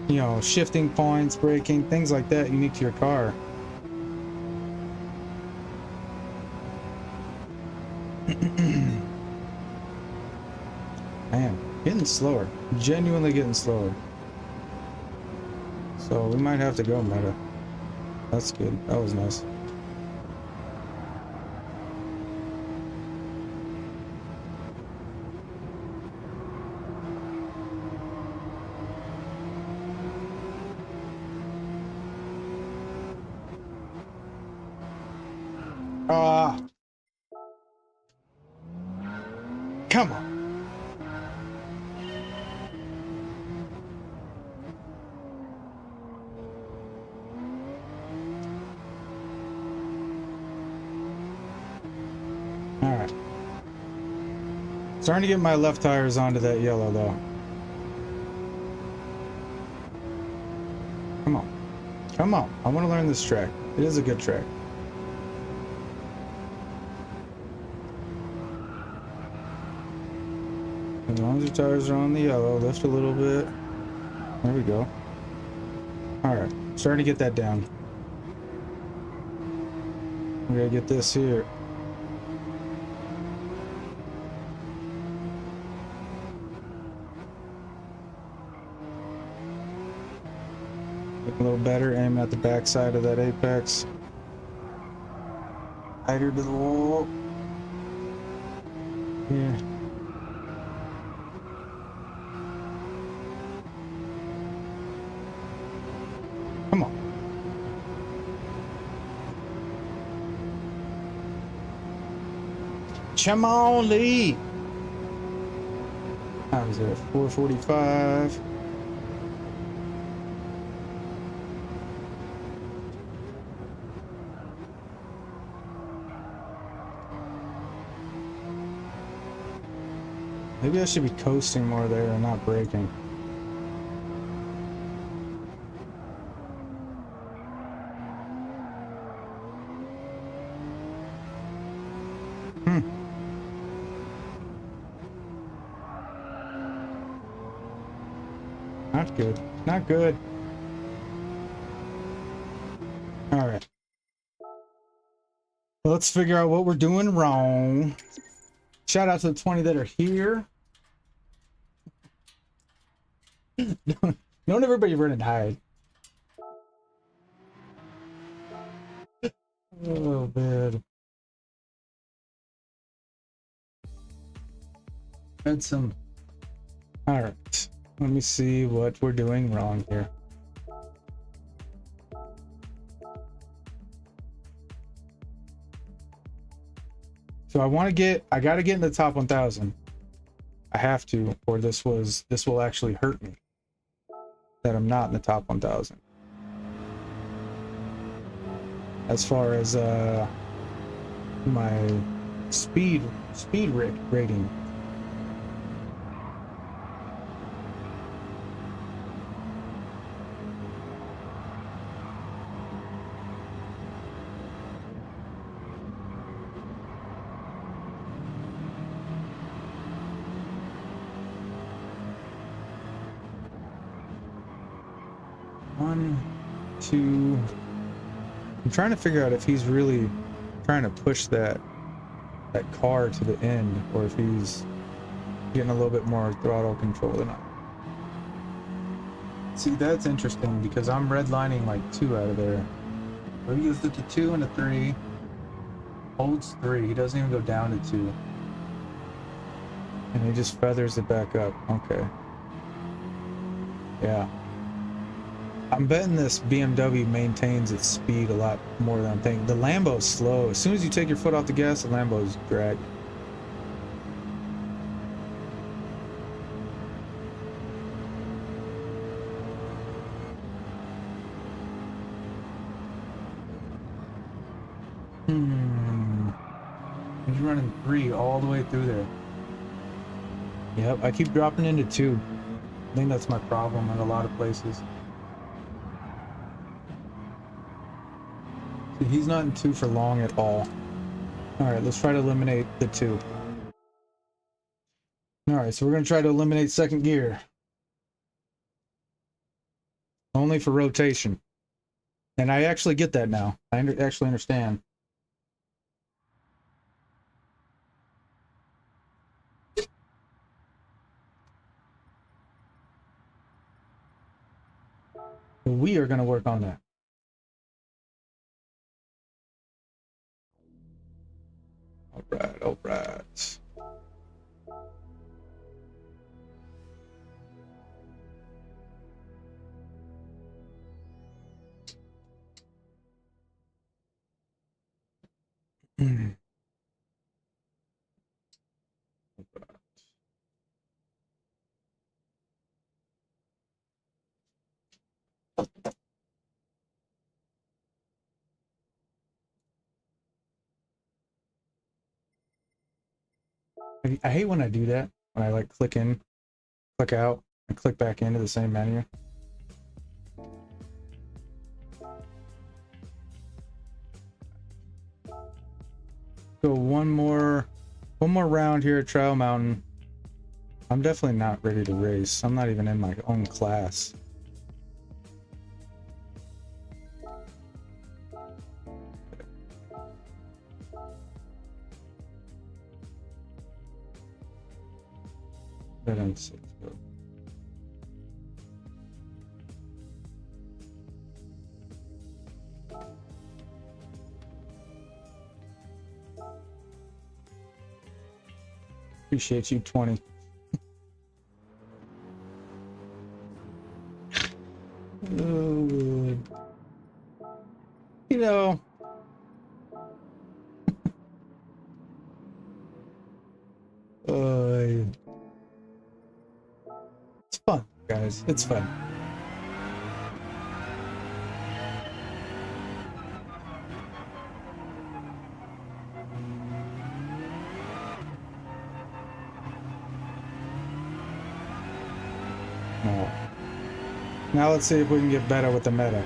you know, shifting points, braking, things like that unique to your car. Man, getting slower. Genuinely getting slower. So we might have to go meta. That's good. That was nice. Come on. All right. Starting to get my left tires onto that yellow though. Come on. Come on. I want to learn this track. It is a good track. As long as your tires are on the yellow, lift a little bit. There we go. Alright, starting to get that down. We gotta get this here. Get a little better, aim at the back side of that apex. Tighter to the wall. Yeah. Come on. Come on, Lee. How was it? 445. Maybe I should be coasting more there and not braking. Not good. Not good. All right. Let's figure out what we're doing wrong. Shout out to the 20 that are here. Don't everybody run and hide. Oh, man. Had some. All right. Let me see what we're doing wrong here. So I gotta get in the top 1,000. I have to, or this will actually hurt me. That I'm not in the top 1,000. As far as my speed rating. One, two. I'm trying to figure out if he's really trying to push that car to the end, or if he's getting a little bit more throttle control than I. See, that's interesting because I'm redlining like 2 out of there. So he used it to 2 and a 3. Holds 3. He doesn't even go down to 2. And he just feathers it back up. Okay. Yeah. I'm betting this BMW maintains its speed a lot more than I'm thinking. The Lambo's slow. As soon as you take your foot off the gas, the Lambo's drag. He's running 3 all the way through there. Yep, I keep dropping into 2. I think that's my problem in a lot of places. See, he's not in 2 for long at all. Alright, let's try to eliminate the 2. Alright, so we're going to try to eliminate second gear. Only for rotation. And I actually get that now. I actually understand. We are going to work on that. Alright, alright. I hate when I do that. When I like click in, click out, and click back into the same menu. Go one more round here at Trial Mountain. I'm definitely not ready to race. I'm not even in my own class. That ends 6. Go. Appreciate you, 20. You know, it's fun, guys. It's fun. Oh. Now let's see if we can get better with the meta.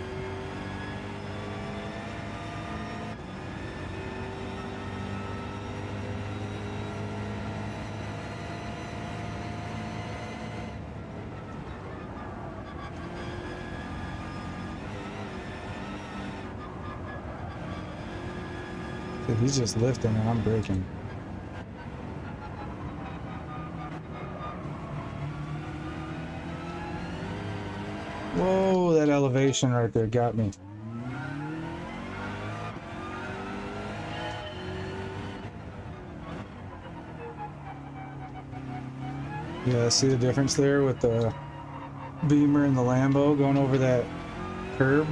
Dude, he's just lifting and I'm braking. Whoa, that elevation right there got me. Yeah, see the difference there with the Beamer and the Lambo going over that curb?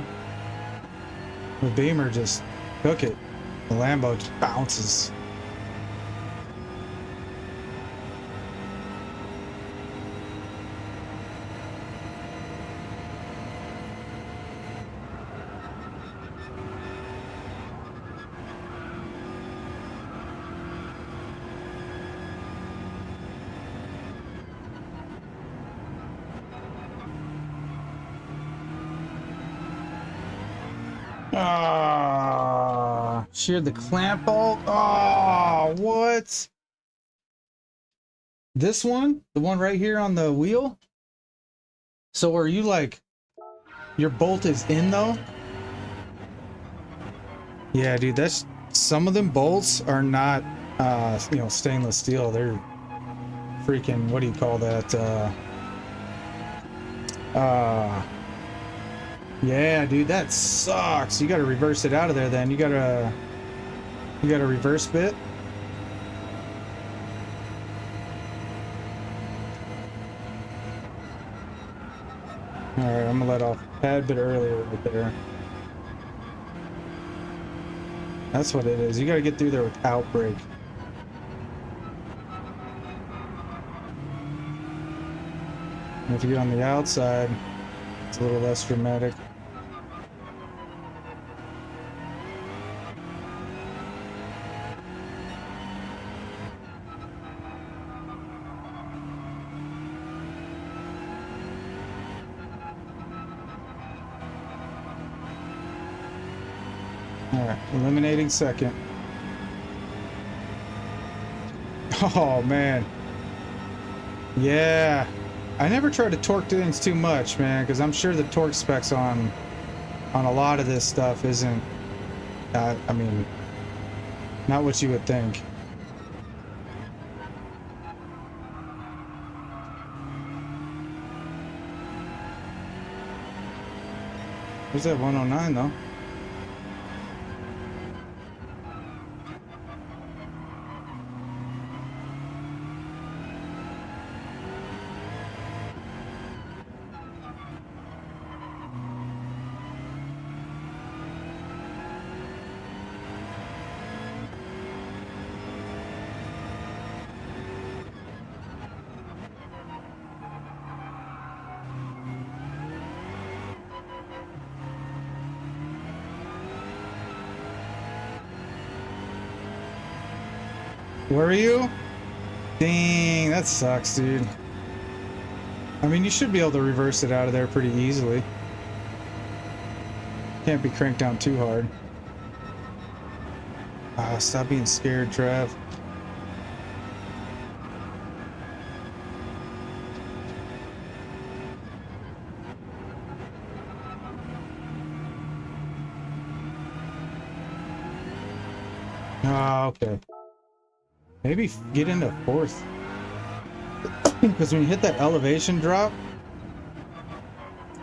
The Beamer just took it. The Lambo just bounces. Ah, sheared the clamp bolt. Oh, what? This one? The one right here on the wheel? So are you like, your bolt is in though? Yeah, dude, that's, some of them bolts are not, you know, stainless steel. They're freaking, what do you call that? Yeah, dude, that sucks. You gotta reverse it out of there then. You got a reverse bit? Alright, I'm gonna let off a tad bit earlier right there. That's what it is. You gotta get through there without brake. And if you get on the outside, it's a little less dramatic. Alright, eliminating second. Oh man. Yeah. I never try to torque things too much, man, because I'm sure the torque specs on a lot of this stuff isn't, I mean, not what you would think. Where's that 109 though? Where are you? Dang, that sucks, dude. I mean, you should be able to reverse it out of there pretty easily. Can't be cranked down too hard. Ah, stop being scared, Trav. Ah, okay. Maybe get into fourth. Because when you hit that elevation drop,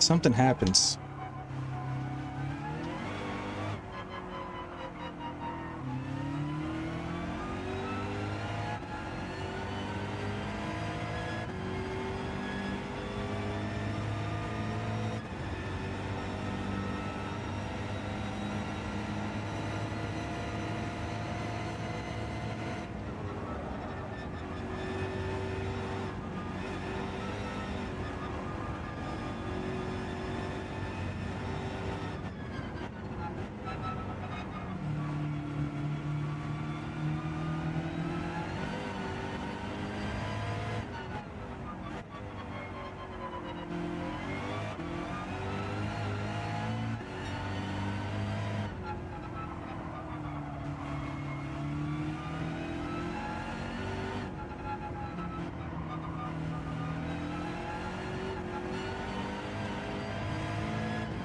something happens.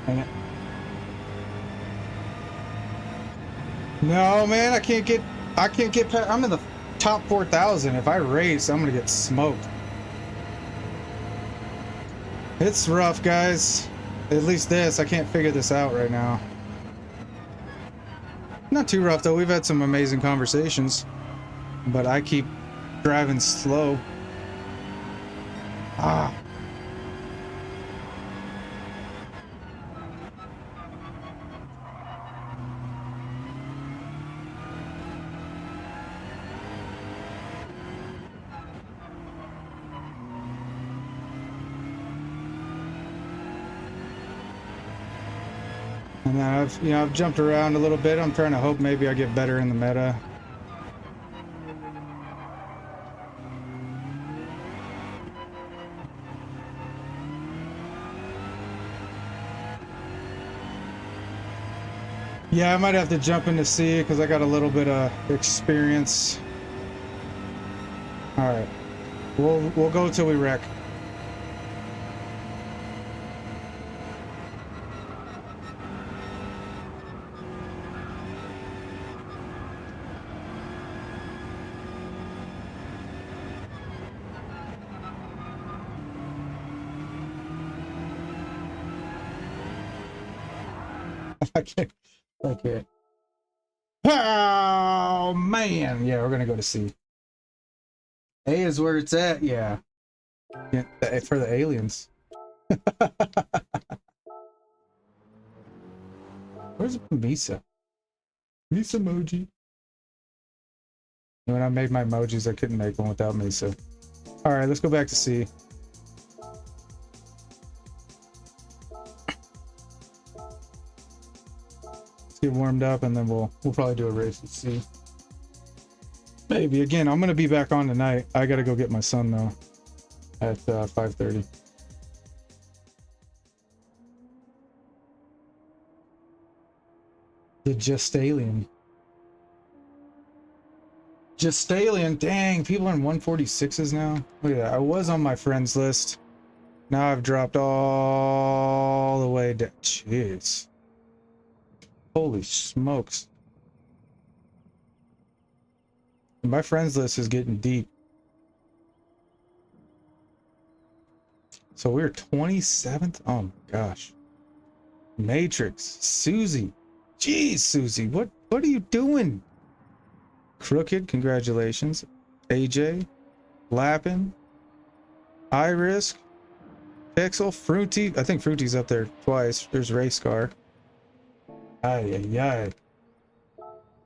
Dang it. No, man, I can't get past, I'm in the top 4,000. If I race, I'm gonna get smoked. It's rough, guys. At least this, I can't figure this out right now. Not too rough though, we've had some amazing conversations. But I keep driving slow. Ah. And then I've jumped around a little bit. I'm trying to hope maybe I get better in the meta. Yeah, I might have to jump into C because I got a little bit of experience. All right, we'll go till we wreck. I can't. I can't. Oh man, yeah, we're gonna go to C. A is where it's at, yeah. Yeah, for the aliens. Where's Misa? Misa emoji. When I made my emojis, I couldn't make one without Misa. All right, let's go back to C. Let's get warmed up, and then we'll probably do a race at C. Maybe again. I'm gonna be back on tonight. I gotta go get my son though at 5:30. The Justalian. Justalian, dang, people are in 146s now. Look at that. I was on my friends list. Now I've dropped all the way down. Jeez. Holy smokes. My friends list is getting deep. So we're 27th? Oh my gosh. Matrix. Susie. Jeez, Susie, what are you doing? Crooked, congratulations. AJ, Lappin, Irisk, Pixel, Fruity. I think Fruity's up there twice. There's Race Car. Ay, ay, ay.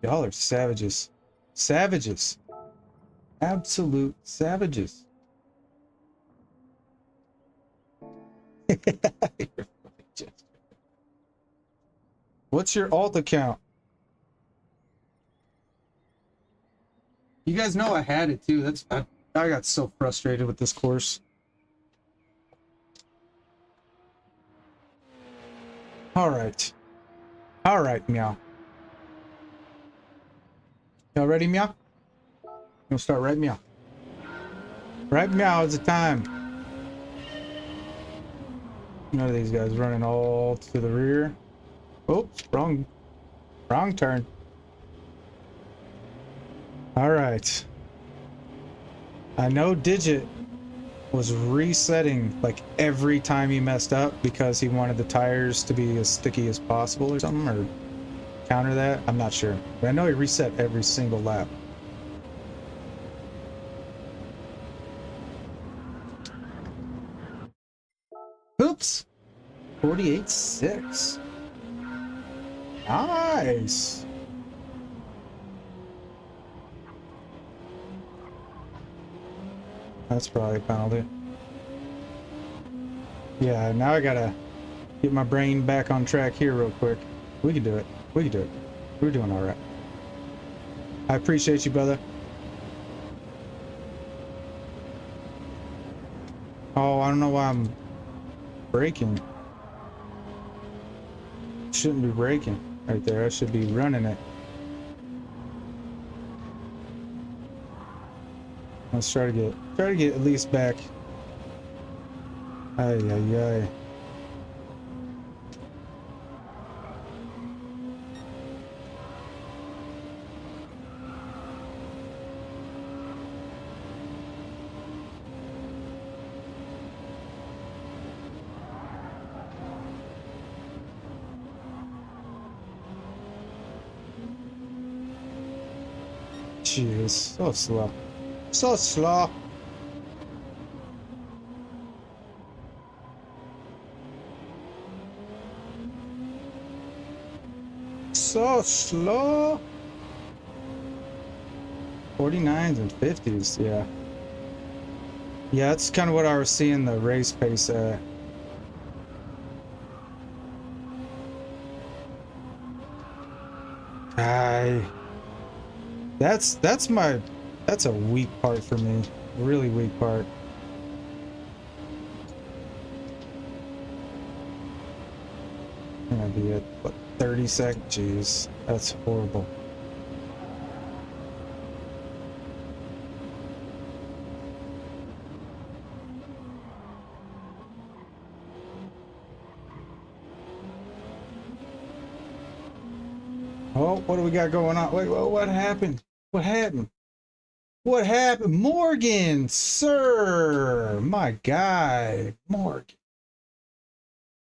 Y'all are savages. Savages. Absolute savages. What's your alt account? You guys know I had it too. I got so frustrated with this course. All right. All right, meow. Y'all ready, meow? We'll start right meow. Right meow is the time. None of these guys running all to the rear. Oops, wrong turn. All right. I know Digit was resetting like every time he messed up because he wanted the tires to be as sticky as possible or something, or counter that. I'm not sure, but I know he reset every single lap. Oops. 48.6. Nice. That's probably a penalty. Yeah, now I gotta get my brain back on track here real quick. We can do it. We can do it. We're doing all right. I appreciate you, brother. Oh, I don't know why I'm braking. Shouldn't be braking right there. I should be running it. Let's try to get at least back. Ay, ay, ay. Jeez, so slow. So slow. So slow. 49s and 50s, yeah. Yeah, that's kind of what I was seeing the race pace at. That's a weak part for me. Really weak part. Gonna be at what, 30 seconds? Jeez, that's horrible. Oh, what do we got going on? Wait, what happened? What happened? What happened? Morgan, sir, my guy, Morgan.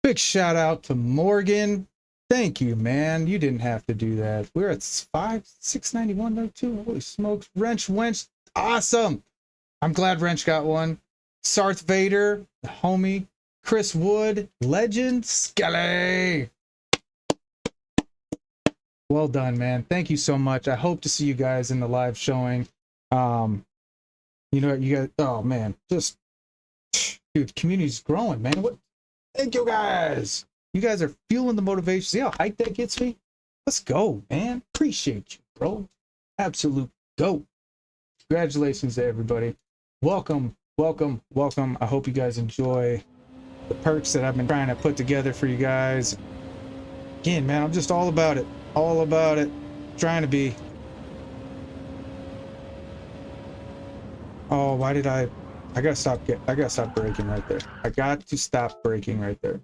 Big shout out to Morgan. Thank you, man. You didn't have to do that. We're at 691 though too. Holy smokes. Wrench Wench. Awesome. I'm glad Wrench got one. Sarth Vader, the homie. Chris Wood, legend. Skelly. Well done, man. Thank you so much. I hope to see you guys in the live showing. You know, you guys, oh man, just, dude, the community's growing, man. What? Thank you guys. You guys are fueling the motivation. See how hyped that gets me? Let's go, man. Appreciate you, bro. Absolute go. Congratulations to everybody. Welcome, welcome, welcome. I hope you guys enjoy the perks that I've been trying to put together for you guys. Again, man, I'm just all about it. All about it. Trying to be. Oh, why did I gotta stop braking right there. I got to stop braking right there.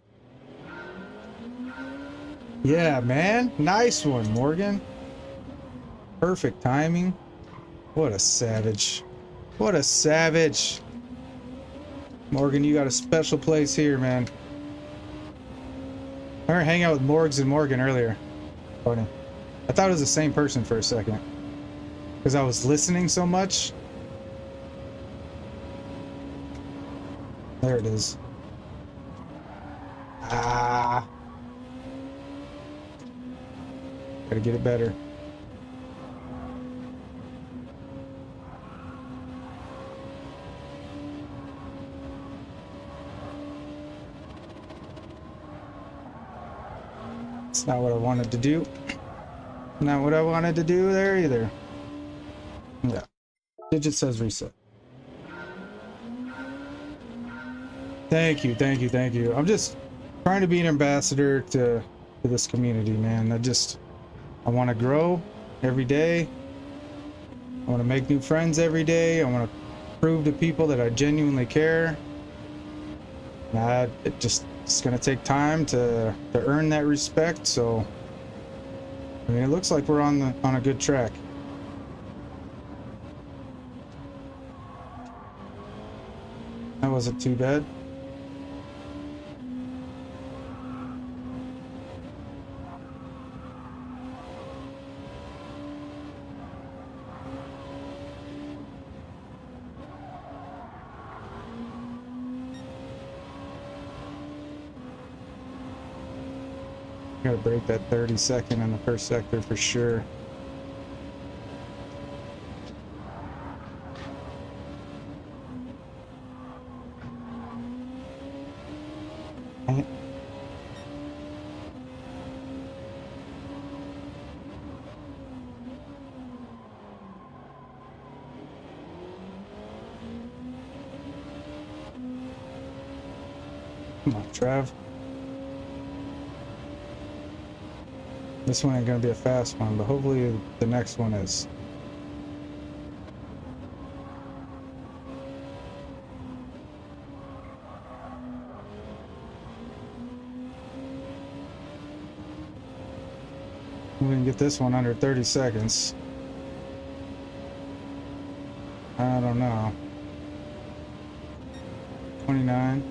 Yeah, man. Nice one, Morgan. Perfect timing. What a savage. What a savage. Morgan, you got a special place here, man. I remember hanging out with Morgs and Morgan earlier. Funny. I thought it was the same person for a second. Because I was listening so much. There it is. Ah. Gotta get it better. It's not what I wanted to do. Not what I wanted to do there either. Yeah. Digit says reset. Thank you, thank you, thank you. I'm just trying to be an ambassador to this community, man. I want to grow every day. I want to make new friends every day. I want to prove to people that I genuinely care. It's going to take time to earn that respect. So, I mean, it looks like we're on a good track. That wasn't too bad. Gotta break that 30-second in the first sector for sure. Dang it. Come on, Trav. This one ain't gonna be a fast one, but hopefully the next one is. We can get this one under 30 seconds. I don't know. 29.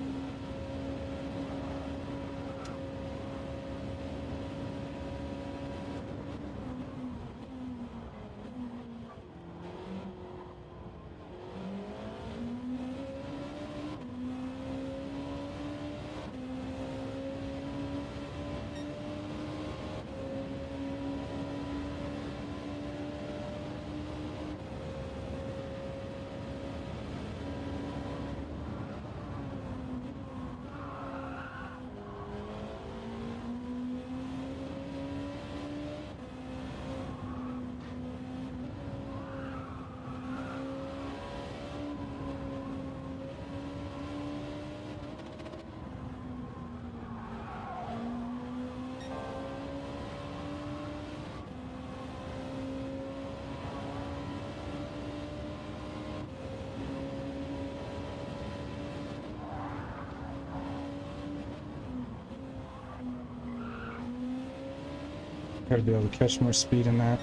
Gotta be able to catch more speed in that.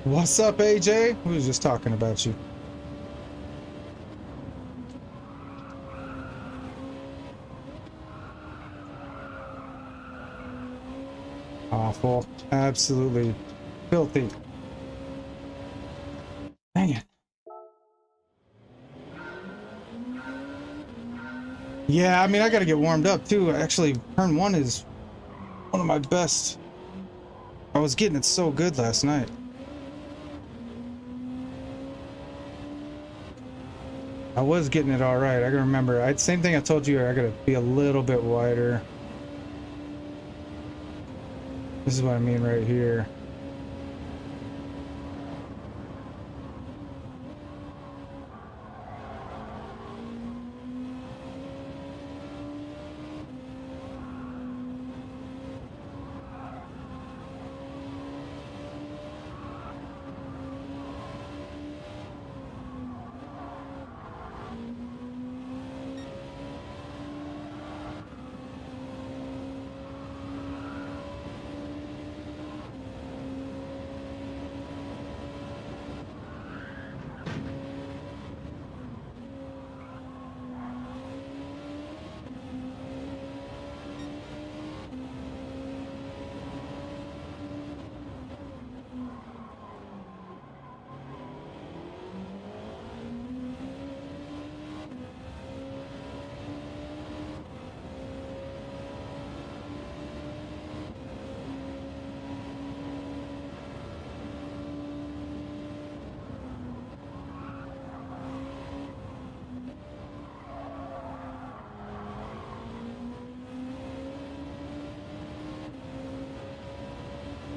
What's up, AJ? We was just talking about you. Awful. Absolutely filthy. Dang it. Yeah, I mean, I gotta get warmed up too. Actually, turn one is one of my best. I was getting it so good last night. I was getting it all right. I can remember. Same thing I told you. I gotta be a little bit wider. This is what I mean right here.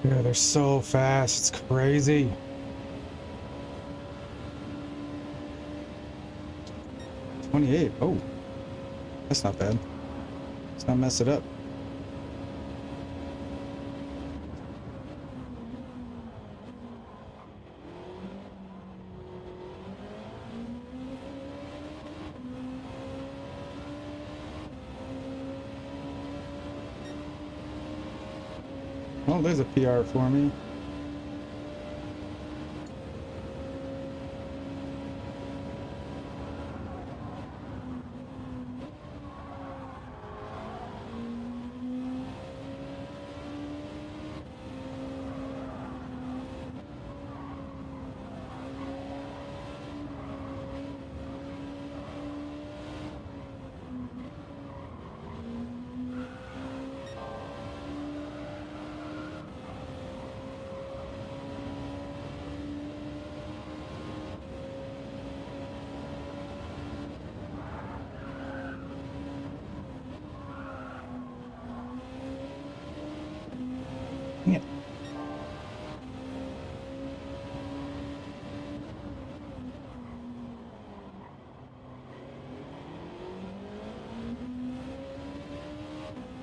Yeah, they're so fast. It's crazy. $28. Oh, that's not bad. Let's not mess it up. Oh, there's a PR for me. Yeah.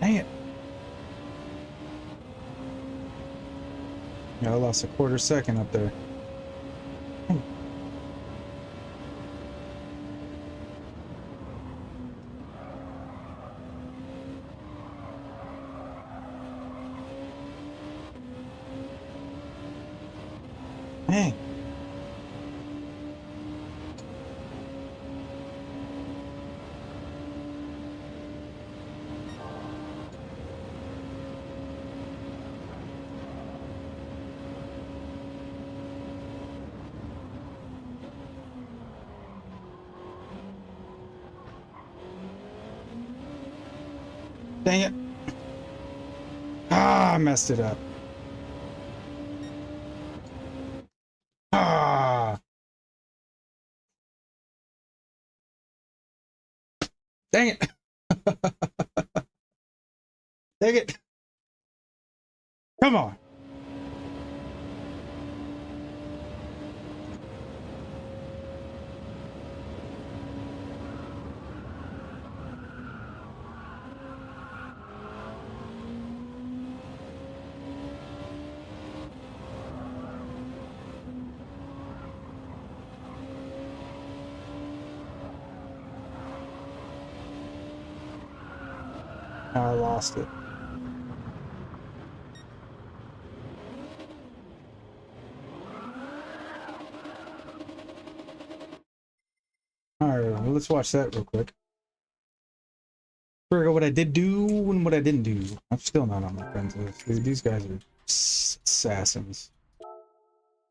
Dang it. Yeah, I lost a quarter second up there. Dang. Dang it. Ah, I messed it up. Ah. Dang it. Dang it. Come on. I lost it. well, let's watch that real quick. Figure out what I did do and what I didn't do. I'm still not on my friends list. These guys are assassins.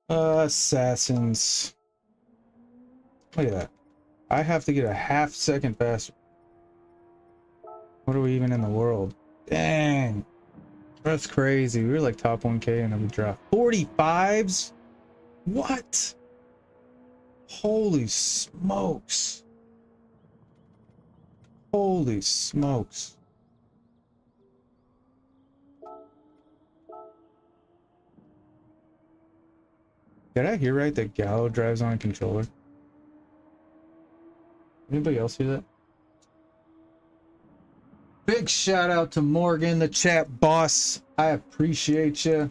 Assassins. Look at that. I have to get a half second faster. What are we even in the world? Dang. That's crazy. We were like top 1K and then we dropped 45s? What? Holy smokes. Holy smokes. Did I hear right that Gallo drives on a controller? Anybody else hear that? Big shout out to Morgan, the chat boss. I appreciate you.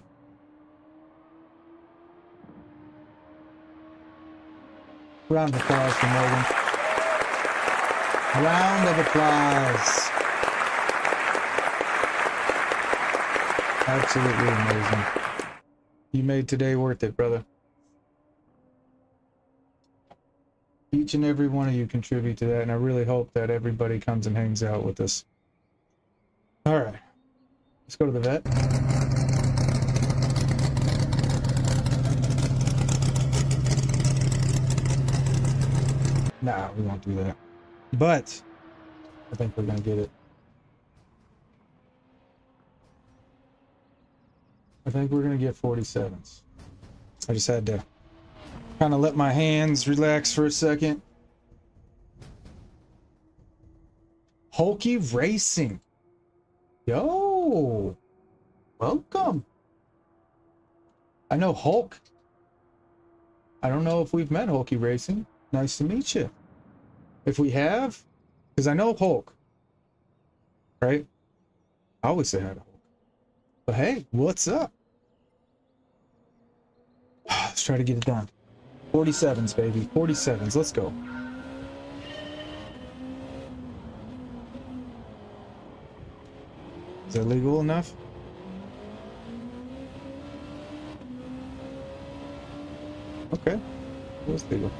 Round of applause for Morgan. Round of applause. Absolutely amazing. You made today worth it, brother. Each and every one of you contribute to that, and I really hope that everybody comes and hangs out with us. All right, let's go to the vet. Nah, we won't do that. But I think we're gonna get it. I think we're gonna get 47s. I just had to kind of let my hands relax for a second. Hulky Racing. Yo, welcome. I know Hulk. I don't know if we've met Hulky Racing. Nice to meet you. If we have, because I know Hulk, right? I always say hi to Hulk. But hey, what's up? Let's try to get it done. 47s, baby. 47s. Let's go. Is that legal enough? Okay. It was legal.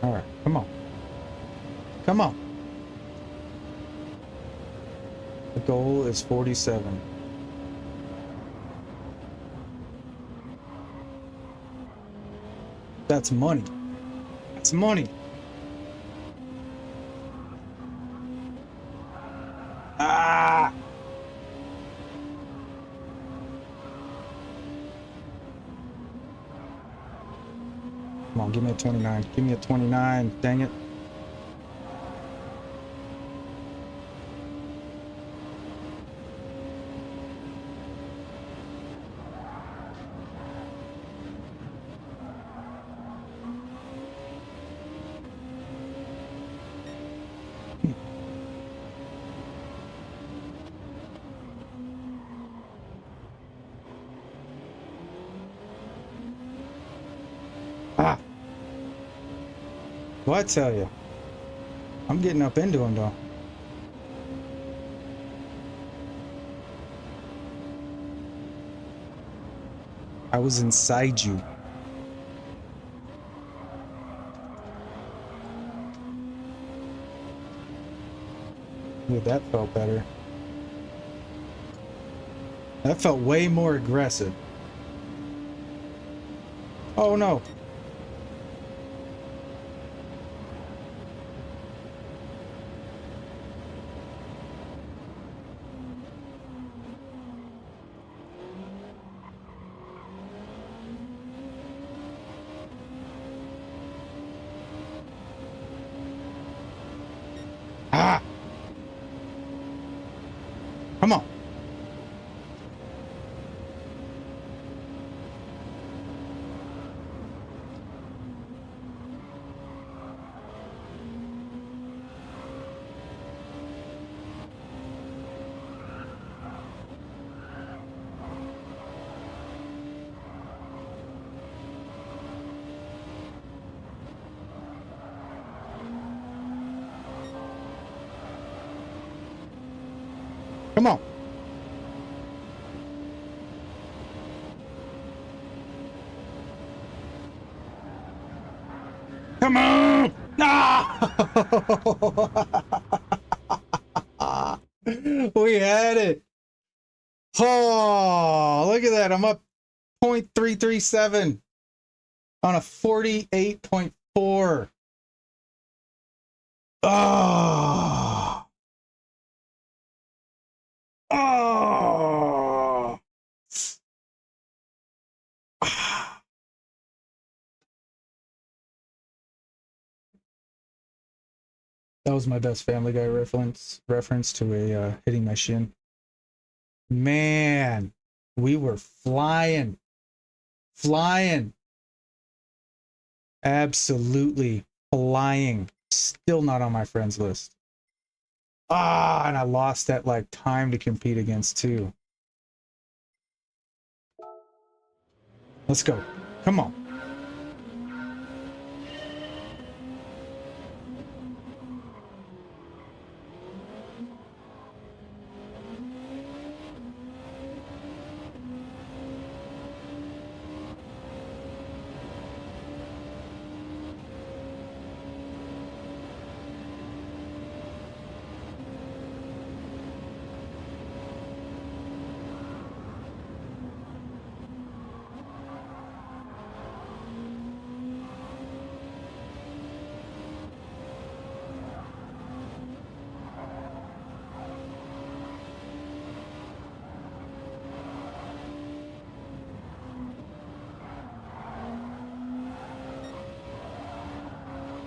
All right. Come on. Come on. The goal is 47. That's money. That's money. Ah! Come on, give me a 29. Give me a 29. Dang it. Ah! What I tell you? I'm getting up into him though. I was inside you. Yeah, that felt better. That felt way more aggressive. Oh no. Ah! Come on. Come on. Come on! No! We had it. Oh, look at that. I'm up 0.337 on a 48.4. Oh. Oh. That was my best Family Guy reference to a hitting my shin. Man, we were flying. Absolutely flying. Still not on my friends list. Ah, and I lost that like time to compete against too. Let's go. Come on.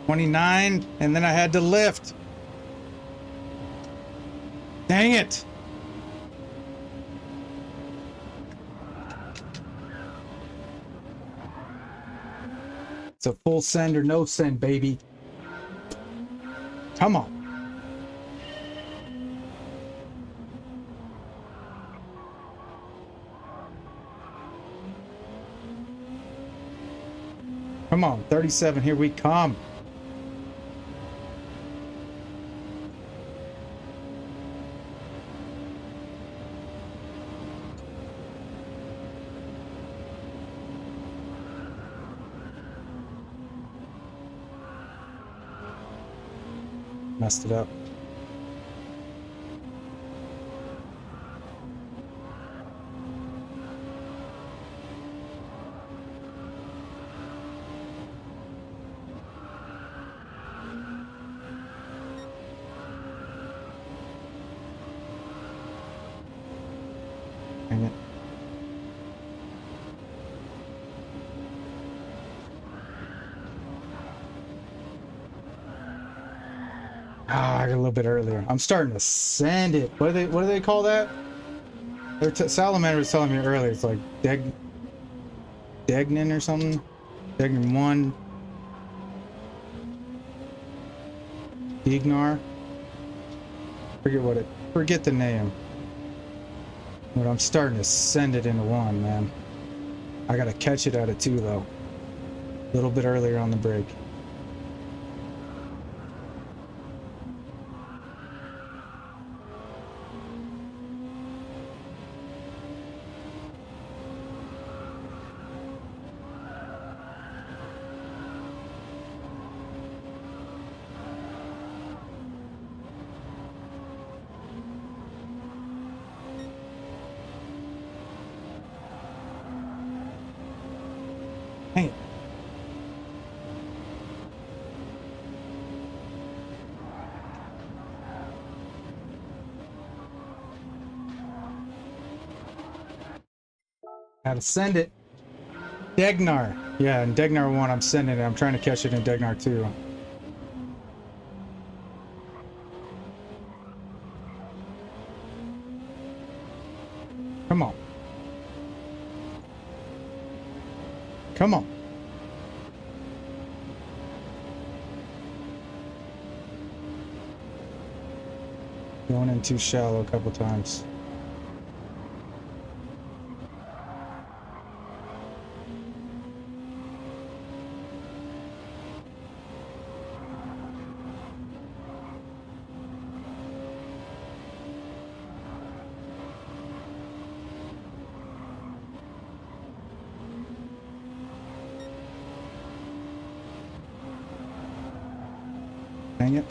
$29, and then I had to lift. Dang it. It's a full send or no send, baby. Come on. Come on, 37, here we come. Messed it up. Dang it. Ah, I got a little bit earlier. I'm starting to sand it. What do they call that? Salamander was telling me earlier. It's like Degnan or something. Degnan 1. Dignar. Forget the name. But I'm starting to send it into 1, man. I gotta catch it out of 2 though. A little bit earlier on the break. Hey. Gotta send it. Degnar. Yeah, in Degnar 1 I'm sending it. I'm trying to catch it in Degnar 2. Come on. Come on. Going in too shallow a couple times. Dang it.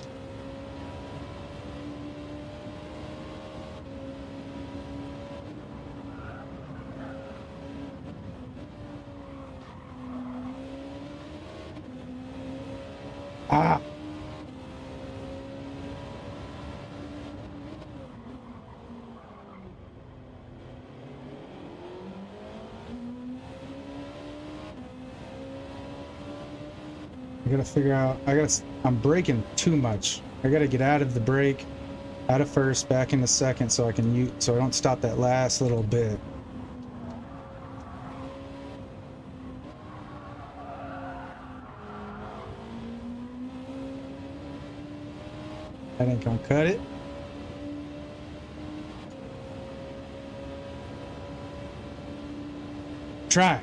Ah. I gotta figure out, I'm braking too much. I gotta get out of the brake, out of first, back into second so I can so I don't stop that last little bit. That ain't gonna cut it. Try.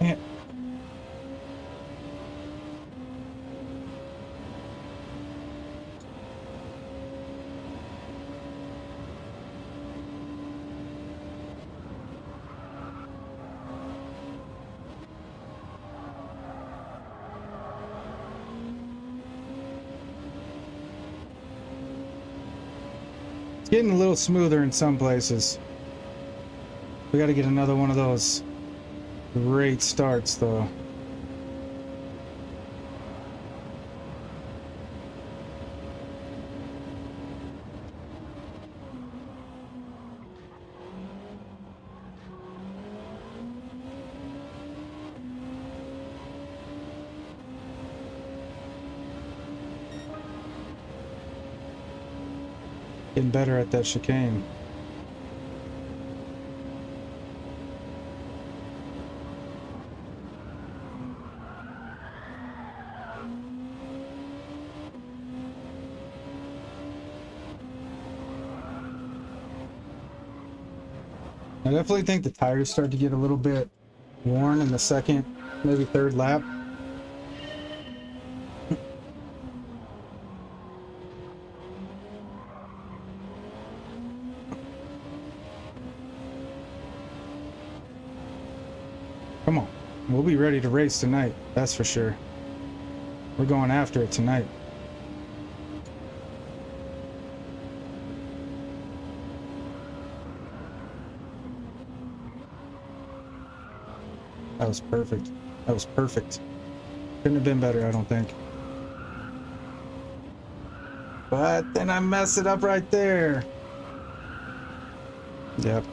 Dang it. It's getting a little smoother in some places. We got to get another one of those great starts, though. Getting better at that chicane. I definitely think the tires start to get a little bit worn in the second, maybe third lap. Come on, we'll be ready to race tonight, that's for sure. We're going after it tonight. That was perfect. That was perfect. Couldn't have been better, I don't think. But then I mess it up right there. Yep.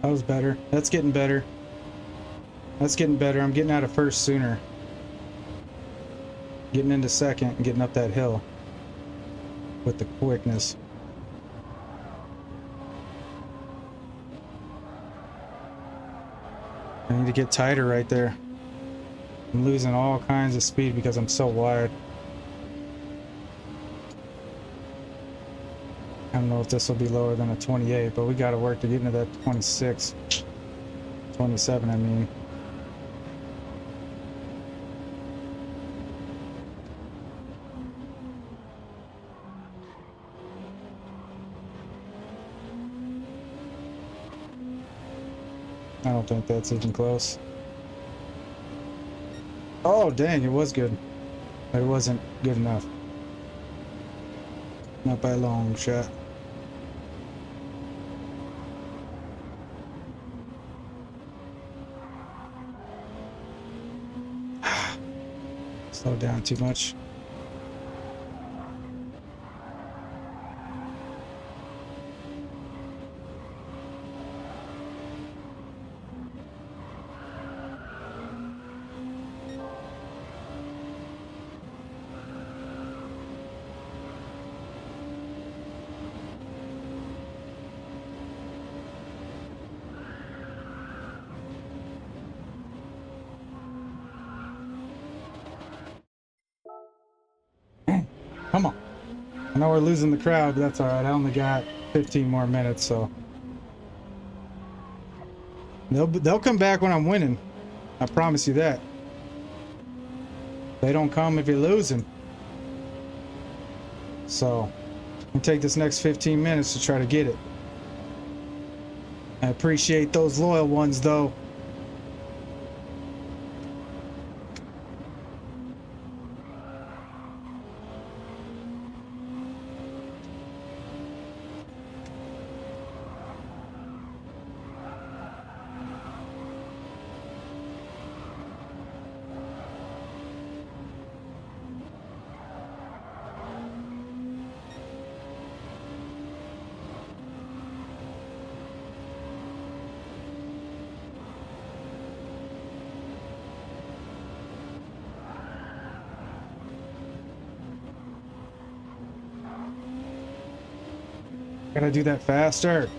That was better. That's getting better. That's getting better. I'm getting out of first sooner. Getting into second and getting up that hill with the quickness. I need to get tighter right there. I'm losing all kinds of speed because I'm so wide. I don't know if this will be lower than a 28, but we got to work to get into that 26. 27, I mean. I don't think that's even close. Oh, dang, it was good. But it wasn't good enough. Not by a long shot. Slow down too much. Come on. I know we're losing the crowd, but that's alright. I only got 15 more minutes, so. They'll come back when I'm winning. I promise you that. They don't come if you're losing. So, I'll take this next 15 minutes to try to get it. I appreciate those loyal ones, though. Gotta do that faster.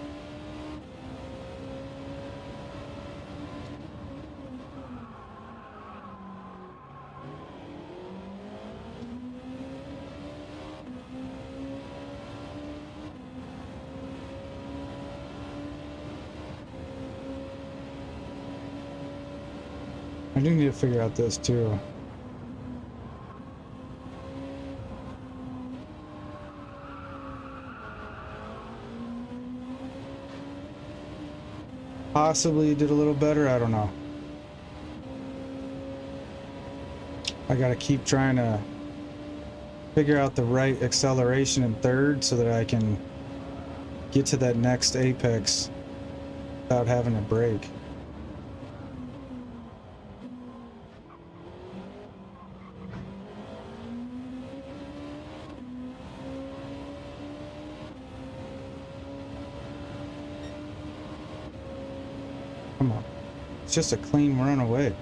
I do need to figure out this too. Possibly did a little better, I don't know. I gotta keep trying to figure out the right acceleration in third so that I can get to that next apex without having to brake. Come on. It's just a clean run away.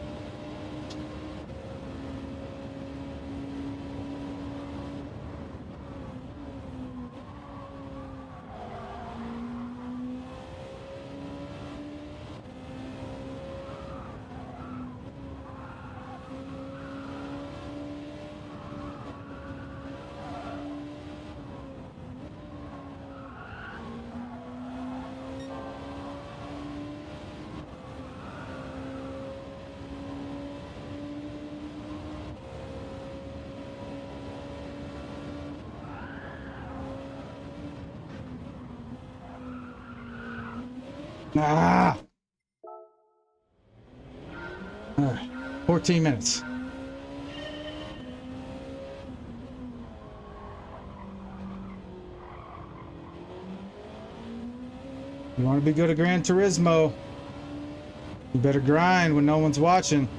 Ah! All right, 14 minutes. You want to be good at Gran Turismo, you better grind when no one's watching.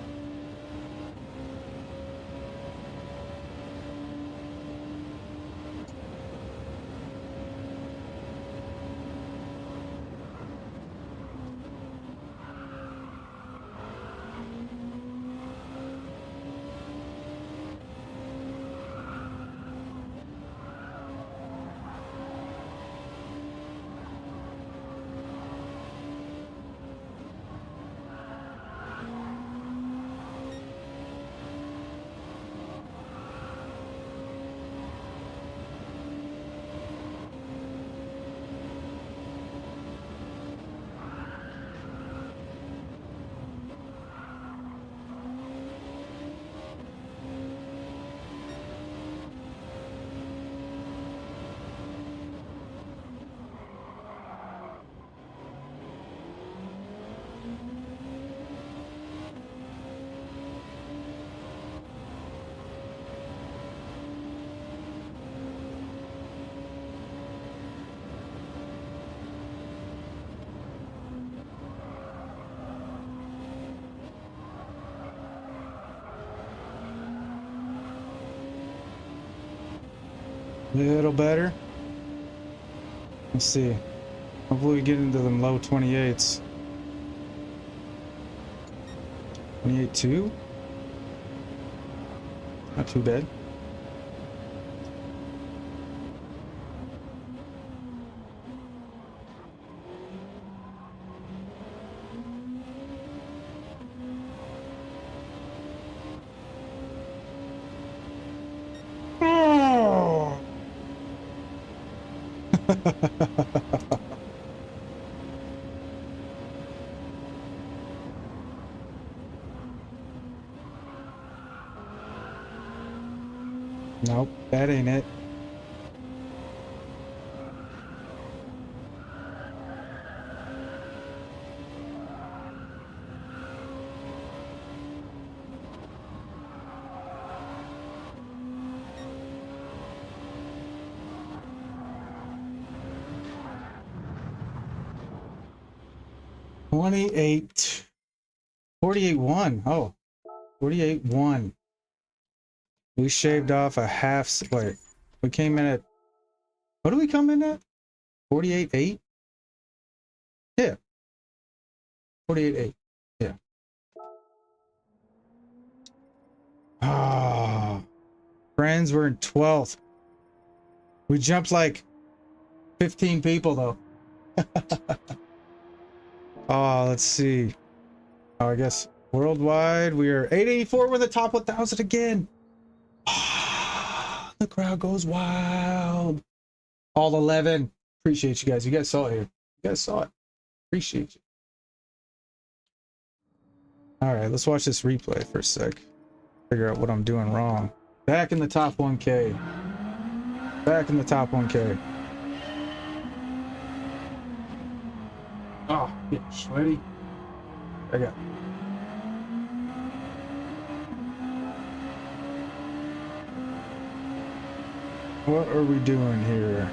Little better. Let's see. Hopefully we get into them low 28s. 28.2? Not too bad. Oh. Nope, that ain't it. $28. 48.1. Oh, 48.1. We shaved off a half. Wait, we came in at. What do we come in at? 48.8? Yeah. 48.8. Yeah. Ah. Friends, we're in 12th. We jumped like 15 people though. Oh, let's see. Oh, I guess worldwide we are 884. We're the top 1,000 again. The crowd goes wild. All 11. Appreciate you guys. You guys saw it here. You guys saw it. Appreciate you. All right, let's watch this replay for a sec. Figure out what I'm doing wrong. Back in the top 1K. Back in the top 1K. Oh, getting sweaty. I got. What are we doing here?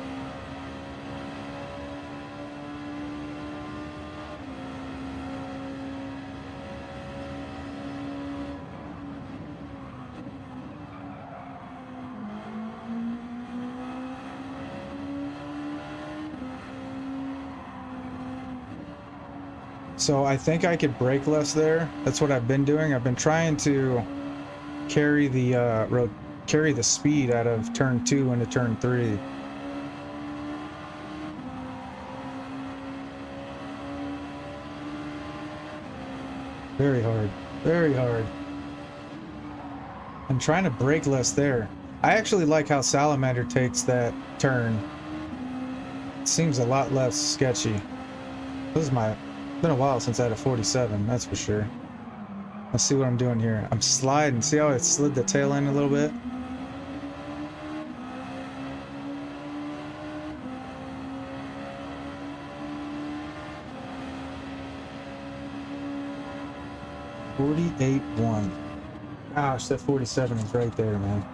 So I think I could brake less there. That's what I've been doing. I've been trying to carry the carry the speed out of turn 2 into turn 3. Very hard. Very hard. I'm trying to brake less there. I actually like how Salamander takes that turn. It seems a lot less sketchy. This is my... It's been a while since I had a 47, that's for sure. Let's see what I'm doing here. I'm sliding. See how I slid the tail end a little bit? $48.1. Gosh, that 47 is right there, man.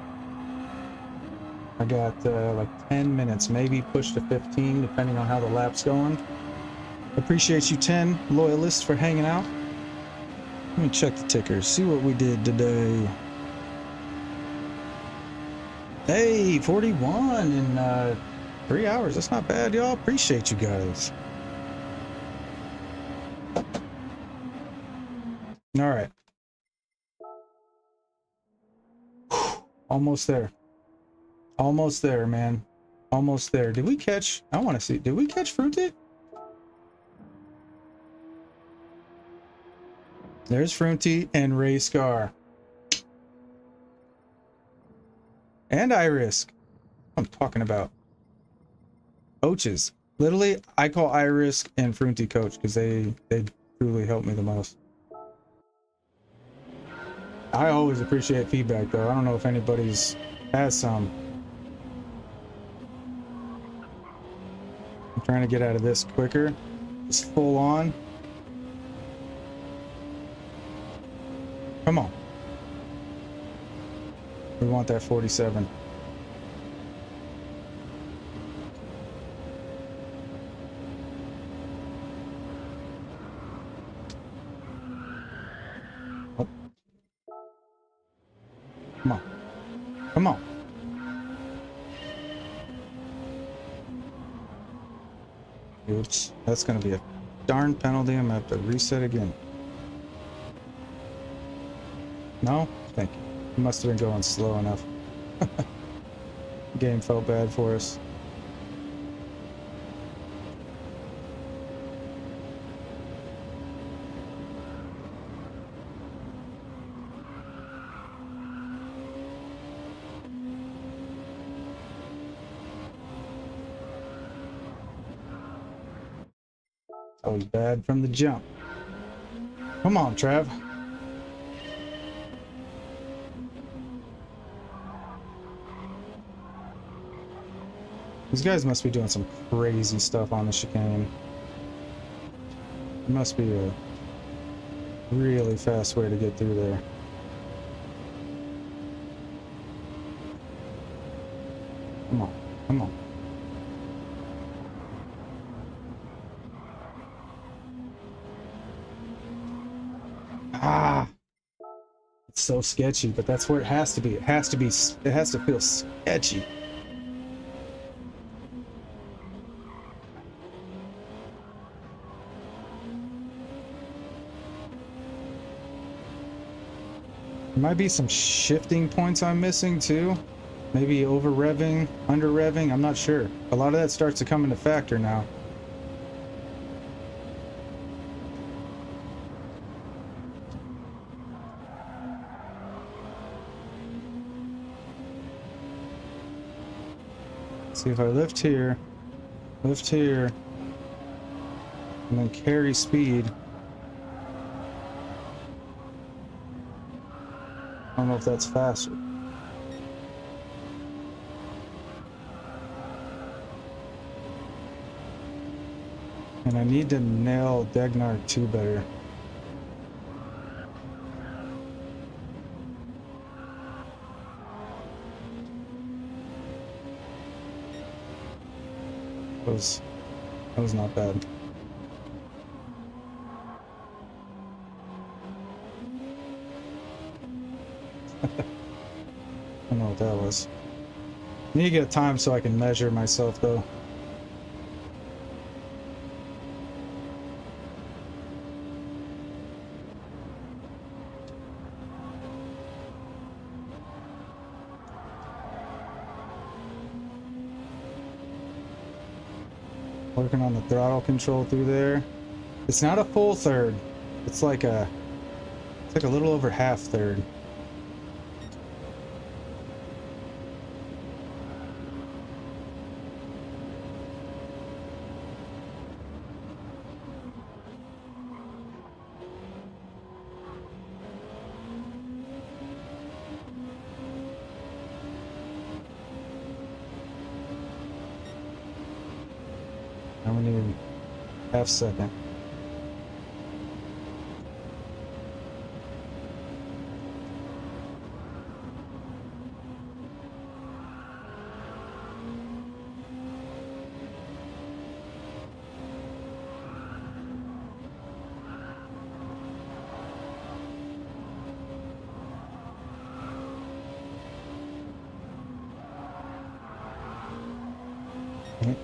I got like 10 minutes, maybe push to 15, depending on how the lap's going. Appreciate you 10 loyalists for hanging out. Let me check the tickers, see what we did today. Hey, 41 in 3 hours. That's not bad, y'all. Appreciate you guys. All right. Almost there. Almost there, man. Almost there. Did we catch? I want to see. Did we catch Fruity? There's Fruity and Ray Scar. And Iris. I'm talking about. Coaches. Literally, I call Iris and Fruity coach because they truly help me the most. I always appreciate feedback though. I don't know if anybody's has some. I'm trying to get out of this quicker. Just full on. Come on. We want that 47. Oh. Come on. Come on. Oops, that's gonna be a darn penalty. I'm gonna have to reset again. No? Thank you. It must have been going slow enough. Game felt bad for us. Always bad from the jump. Come on, Trav. These guys must be doing some crazy stuff on the chicane. It must be a really fast way to get through there. Come on, come on. Ah! It's so sketchy, but that's where it has to be. It has to feel sketchy. There might be some shifting points I'm missing too. Maybe over revving, under revving, I'm not sure. A lot of that starts to come into factor now. See if I lift here, and then carry speed. I don't know if that's faster. And I need to nail Degnar 2 better. That was not bad. I don't know what that was. I need to get time so I can measure myself though. Working on the throttle control through there. It's not a full third. It's like a little over half third. Now we need half second. Okay.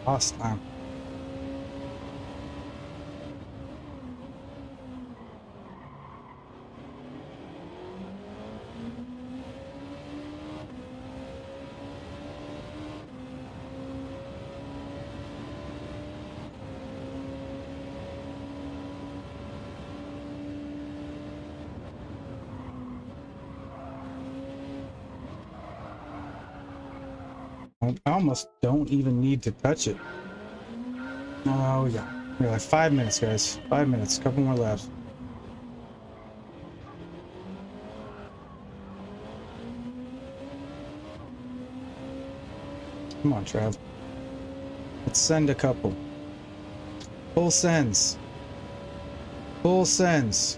Last time. I almost don't even need to touch it. Oh yeah. We're like 5 minutes, guys. 5 minutes. Couple more laps. Come on, Trav. Let's send a couple. Full sends. Full sends.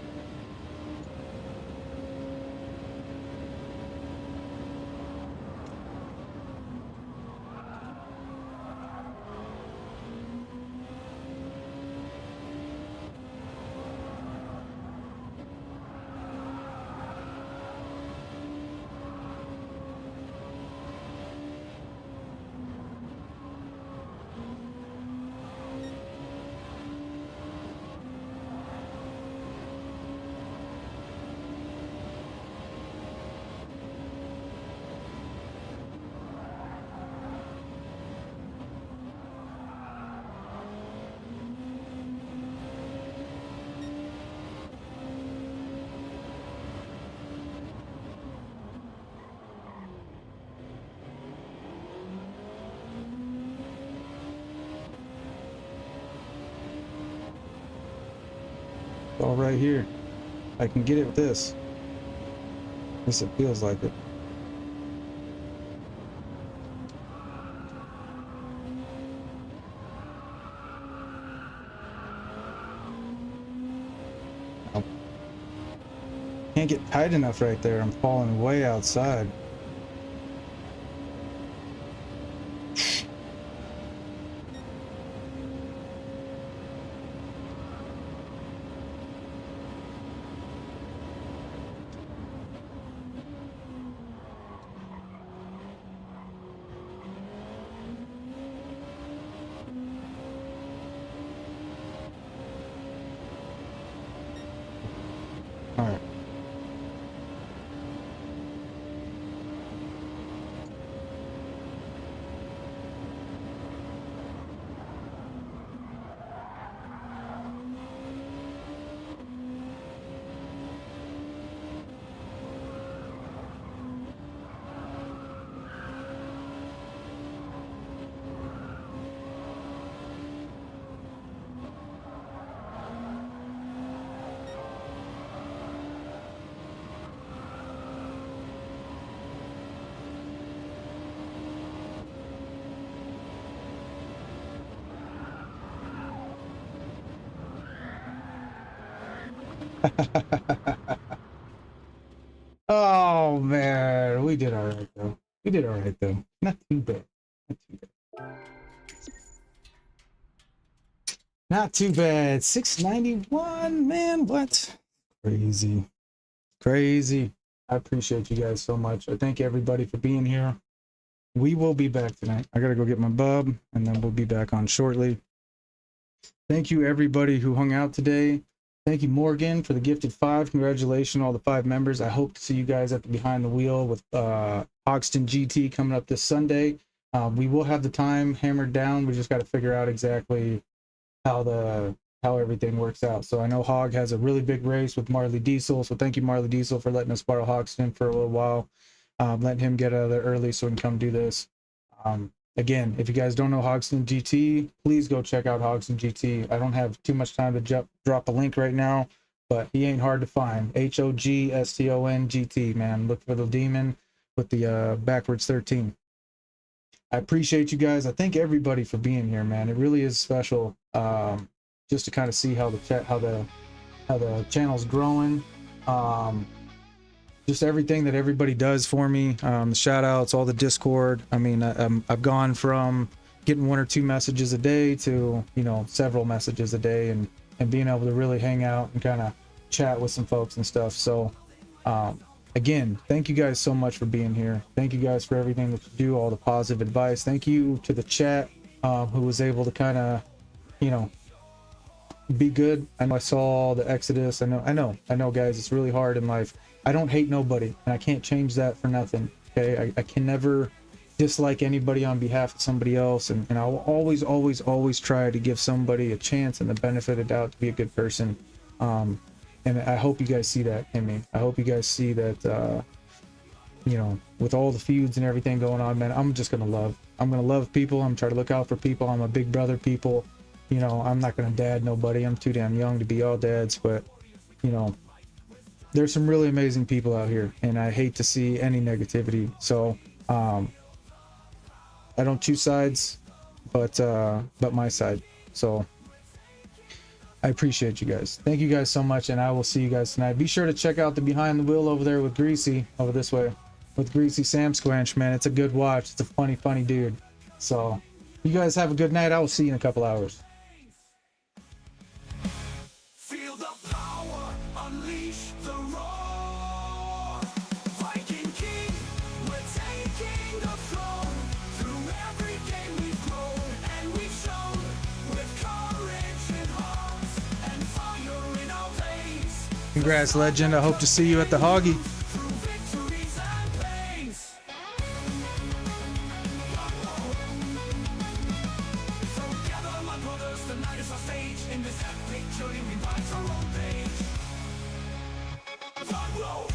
All right here. I can get it with this. At least it feels like it. Oh. Can't get tight enough right there. I'm falling way outside. All right. Oh man, we did all right though. We did all right though. Not too bad. Not too bad. Not too bad. 691, man. What? Crazy. Crazy. I appreciate you guys so much. I thank everybody for being here. We will be back tonight. I gotta go get my bub, and then we'll be back on shortly. Thank you everybody who hung out today. Thank you, Morgan, for the gifted 5. Congratulations, all the 5 members. I hope to see you guys at the Behind the Wheel with Hoxton GT coming up this Sunday. We will have the time hammered down. We just got to figure out exactly how everything works out. So I know Hog has a really big race with Marley Diesel. So thank you, Marley Diesel, for letting us borrow Hoxton for a little while. Letting him get out of there early so we can come do this. Again, if you guys don't know Hoxton GT, please go check out Hoxton GT. I don't have too much time to drop a link right now, but he ain't hard to find. HOGSTON GT, man. Look for the demon with the backwards 13. I appreciate you guys. I thank everybody for being here, man. It really is special, just to kind of see how the channel's growing. Just everything that everybody does for me, the shout outs, all the Discord. I mean, I've gone from getting 1 or 2 messages a day to, you know, several messages a day, and being able to really hang out and kind of chat with some folks and stuff. So again, thank you guys so much for being here. Thank you guys for everything that you do, all the positive advice. Thank you to the chat who was able to kind of, you know, be good. I know I saw the exodus. I know guys, it's really hard in life. I don't hate nobody, and I can't change that for nothing. Okay, I can never dislike anybody on behalf of somebody else, and I will always try to give somebody a chance and the benefit of doubt to be a good person. And I hope you guys see that in me. I hope you guys see that, you know, with all the feuds and everything going on, man, I'm just gonna love. I'm gonna love people. I'm trying to look out for people. I'm a big brother people. You know, I'm not gonna dad nobody. I'm too damn young to be all dads, but you know, there's some really amazing people out here, and I hate to see any negativity. So I don't choose sides, but my side. So I appreciate you guys. Thank you guys so much, and I will see you guys tonight. Be sure to check out the Behind the Wheel over there with Greasy, over this way with Greasy Sam Squanch, man. It's a good watch. It's a funny dude. So you guys have a good night. I will see you in a couple hours. Feel the power, unleash the roar. Viking King, we're taking the throne. Through every game we've grown and we've shown, with courage in hearts and fire in our veins. Congrats, legend. I hope to see you at the Hoggy. Through victories and pains. So gather my brothers, tonight is our stage. In this epic journey we write our own page. Front row.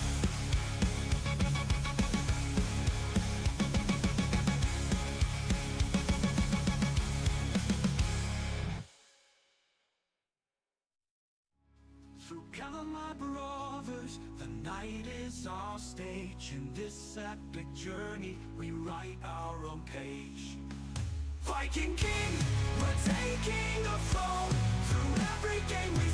through candelabras. The night is our stage. In this epic journey, we write our own page. Viking King, we're taking the throne. Through every game we